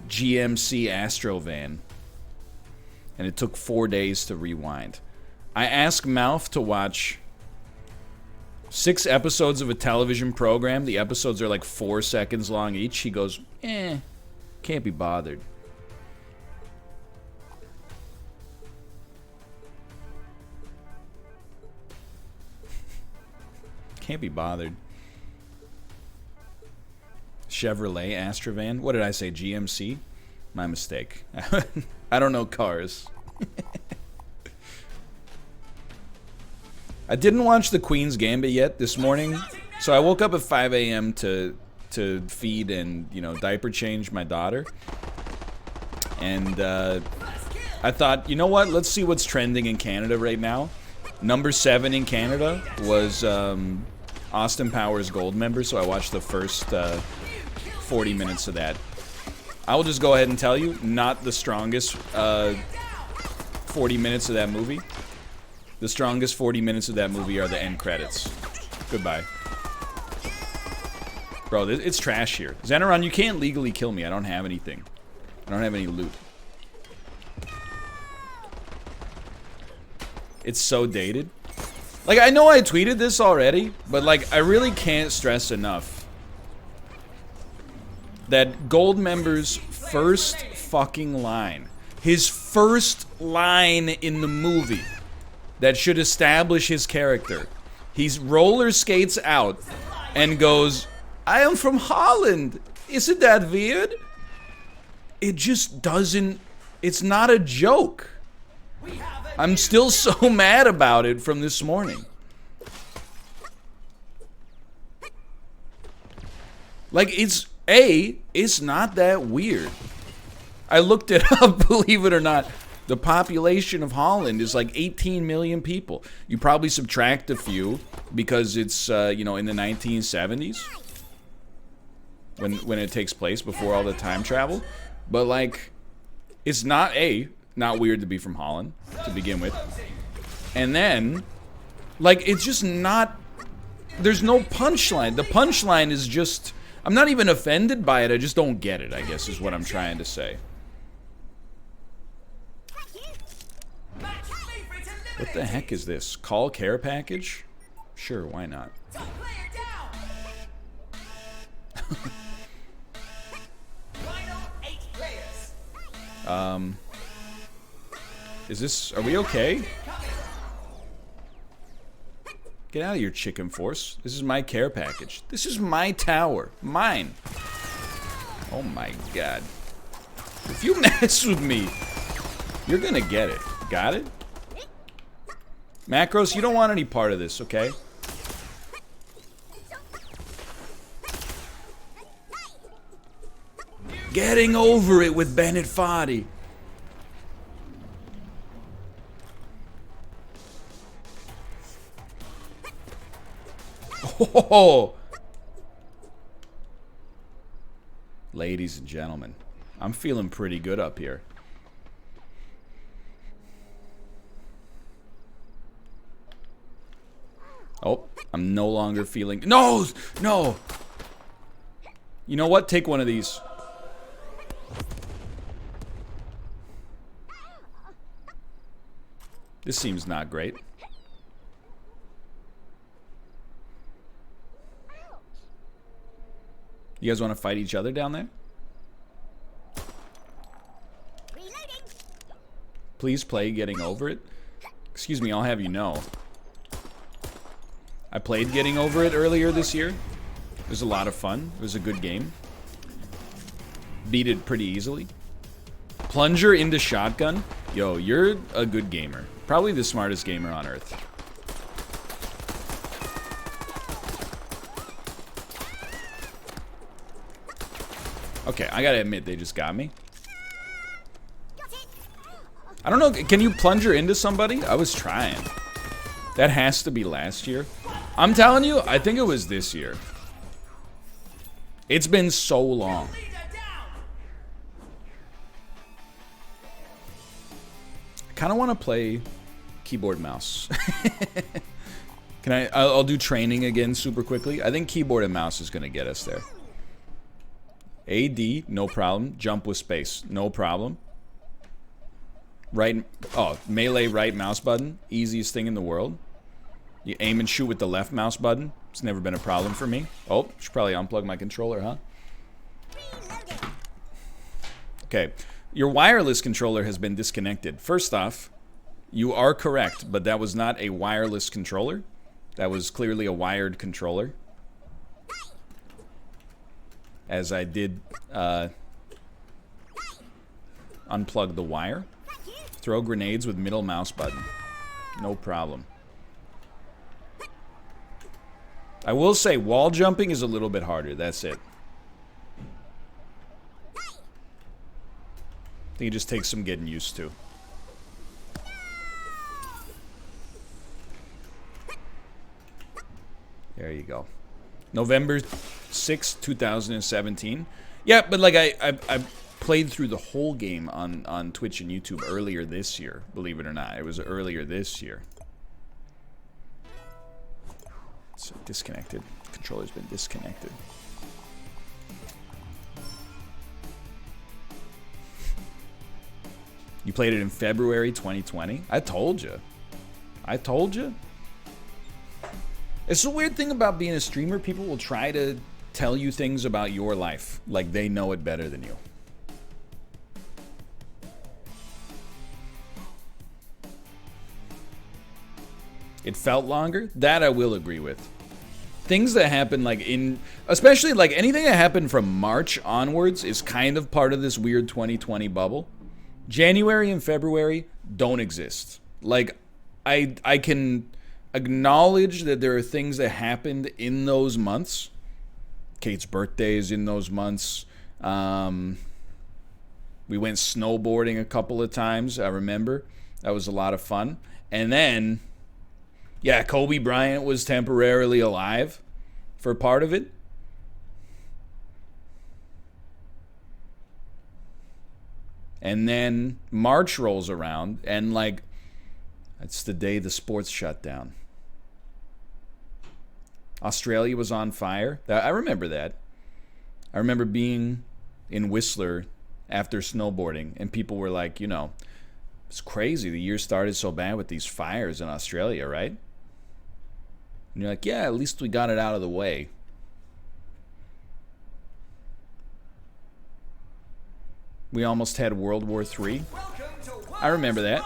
S1: GMC Astro van. And it took 4 days to rewind. I asked Mouth to watch 6 episodes of a television program. The episodes are like 4 seconds long each. He goes, can't be bothered. Can't be bothered. Chevrolet Astrovan. What did I say? GMC? My mistake. I don't know cars. I didn't watch the Queen's Gambit yet this morning, so I woke up at 5 a.m. to feed and, you know, diaper change my daughter. And I thought, you know what? Let's see what's trending in Canada right now. Number 7 in Canada was Austin Powers Gold member, so I watched the first 40 minutes of that. I will just go ahead and tell you, not the strongest 40 minutes of that movie. The strongest 40 minutes of that movie are the end credits. Goodbye. Bro, it's trash here. Xeneron, you can't legally kill me. I don't have anything. I don't have any loot. It's so dated. Like, I know I tweeted this already, but, like, I really can't stress enough that Gold Member's first fucking line, his first line in the movie that should establish his character, he's roller skates out and goes, I am from Holland. Isn't that weird? It just doesn't, it's not a joke. I'm still so mad about it from this morning. Like, it's not that weird. I looked it up, believe it or not. The population of Holland is like 18 million people. You probably subtract a few because it's, you know, in the 1970s when it takes place before all the time travel. But, like, it's not weird to be from Holland to begin with. And then, like, it's just not, there's no punchline. The punchline is just, I'm not even offended by it, I just don't get it, I guess is what I'm trying to say. What the heck is this? Call care package? Sure, why not? Is this, are we okay? Get out of here, Chicken Force. This is my care package. This is my tower. Mine. Oh my god. If you mess with me, you're gonna get it. Got it? Macros, you don't want any part of this, okay? Getting over it with Bennett Foddy. Oh. Ladies and gentlemen, I'm feeling pretty good up here. Oh, I'm no longer feeling... No! No! You know what? Take one of these. This seems not great. You guys want to fight each other down there? Please play Getting Over It. Excuse me, I'll have you know. I played Getting Over It earlier this year. It was a lot of fun. It was a good game. Beat it pretty easily. Plunger into shotgun. Yo, you're a good gamer. Probably the smartest gamer on earth. Okay, I gotta admit, they just got me. I don't know, can you plunger into somebody? I was trying. That has to be last year. I'm telling you, I think it was this year. It's been so long. I kind of want to play keyboard mouse. I'll do training again super quickly. I think keyboard and mouse is going to get us there. AD, no problem. Jump with space, no problem. Right, oh, melee right mouse button, easiest thing in the world. You aim and shoot with the left mouse button. It's never been a problem for me. Oh, should probably unplug my controller, huh? Okay, your wireless controller has been disconnected. First off, you are correct, but that was not a wireless controller. That was clearly a wired controller. As I did unplug the wire. Throw grenades with middle mouse button. No problem. I will say wall jumping is a little bit harder. That's it. I think it just takes some getting used to. There you go. November 6th, 2017. Yeah, but like I played through the whole game on Twitch and YouTube earlier this year. Believe it or not, it was earlier this year. It's disconnected. Controller's been disconnected. You played it in February 2020? I told you. I told you. It's a weird thing about being a streamer. People will try to tell you things about your life like they know it better than you. It felt longer. That I will agree with. Things that happen like especially like anything that happened from March onwards is kind of part of this weird 2020 bubble. January and February don't exist. Like I can acknowledge that there are things that happened in those months. Kate's birthday is in those months. We went snowboarding a couple of times, I remember. That was a lot of fun. And then, yeah, Kobe Bryant was temporarily alive for part of it. And then March rolls around, and like, that's the day the sports shut down. Australia was on fire. I remember that. I remember being in Whistler after snowboarding, and people were like, you know, it's crazy. The year started so bad with these fires in Australia, right? And you're like, yeah, at least we got it out of the way. We almost had World War III. I remember that.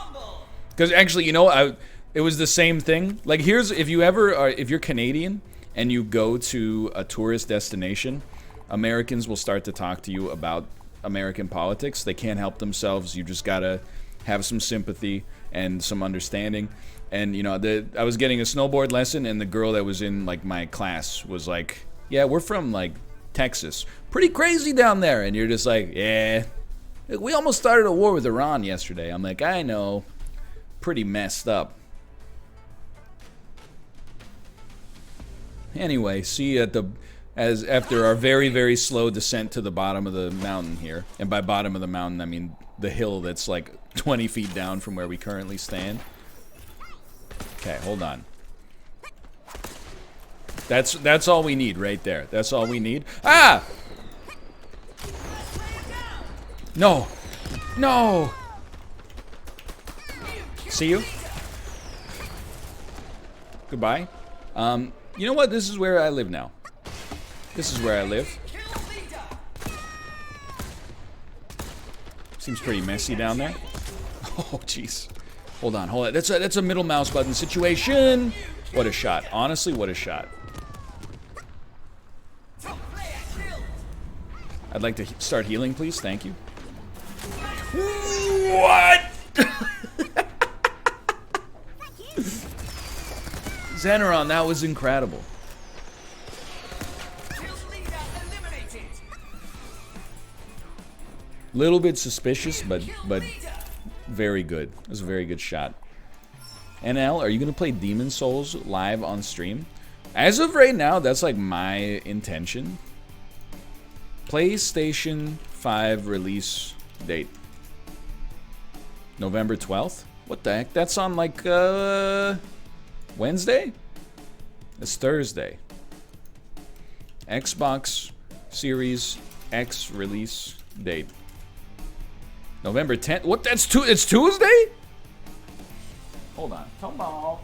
S1: Because actually, you know, it was the same thing. Like, here's, if you're Canadian and you go to a tourist destination, Americans will start to talk to you about American politics. They can't help themselves. You just gotta have some sympathy and some understanding. And, you know, I was getting a snowboard lesson, and the girl that was in, like, my class was like, yeah, we're from, like, Texas. Pretty crazy down there. And you're just like, yeah. We almost started a war with Iran yesterday. I'm like, I know. Pretty messed up. Anyway, see you after our very, very slow descent to the bottom of the mountain here. And by bottom of the mountain, I mean the hill that's like 20 feet down from where we currently stand. Okay, hold on. That's all we need right there. That's all we need. Ah! No. No. See you. Goodbye. You know what? This is where I live now. This is where I live. Seems pretty messy down there. Oh, jeez. Hold on, hold on. That's a middle mouse button situation. What a shot. Honestly, what a shot. I'd like to start healing, please. Thank you. What? Xeneron, that was incredible. Little bit suspicious, but very good. It was a very good shot. NL, are you gonna play Demon Souls live on stream? As of right now, that's like my intention. PlayStation 5 release date. November 12th? What the heck? That's on like Wednesday? It's Thursday. Xbox Series X release date. November 10th? What? It's Tuesday? Hold on. Come on.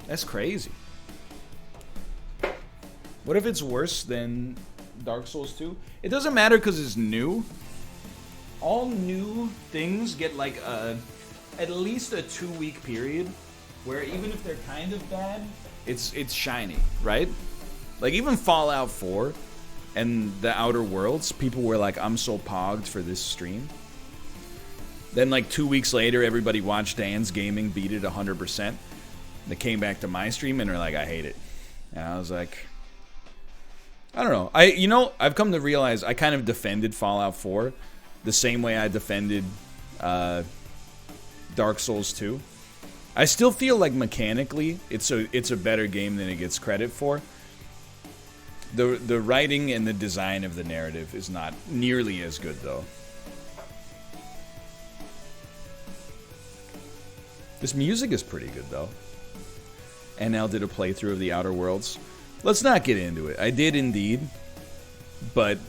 S1: That's crazy. What if it's worse than Dark Souls 2? It doesn't matter because it's new. All new things get like at least a 2-week period where even if they're kind of bad, it's shiny, right? Like even Fallout 4 and The Outer Worlds, people were like, I'm so pogged for this stream. Then like 2 weeks later, everybody watched Dan's Gaming beat it 100%. They came back to my stream and they're like, I hate it. And I was like, I don't know. I've come to realize I kind of defended Fallout 4 the same way I defended Dark Souls 2. I still feel like mechanically it's a better game than it gets credit for. The writing and the design of the narrative is not nearly as good though. This music is pretty good though. NL did a playthrough of the Outer Worlds. Let's not get into it. I did indeed, but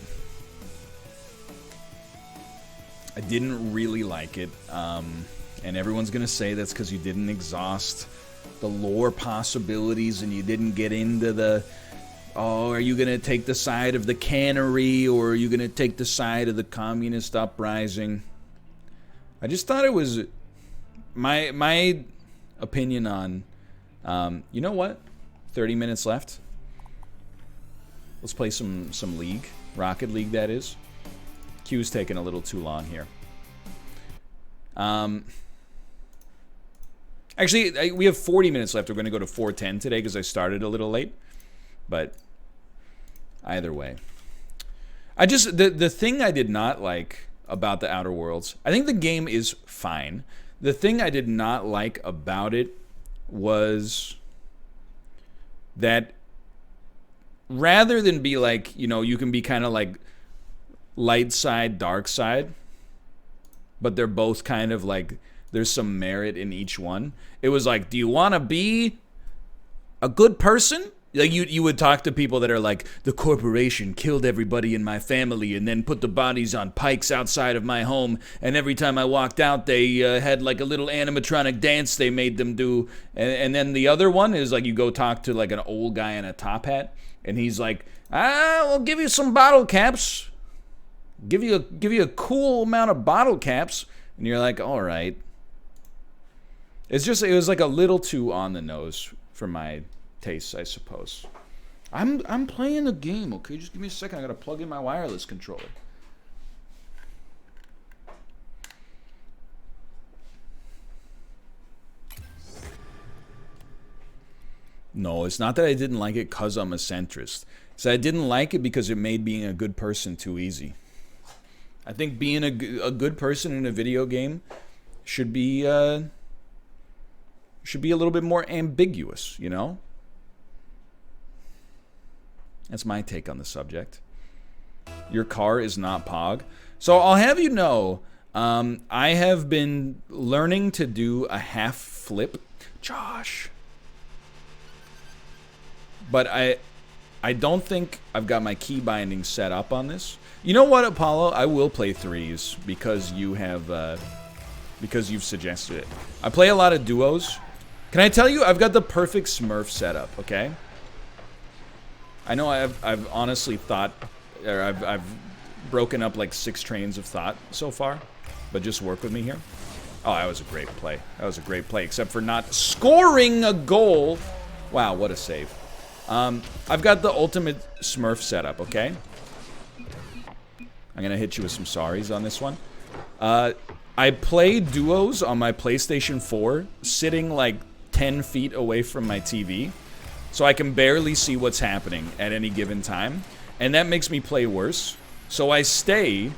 S1: I didn't really like it. And everyone's gonna say that's because you didn't exhaust the lore possibilities and you didn't get into the, oh, are you gonna take the side of the cannery or are you gonna take the side of the communist uprising? I just thought it was my opinion on, you know what? 30 minutes left. Let's play some League. Rocket League, that is. Q's taking a little too long here. Actually, we have 40 minutes left. We're going to go to 4:10 today because I started a little late. But either way. I just, the thing I did not like about the Outer Worlds, I think the game is fine. The thing I did not like about it was that rather than be like, you know, you can be kind of like light side, dark side, but they're both kind of like, there's some merit in each one. It was like, do you want to be a good person? Like you would talk to people that are like, the corporation killed everybody in my family and then put the bodies on pikes outside of my home. And every time I walked out, they had like a little animatronic dance they made them do. And then the other one is like, you go talk to like an old guy in a top hat. And he's like, we'll give you some bottle caps. Give you a cool amount of bottle caps. And you're like, all right. It's just, it was like a little too on the nose for my tastes, I suppose. I'm playing the game, okay? Just give me a second. I gotta plug in my wireless controller. No, it's not that I didn't like it because I'm a centrist. It's that I didn't like it because it made being a good person too easy. I think being a good person in a video game should be a little bit more ambiguous, you know? That's my take on the subject. Your car is not Pog. So I'll have you know, I have been learning to do a half flip. Josh. But I don't think I've got my key binding set up on this. You know what, Apollo? I will play threes because you have, because you've suggested it. I play a lot of duos. Can I tell you, I've got the perfect Smurf setup, okay? I know I've honestly thought, or I've broken up like 6 trains of thought so far, but just work with me here. Oh, that was a great play. That was a great play, except for not scoring a goal. Wow, what a save. I've got the ultimate Smurf setup, okay? I'm gonna hit you with some sorries on this one. I play duos on my PlayStation 4, sitting like 10 feet away from my TV, so I can barely see what's happening at any given time, and that makes me play worse. So I stay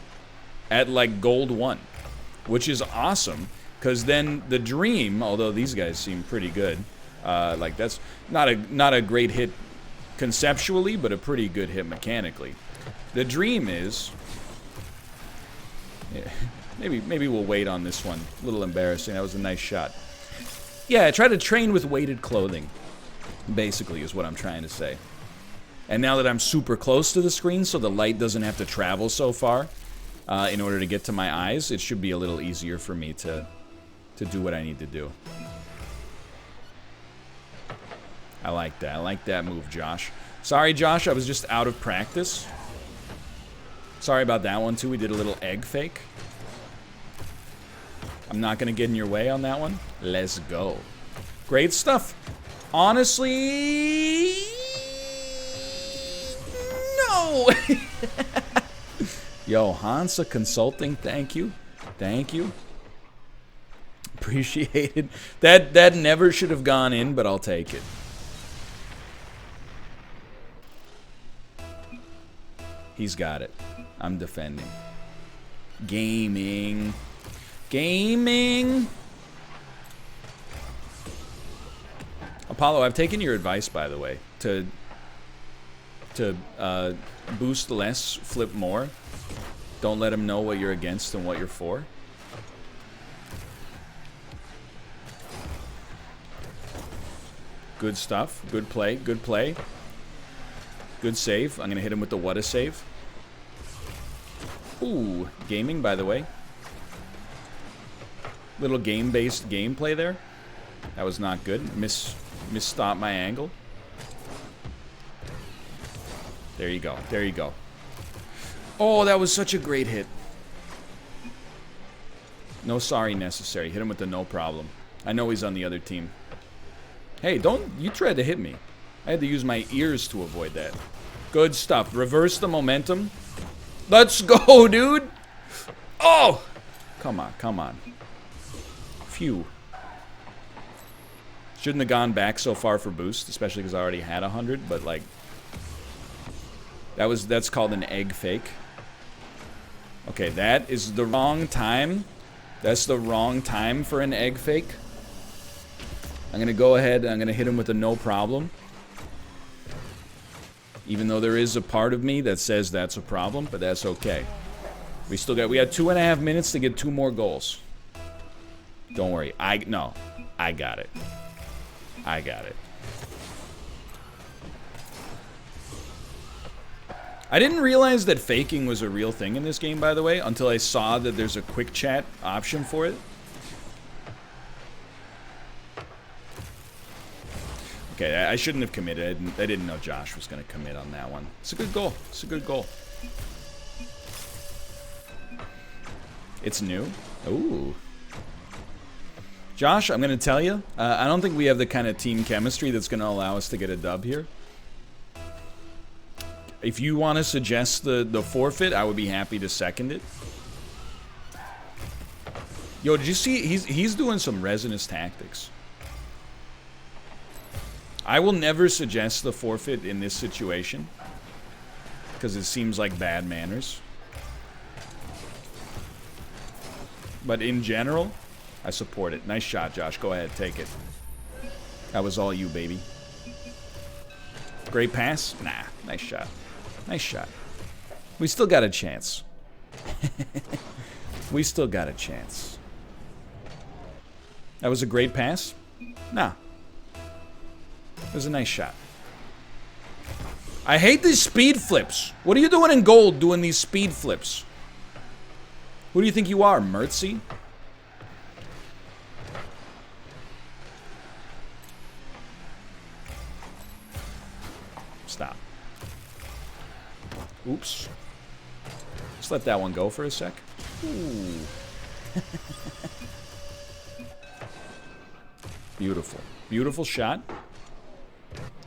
S1: at like gold 1, which is awesome, because then the dream, although these guys seem pretty good, like that's not a great hit conceptually, but a pretty good hit mechanically. The dream is, yeah, maybe we'll wait on this one. A little embarrassing. That was a nice shot. Yeah, I try to train with weighted clothing, basically, is what I'm trying to say. And now that I'm super close to the screen, so the light doesn't have to travel so far in order to get to my eyes, it should be a little easier for me to do what I need to do. I like that. I like that move, Josh. Sorry, Josh, I was just out of practice. Sorry about that one, too. We did a little egg fake. I'm not going to get in your way on that one. Let's go. Great stuff. Honestly, no. Yo, Hansa Consulting, thank you. Thank you. Appreciate it. That never should have gone in, but I'll take it. He's got it. I'm defending. Gaming. Gaming. Apollo, I've taken your advice, by the way, to boost less, flip more. Don't let them know what you're against and what you're for. Good stuff. Good play. Good play. Good save. I'm going to hit him with the what a save. Ooh, gaming, by the way. Little game-based gameplay there. That was not good. Misstopped my angle. There you go. There you go. Oh, that was such a great hit. No sorry necessary. Hit him with the no problem. I know he's on the other team. Hey, don't... You tried to hit me. I had to use my ears to avoid that. Good stuff. Reverse the momentum. Let's go, dude. Oh! Come on, come on. Phew. Shouldn't have gone back so far for boost, especially because I already had 100, but like... That's called an egg fake. Okay, that is the wrong time. That's the wrong time for an egg fake. I'm going to go ahead and I'm going to hit him with a no problem. Even though there is a part of me that says that's a problem, but that's okay. We had 2.5 minutes to get 2 more goals. Don't worry. I got it. I got it. I didn't realize that faking was a real thing in this game, by the way, until I saw that there's a quick chat option for it. Okay, I shouldn't have committed. I didn't know Josh was going to commit on that one. It's a good goal. It's a good goal. It's new. Ooh. Josh, I'm going to tell you, I don't think we have the kind of team chemistry that's going to allow us to get a dub here. If you want to suggest the forfeit, I would be happy to second it. Yo, did you see? He's doing some resinous tactics. I will never suggest the forfeit in this situation because it seems like bad manners. But in general, I support it. Nice shot, Josh. Go ahead, take it. That was all you, baby. Great pass? Nah, nice shot. Nice shot. We still got a chance. We still got a chance. That was a great pass? Nah. It was a nice shot. I hate these speed flips. What are you doing in gold doing these speed flips? Who do you think you are, Mertzy? Stop. Oops. Just let that one go for a sec. Ooh. Beautiful. Beautiful shot.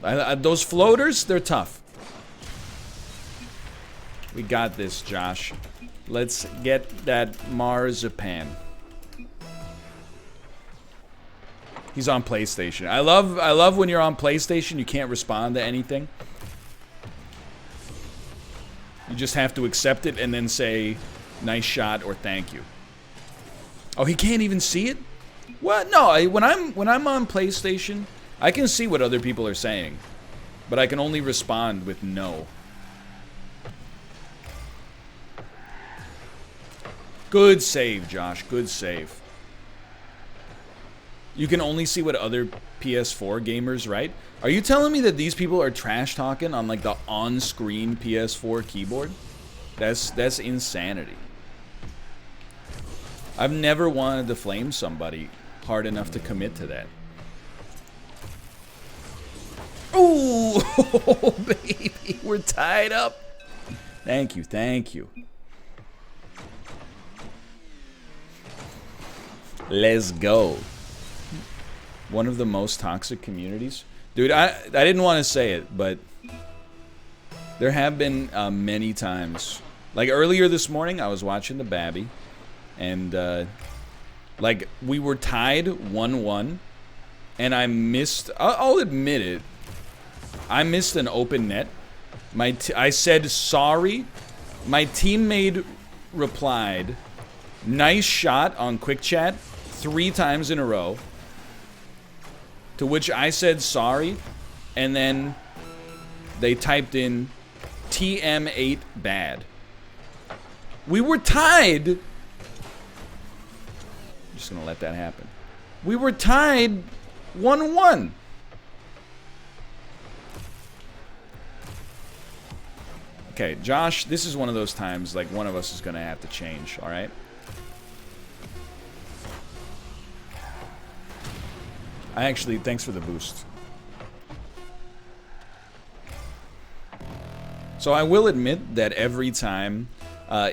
S1: Those floaters, they're tough. We got this, Josh. Let's get that marzipan. He's on PlayStation. I love when you're on PlayStation, you can't respond to anything. You just have to accept it and then say, nice shot or thank you. Oh, he can't even see it? What? No, when I'm on PlayStation, I can see what other people are saying, but I can only respond with no. Good save, Josh. Good save. You can only see what other PS4 gamers write. Are you telling me that these people are trash talking on like the on-screen PS4 keyboard? That's insanity. I've never wanted to flame somebody hard enough to commit to that. Ooh, baby, we're tied up. Thank you, thank you. Let's go. One of the most toxic communities. Dude, I didn't want to say it, but there have been many times. Like earlier this morning, I was watching the Babby, and like we were tied 1-1, and I missed. I'll admit it. I missed an open net. I said sorry. My teammate replied nice shot on quick chat 3 times in a row. To which I said sorry, and then they typed in TM8 bad. We were tied. I'm just gonna let that happen. We were tied 1-1. Okay, Josh, this is one of those times, like, one of us is gonna have to change, alright? Thanks for the boost. So I will admit that every time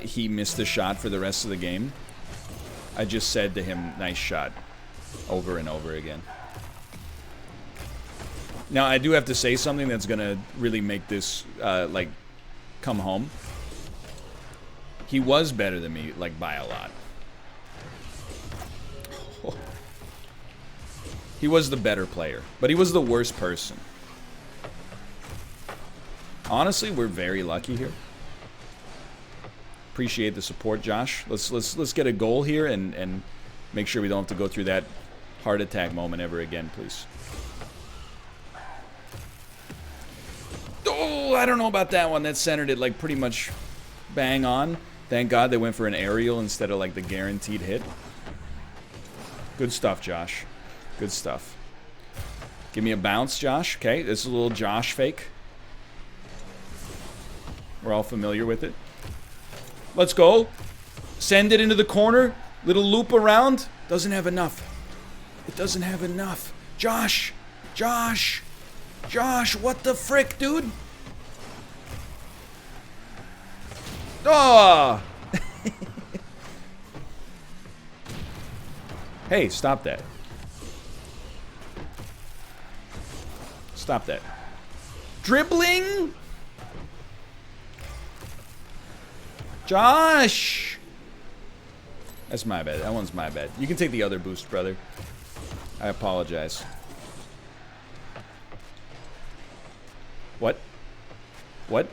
S1: he missed a shot for the rest of the game, I just said to him, nice shot, over and over again. Now, I do have to say something that's gonna really make this, like, come home. He was better than me, like, by a lot. He was the better player, but he was the worst person. Honestly, we're very lucky here. Appreciate the support, Josh. Let's get a goal here and make sure we don't have to go through that heart attack moment ever again, please. Oh, I don't know about that one. That centered it like pretty much bang on. Thank God they went for an aerial instead of like the guaranteed hit. Good stuff, Josh. Good stuff. Give me a bounce, Josh. Okay, this is a little Josh fake. We're all familiar with it. Let's go. Send it into the corner. Little loop around. Doesn't have enough. It doesn't have enough. Josh! Josh! Josh, what the frick, dude? Oh! Hey, stop that. Stop that. Dribbling? Josh! That's my bad. That one's my bad. You can take the other boost, brother. I apologize. What? What?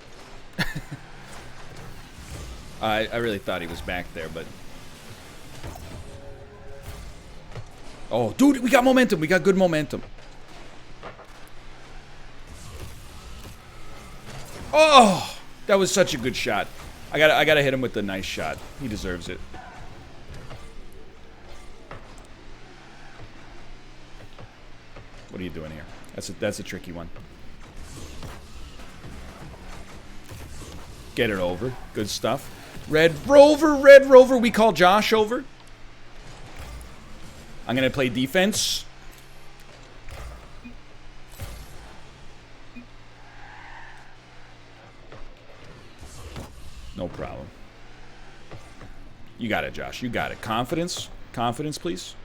S1: I really thought he was back there, but... Oh, dude, we got momentum. We got good momentum. Oh! That was such a good shot. I gotta hit him with the nice shot. He deserves it. What are you doing here? That's a tricky one. Get it over. Good stuff. Red Rover. We call Josh over. I'm gonna play defense. No problem. You got it, Josh. You got it. Confidence. Confidence, please.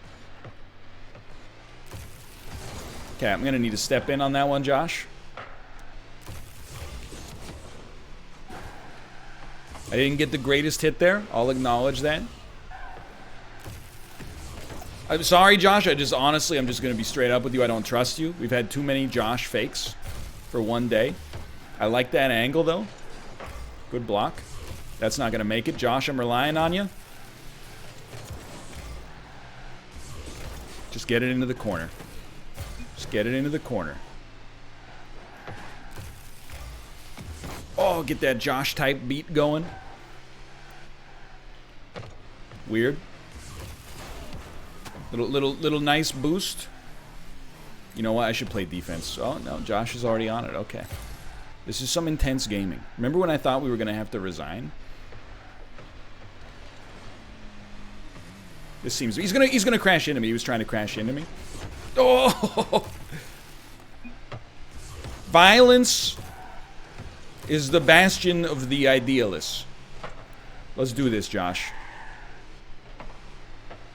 S1: Okay, I'm gonna need to step in on that one, Josh. I didn't get the greatest hit there. I'll acknowledge that. I'm sorry, Josh. I'm just going to be straight up with you. I don't trust you. We've had too many Josh fakes for one day. I like that angle, though. Good block. That's not going to make it. Josh, I'm relying on you. Just get it into the corner. Just get it into the corner. Oh, get that Josh type beat going. Weird. Little nice boost. You know what? I should play defense. Oh, no. Josh is already on it. Okay. This is some intense gaming. Remember when I thought we were going to have to resign? This seems... He's gonna crash into me. He was trying to crash into me. Oh! Violence is the bastion of the idealists. Let's do this, Josh.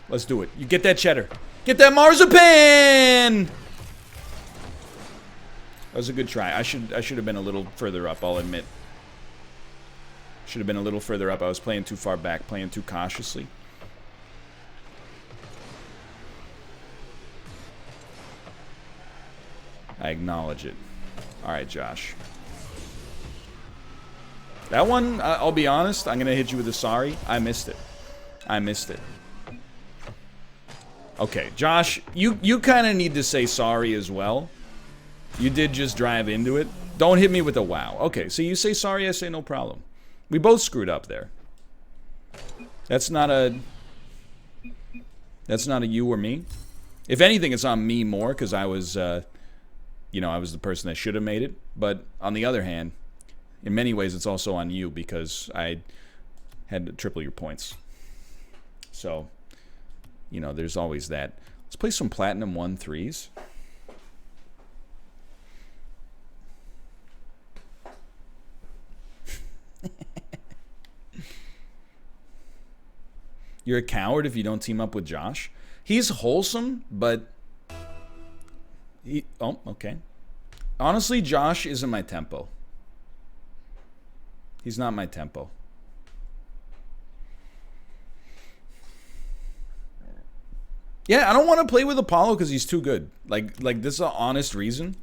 S1: Let's do it. You get that cheddar. Get that marzipan! That was a good try. I should have been a little further up, I'll admit. Should have been a little further up. I was playing too far back, playing too cautiously. I acknowledge it. Alright, Josh. That one, I'll be honest, I'm going to hit you with a sorry. I missed it. I missed it. Okay, Josh, you kind of need to say sorry as well. You did just drive into it. Don't hit me with a wow. Okay, so you say sorry, I say no problem. We both screwed up there. That's not a you or me. If anything, it's on me more because I was, you know, I was the person that should have made it. But on the other hand, in many ways, it's also on you because I had to triple your points. So, you know, there's always that. Let's play some Platinum 1-3s. You're a coward if you don't team up with Josh. He's wholesome, but... Oh, okay. Honestly, Josh isn't my tempo. He's not my tempo. Yeah, I don't want to play with Apollo because he's too good. Like this is an honest reason.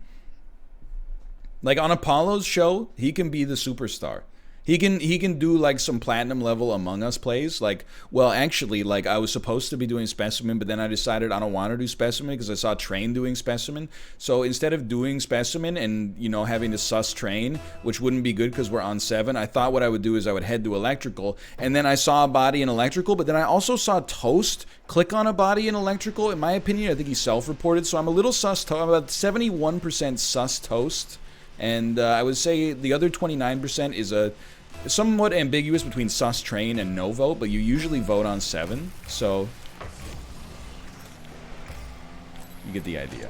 S1: Like on Apollo's show, he can be the superstar. He can do like some platinum level Among Us plays. Like, well, actually, like I was supposed to be doing Specimen, but then I decided I don't want to do Specimen because I saw Train doing Specimen. So instead of doing Specimen and, you know, having to sus Train, which wouldn't be good because we're on 7, I thought what I would do is I would head to Electrical. And then I saw a body in Electrical, but then I also saw Toast click on a body in Electrical. In my opinion, I think he self-reported. So I'm a little sus. I'm about 71% sus Toast. And I would say the other 29% is a... somewhat ambiguous between sus Train and no vote, but you usually vote on 7, so you get the idea.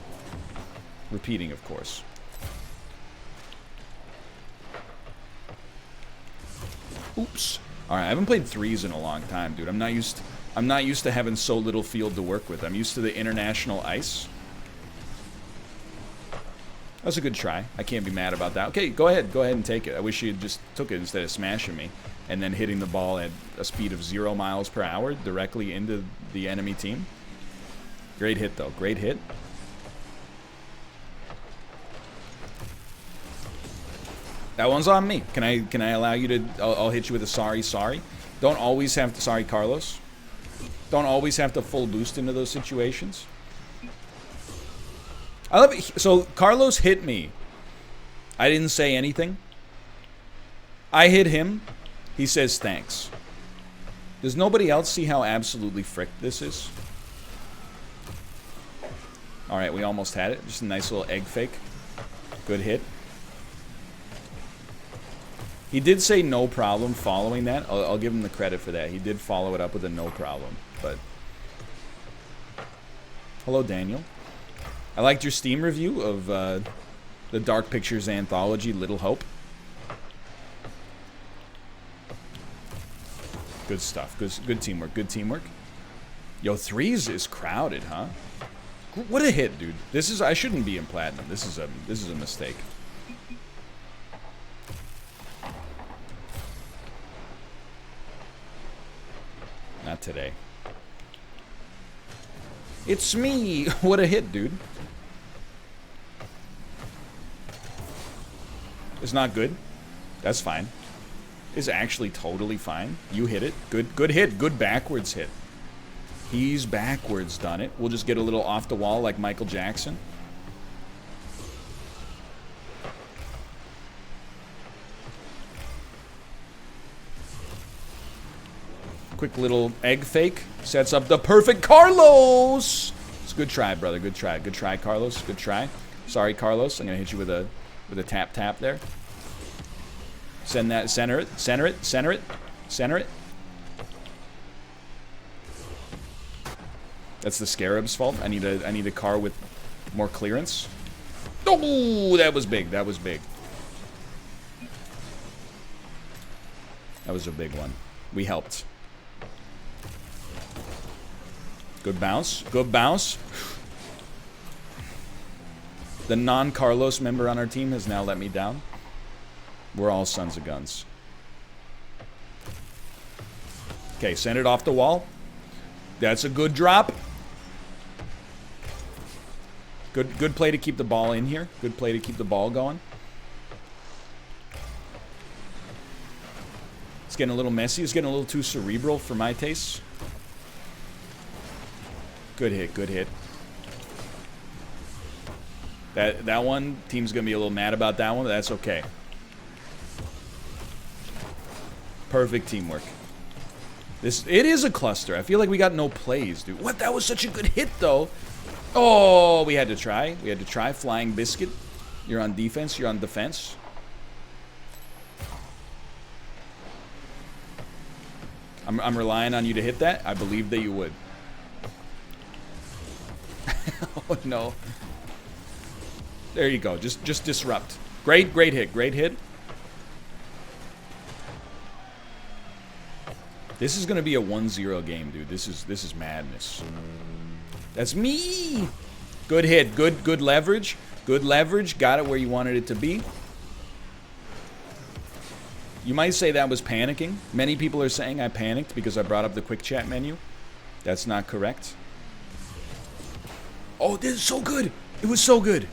S1: Repeating, of course. Oops. All right, I haven't played 3s in a long time, dude. I'm not used to having so little field to work with. I'm used to the international ice. That's a good try. I can't be mad about that. Okay, go ahead and take it. I wish you just took it instead of smashing me and then hitting the ball at a speed of 0 miles per hour directly into the enemy team. Great hit, though. Great hit. That one's on me. Can I allow you to... I'll hit you with a sorry. Don't always have to... Sorry, Carlos. Don't always have to full boost into those situations. I love it. So Carlos hit me. I didn't say anything. I hit him. He says thanks. Does nobody else see how absolutely fricked this is? Alright, we almost had it. Just a nice little egg fake. Good hit. He did say no problem following that. I'll give him the credit for that. He did follow it up with a no problem. But hello, Daniel. I liked your Steam review of the Dark Pictures anthology, Little Hope. Good stuff. Good teamwork. Good teamwork. Yo, 3s is crowded, huh? What a hit, dude. This is... I shouldn't be in Platinum. This is a mistake. Not today. It's me. What a hit, dude. It's not good. That's fine. It's actually totally fine. You hit it. Good hit. Good backwards hit. He's backwards done it. We'll just get a little off the wall like Michael Jackson. Quick little egg fake. Sets up the perfect Carlos! It's a good try, brother. Good try. Good try, Carlos. Good try. Sorry, Carlos. I'm going to hit you with a tap there. Send that, center it, center it, center it, center it. That's the Scarab's fault. I need a car with more clearance. Oh, that was big. That was big. That was a big one. We helped. Good bounce. Good bounce. The non-Carlos member on our team has now let me down. We're all sons of guns. Okay, send it off the wall. That's a good drop. Good play to keep the ball in here. Good play to keep the ball going. getting a little messy. It's getting a little too cerebral for my tastes. Good hit, good hit. That one, team's gonna be a little mad about that one, but that's okay. Perfect teamwork. It is a cluster. I feel like we got no plays, dude. What? That was such a good hit, though. Oh, we had to try. We had to try. Flying biscuit. You're on defense. You're on defense. I'm relying on you to hit that. I believe that you would. Oh, no. There you go. Just disrupt. Great hit. Great hit. This is gonna be a 1-0 game, dude. This is madness. That's me. Good hit. Good leverage. Good leverage. Got it where you wanted it to be. You might say that was panicking. Many people are saying I panicked because I brought up the quick chat menu. That's not correct. Oh, this is so good. It was so good.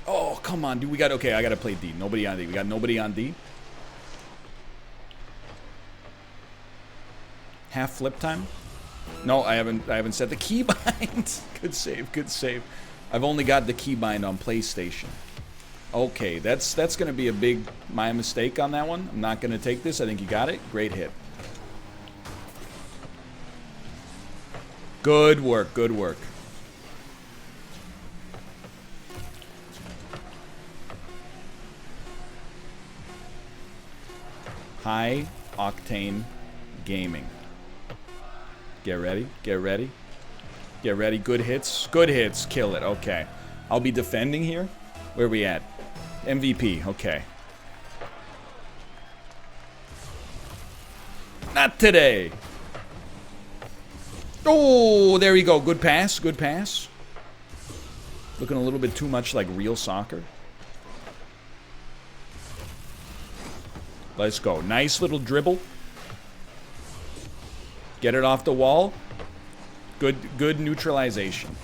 S1: Oh, come on, dude. Okay, I gotta play D. Nobody on D. We got nobody on D. Half flip time? No, I haven't set the keybind. Good save, good save. I've only got the keybind on PlayStation. Okay, that's gonna be my mistake on that one. I'm not gonna take this. I think you got it. Great hit. Good work, good work. High octane gaming. Get ready, get ready. Get ready, good hits, kill it, okay. I'll be defending here. Where are we at? MVP, okay. Not today. Oh, there you go, good pass, good pass. Looking a little bit too much like real soccer. Let's go, nice little dribble. Get it off the wall. Good neutralization.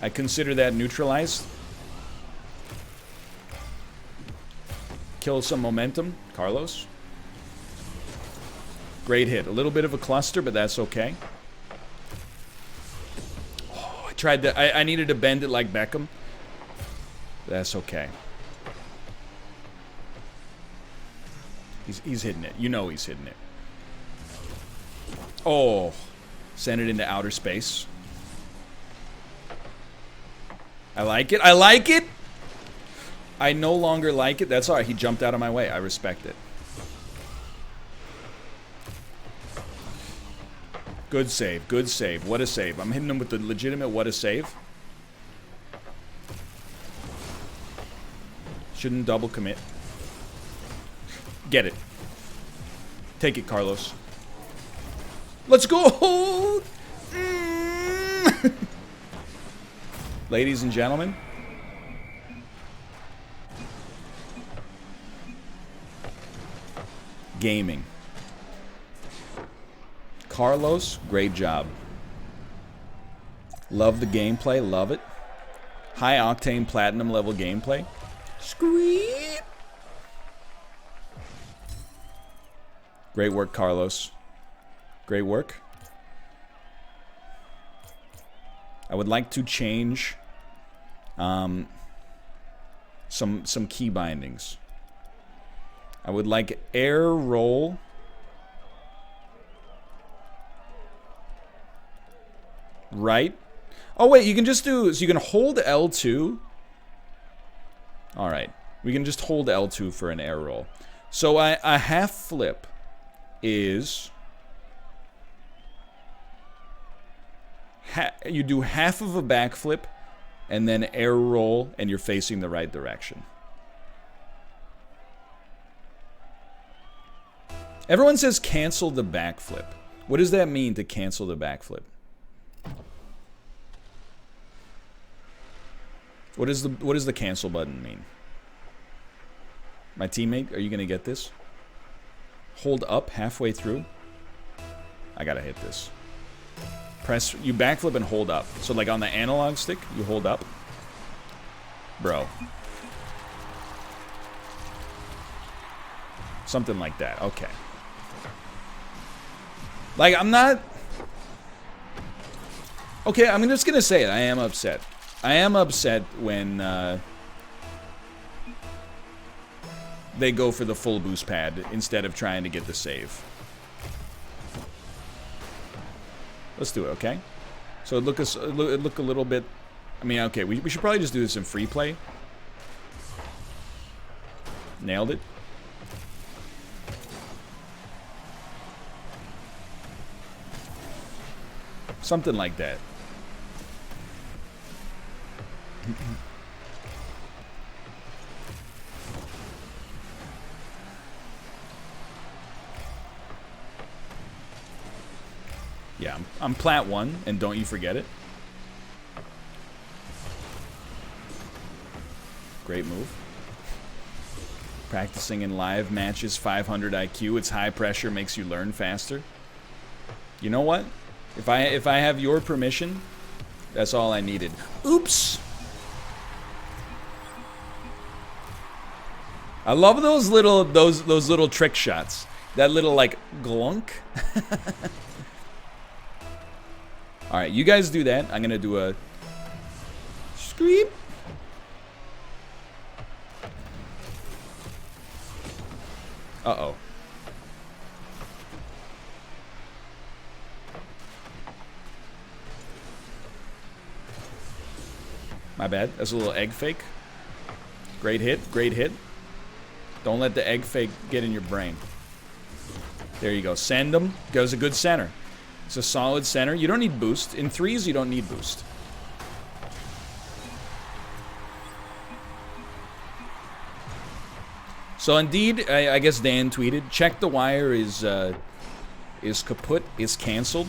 S1: I consider that neutralized. Kill some momentum, Carlos. Great hit. A little bit of a cluster, but that's okay. Oh, I tried to. I needed to bend it like Beckham. That's okay. He's hitting it. You know he's hitting it. Oh, send it into outer space. I like it. I like it. I no longer like it. That's all right. He jumped out of my way. I respect it. Good save. Good save. What a save. I'm hitting him with the legitimate what a save. Shouldn't double commit. Get it. Take it, Carlos. Let's go! Ladies and gentlemen. Gaming. Carlos, great job. Love the gameplay, love it. High octane platinum level gameplay. Squeak! Great work, Carlos. Great work. I would like to change some key bindings. I would like air roll. Right. Oh wait, you can just do, so you can hold L2. All right. We can just hold L2 for an air roll. So a half flip is you do half of a backflip and then air roll and you're facing the right direction. Everyone says cancel the backflip. What does that mean to cancel the backflip? What does the cancel button mean? My teammate, are you gonna get this? Hold up halfway through. I gotta hit this. Press, you backflip and hold up. So like on the analog stick, you hold up. Bro. Something like that. Okay. Like, I'm not... Okay, I'm just gonna say it. I am upset. I am upset when they go for the full boost pad instead of trying to get the save. Let's do it, okay? So it look a little bit... I mean, okay, we should probably just do this in free play. Nailed it. Something like that. Yeah, I'm plat 1, and don't you forget it. Great move. Practicing in live matches, 500 IQ. It's high pressure, makes you learn faster. You know what? If I have your permission, that's all I needed. Oops. I love those little trick shots. That little like glunk. All right, you guys do that. I'm gonna do a scream. Uh-oh. My bad. That's a little egg fake. Great hit. Great hit. Don't let the egg fake get in your brain. There you go. Send them. Goes a good center. It's a solid center. You don't need boost. In threes, you don't need boost. So indeed, I guess Dan tweeted, check the wire is kaput, is canceled.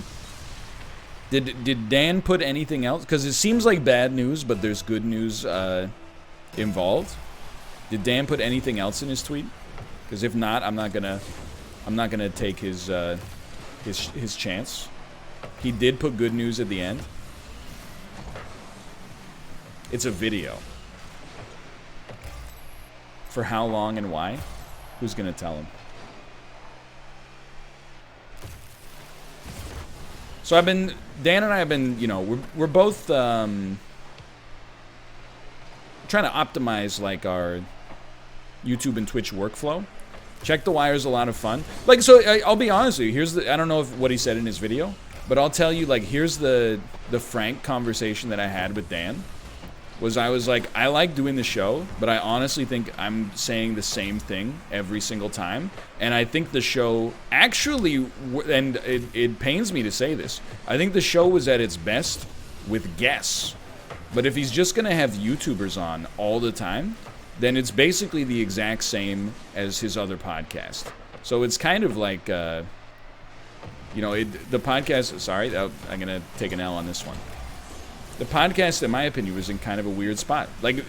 S1: Did Dan put anything else? Because it seems like bad news, but there's good news involved. Did Dan put anything else in his tweet? Because if not, I'm not gonna take his chance. He did put good news at the end. It's a video. For how long and why? Who's gonna tell him? So Dan and I have been, you know, we're both trying to optimize like our YouTube and Twitch workflow. Check the Wire is a lot of fun. Like, so I'll be honest with you. I don't know what he said in his video, but I'll tell you, like, here's the frank conversation that I had with Dan. I was like, I like doing the show, but I honestly think I'm saying the same thing every single time. And I think the show actually, and it pains me to say this, I think the show was at its best with guests. But if he's just going to have YouTubers on all the time, then it's basically the exact same as his other podcast. So it's kind of like, you know, the podcast, sorry, I'm going to take an L on this one. The podcast, in my opinion, was in kind of a weird spot. Like,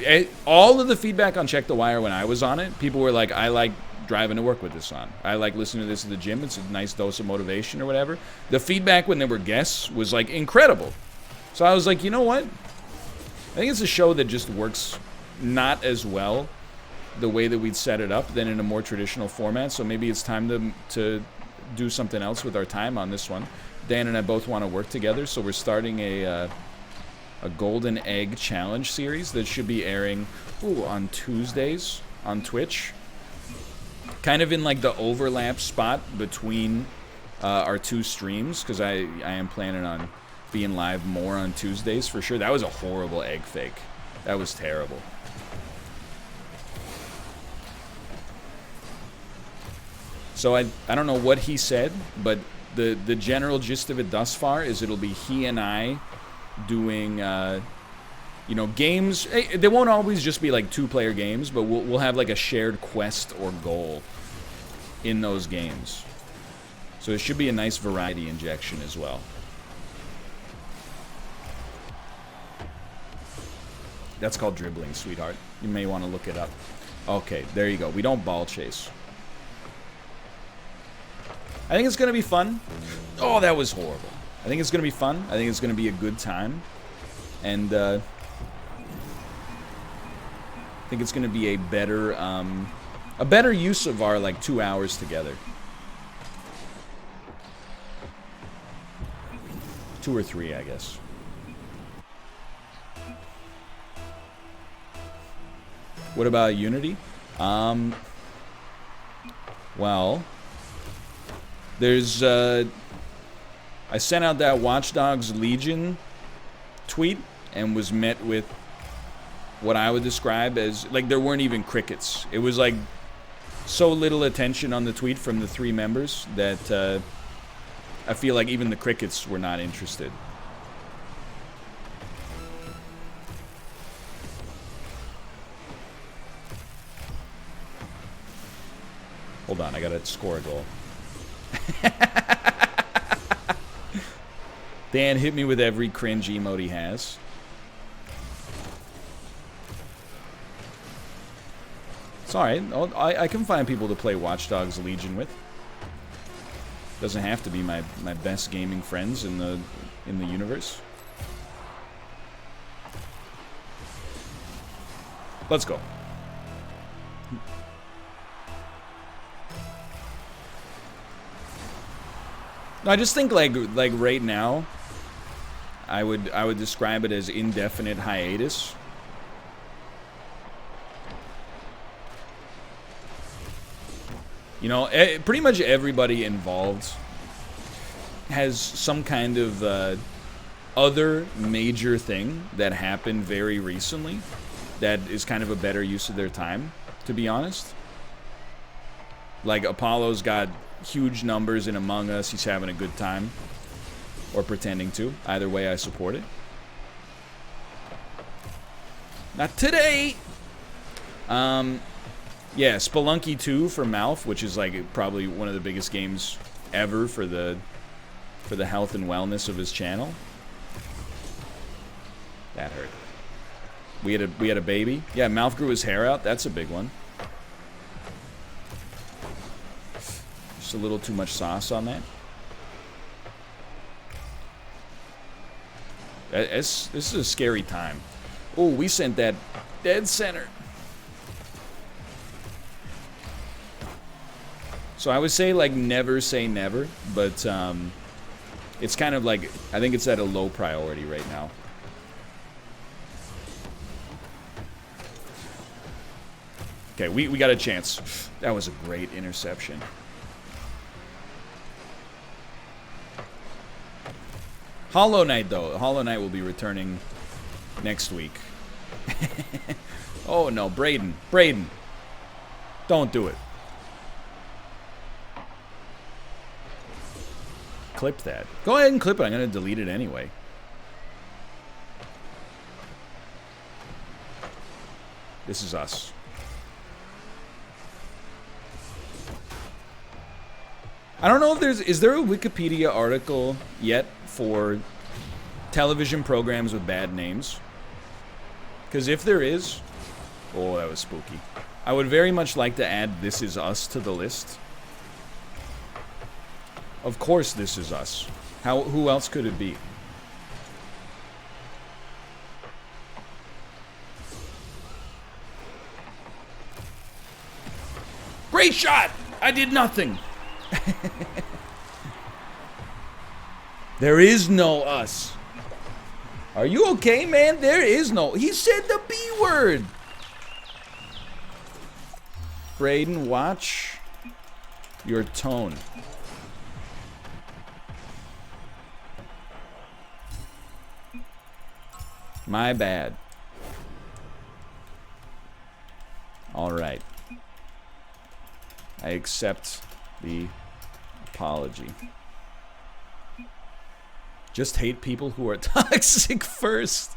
S1: all of the feedback on Check the Wire when I was on it, people were like, I like driving to work with this on. I like listening to this at the gym. It's a nice dose of motivation or whatever. The feedback when there were guests was, like, incredible. So I was like, you know what? I think it's a show that just works not as well the way that we'd set it up than in a more traditional format. So maybe it's time to do something else with our time on this one. Dan and I both want to work together, so we're starting a Golden Egg Challenge series that should be airing on Tuesdays on Twitch. Kind of in like the overlap spot between our two streams, because I am planning on being live more on Tuesdays for sure. That was a horrible egg fake. That was terrible. So I don't know what he said, but the general gist of it thus far is it'll be he and I doing you know, games. They won't always just be like 2-player games, but we'll have like a shared quest or goal in those games. So it should be a nice variety injection as well. That's called dribbling, sweetheart. You may want to look it up. Okay, there you go. We don't ball chase. I think it's going to be fun. Oh, that was horrible. I think it's going to be fun. I think it's going to be a good time. And I think it's going to be a better A better use of our, like, 2 hours together. 2 or 3, I guess. What about Unity? Well, there's, I sent out that Watch Dogs Legion tweet and was met with what I would describe as, like, there weren't even crickets. It was, like, so little attention on the tweet from the 3 members that, I feel like even the crickets were not interested. Hold on, I gotta score a goal. Dan hit me with every cringe emote he has. It's alright. I can find people to play Watch Dogs Legion with. Doesn't have to be my best gaming friends in the universe. Let's go. No, I just think like right now, I would describe it as indefinite hiatus. You know, pretty much everybody involved has some kind of other major thing that happened very recently that is kind of a better use of their time, to be honest. Like, Apollo's got huge numbers in Among Us. He's having a good time. Or pretending to. Either way, I support it. Not today! Yeah, Spelunky 2 for Malf, which is like probably one of the biggest games ever for the health and wellness of his channel. That hurt. We had a baby. Yeah, Malf grew his hair out. That's a big one. Just a little too much sauce on that. This is a scary time. Oh, we sent that dead center. So I would say, like, never say never, but it's kind of like, I think it's at a low priority right now. Okay, we got a chance. That was a great interception. Hollow Knight, though. Hollow Knight will be returning next week. Oh, no. Braden. Braden. Don't do it. Clip that. Go ahead and clip it. I'm going to delete it anyway. This is us. I don't know if is there a Wikipedia article yet for television programs with bad names? Because if there is, oh, that was spooky. I would very much like to add This Is Us to the list. Of course This Is Us. Who else could it be? Great shot! I did nothing. There is no us. Are you okay, man? There is no. He said the B word. Braden, watch your tone. My bad. All right. I accept the apology. Just hate people who are toxic first.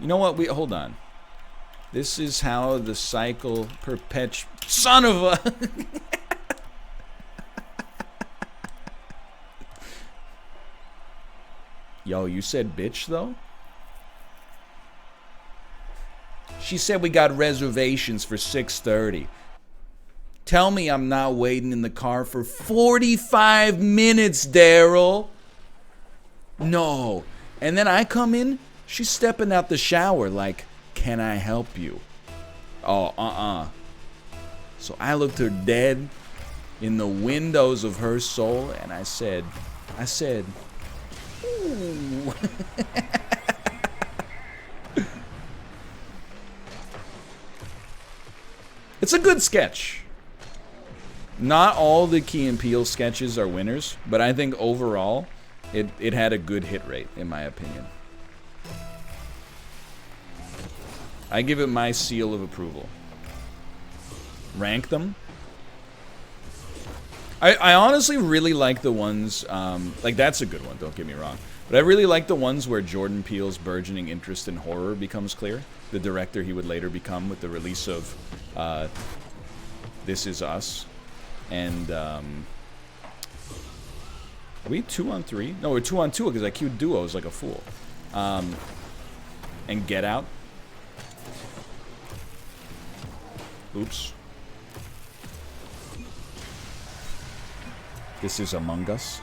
S1: You know what? Hold on. This is how the cycle perpetuates. Son of a. Yo, you said bitch though? She said we got reservations for 6:30. Tell me I'm not waiting in the car for 45 minutes, Daryl. No. And then I come in, she's stepping out the shower like, can I help you? Oh, So I looked her dead in the windows of her soul, and I said, ooh. It's a good sketch. Not all the Key and Peele sketches are winners, but I think overall, it had a good hit rate, in my opinion. I give it my seal of approval. Rank them. I honestly really like the ones, like that's a good one, don't get me wrong. But I really like the ones where Jordan Peele's burgeoning interest in horror becomes clear. The director he would later become with the release of This Is Us. And, are we 2 on 3? No, we're 2 on 2 because I queued duos like a fool. And Get Out. Oops. This Is Among Us.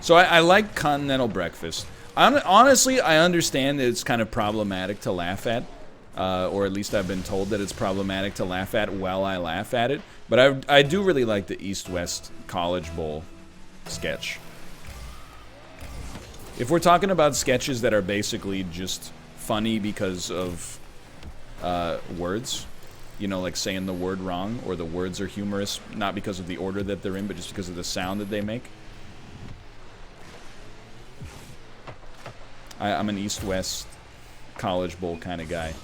S1: So I like Continental Breakfast. Honestly, I understand that it's kind of problematic to laugh at. Or at least I've been told that it's problematic to laugh at while I laugh at it. But I do really like the East-West College Bowl sketch. If we're talking about sketches that are basically just funny because of words, you know, like saying the word wrong, or the words are humorous, not because of the order that they're in, but just because of the sound that they make. I'm an East-West College Bowl kind of guy.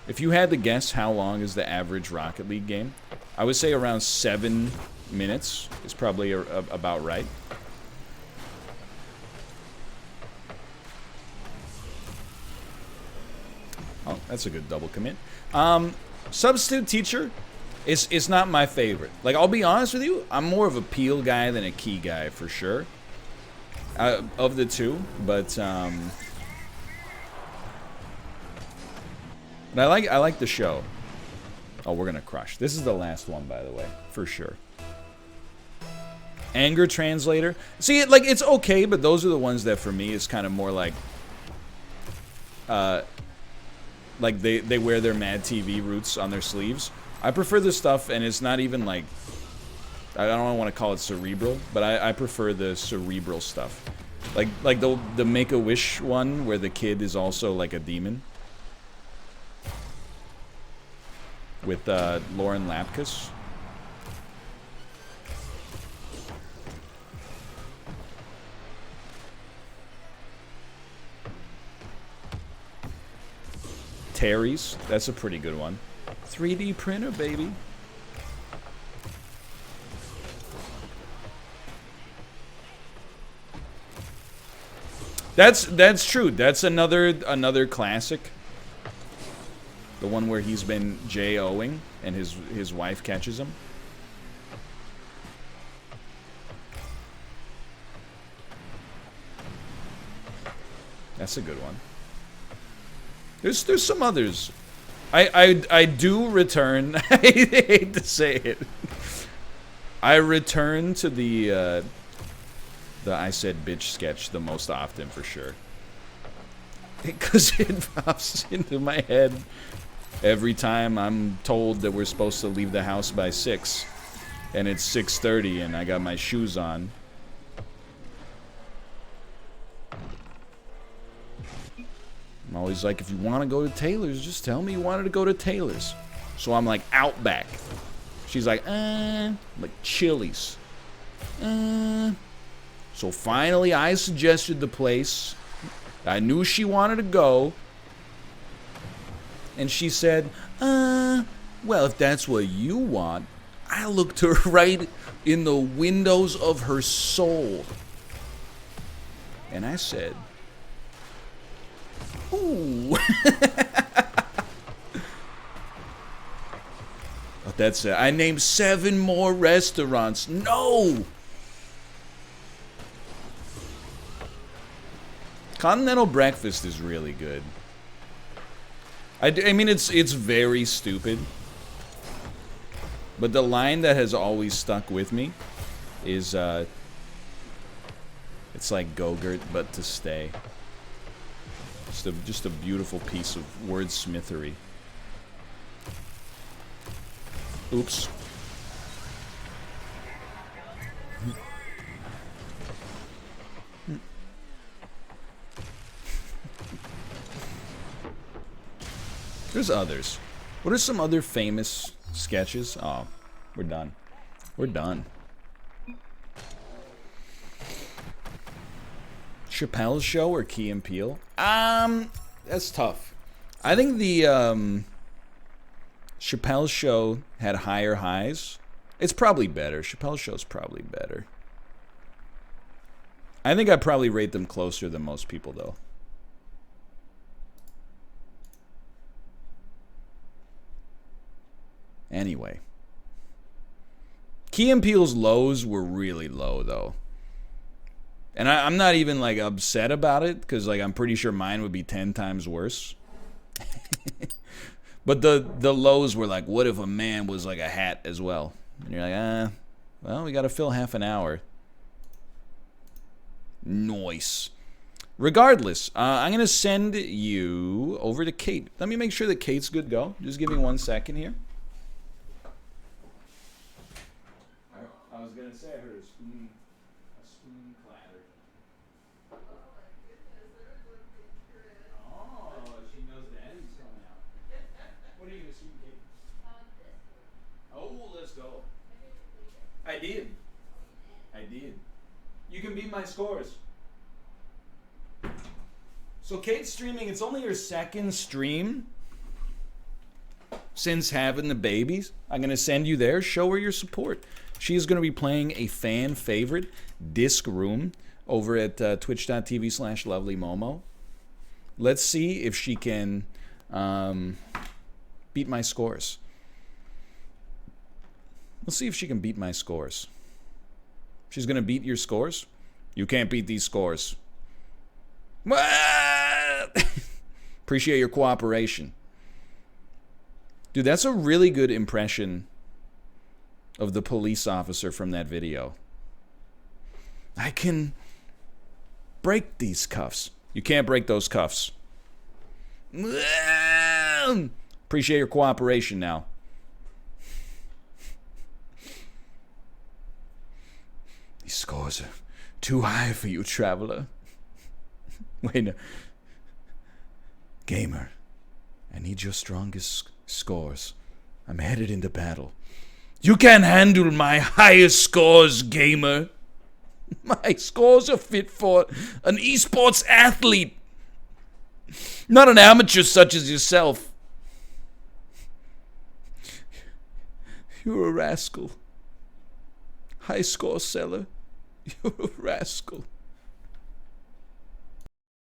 S1: If you had to guess how long is the average Rocket League game, I would say around 7 minutes is probably about right. Oh, that's a good double commit. Substitute Teacher is not my favorite. Like, I'll be honest with you, I'm more of a Peele guy than a Key guy for sure. Of the two, but I like the show. Oh, we're gonna crush. This is the last one, by the way, for sure. Anger Translator. See, it's okay, but those are the ones that for me is kind of more like they wear their Mad TV roots on their sleeves. I prefer this stuff, and it's not even like, I don't want to call it cerebral, but I prefer the cerebral stuff. Like the Make-A-Wish one where the kid is also like a demon. With Lauren Lapkus. Terry's, that's a pretty good one. 3D printer, baby. That's true. That's another classic. The one where he's been J-O-ing and his wife catches him. That's a good one. There's some others. I do return. I hate to say it. I return to the I Said Bitch sketch the most often for sure. Because it pops into my head every time I'm told that we're supposed to leave the house by 6. And it's 6:30 and I got my shoes on. I'm always like, if you want to go to Taylor's, just tell me you wanted to go to Taylor's. So I'm like, Outback. She's like, I'm like, Chili's. So finally I suggested the place. I knew she wanted to go. And she said, well, if that's what you want. I looked her right in the windows of her soul. And I said, ooh. Oh, that's it. I named 7 more restaurants. No! Continental Breakfast is really good. I mean, it's very stupid. But the line that has always stuck with me is, it's like Go-Gurt, but to stay. Just a beautiful piece of wordsmithery. Oops. There's others. What are some other famous sketches? Oh, we're done. We're done. Chappelle's Show or Key and Peele? That's tough. I think the Chappelle's Show had higher highs. It's probably better. Chappelle's Show's probably better. I think I'd probably rate them closer than most people, though. Anyway. Key and Peele's lows were really low, though. And I'm not even, like, upset about it, because, like, I'm pretty sure mine would be 10 times worse. But the lows were like, what if a man was like a hat as well? And you're like, well, we got to fill half an hour. Nice. Regardless, I'm going to send you over to Kate. Let me make sure that Kate's good to go. Just give me 1 second here. I was going to say I heard a spoon clatter. Oh, she knows Daddy's coming out. What are you going to see, Kate? Oh, let's go. I did. You can beat my scores. So Kate's streaming. It's only her second stream since having the babies. I'm going to send you there. Show her your support. She is going to be playing a fan favorite, Disc Room, over at twitch.tv/lovelymomo. Let's see if she can beat my scores. Let's see if she can beat my scores. She's going to beat your scores? You can't beat these scores. Appreciate your cooperation. Dude, that's a really good impression of the police officer from that video. I can break these cuffs. You can't break those cuffs. Appreciate your cooperation now. These scores are too high for you, traveler. Wait, no. Gamer, I need your strongest scores. I'm headed into battle. You can't handle my highest scores, gamer. My scores are fit for an esports athlete, not an amateur such as yourself. You're a rascal. High score seller. You're a rascal.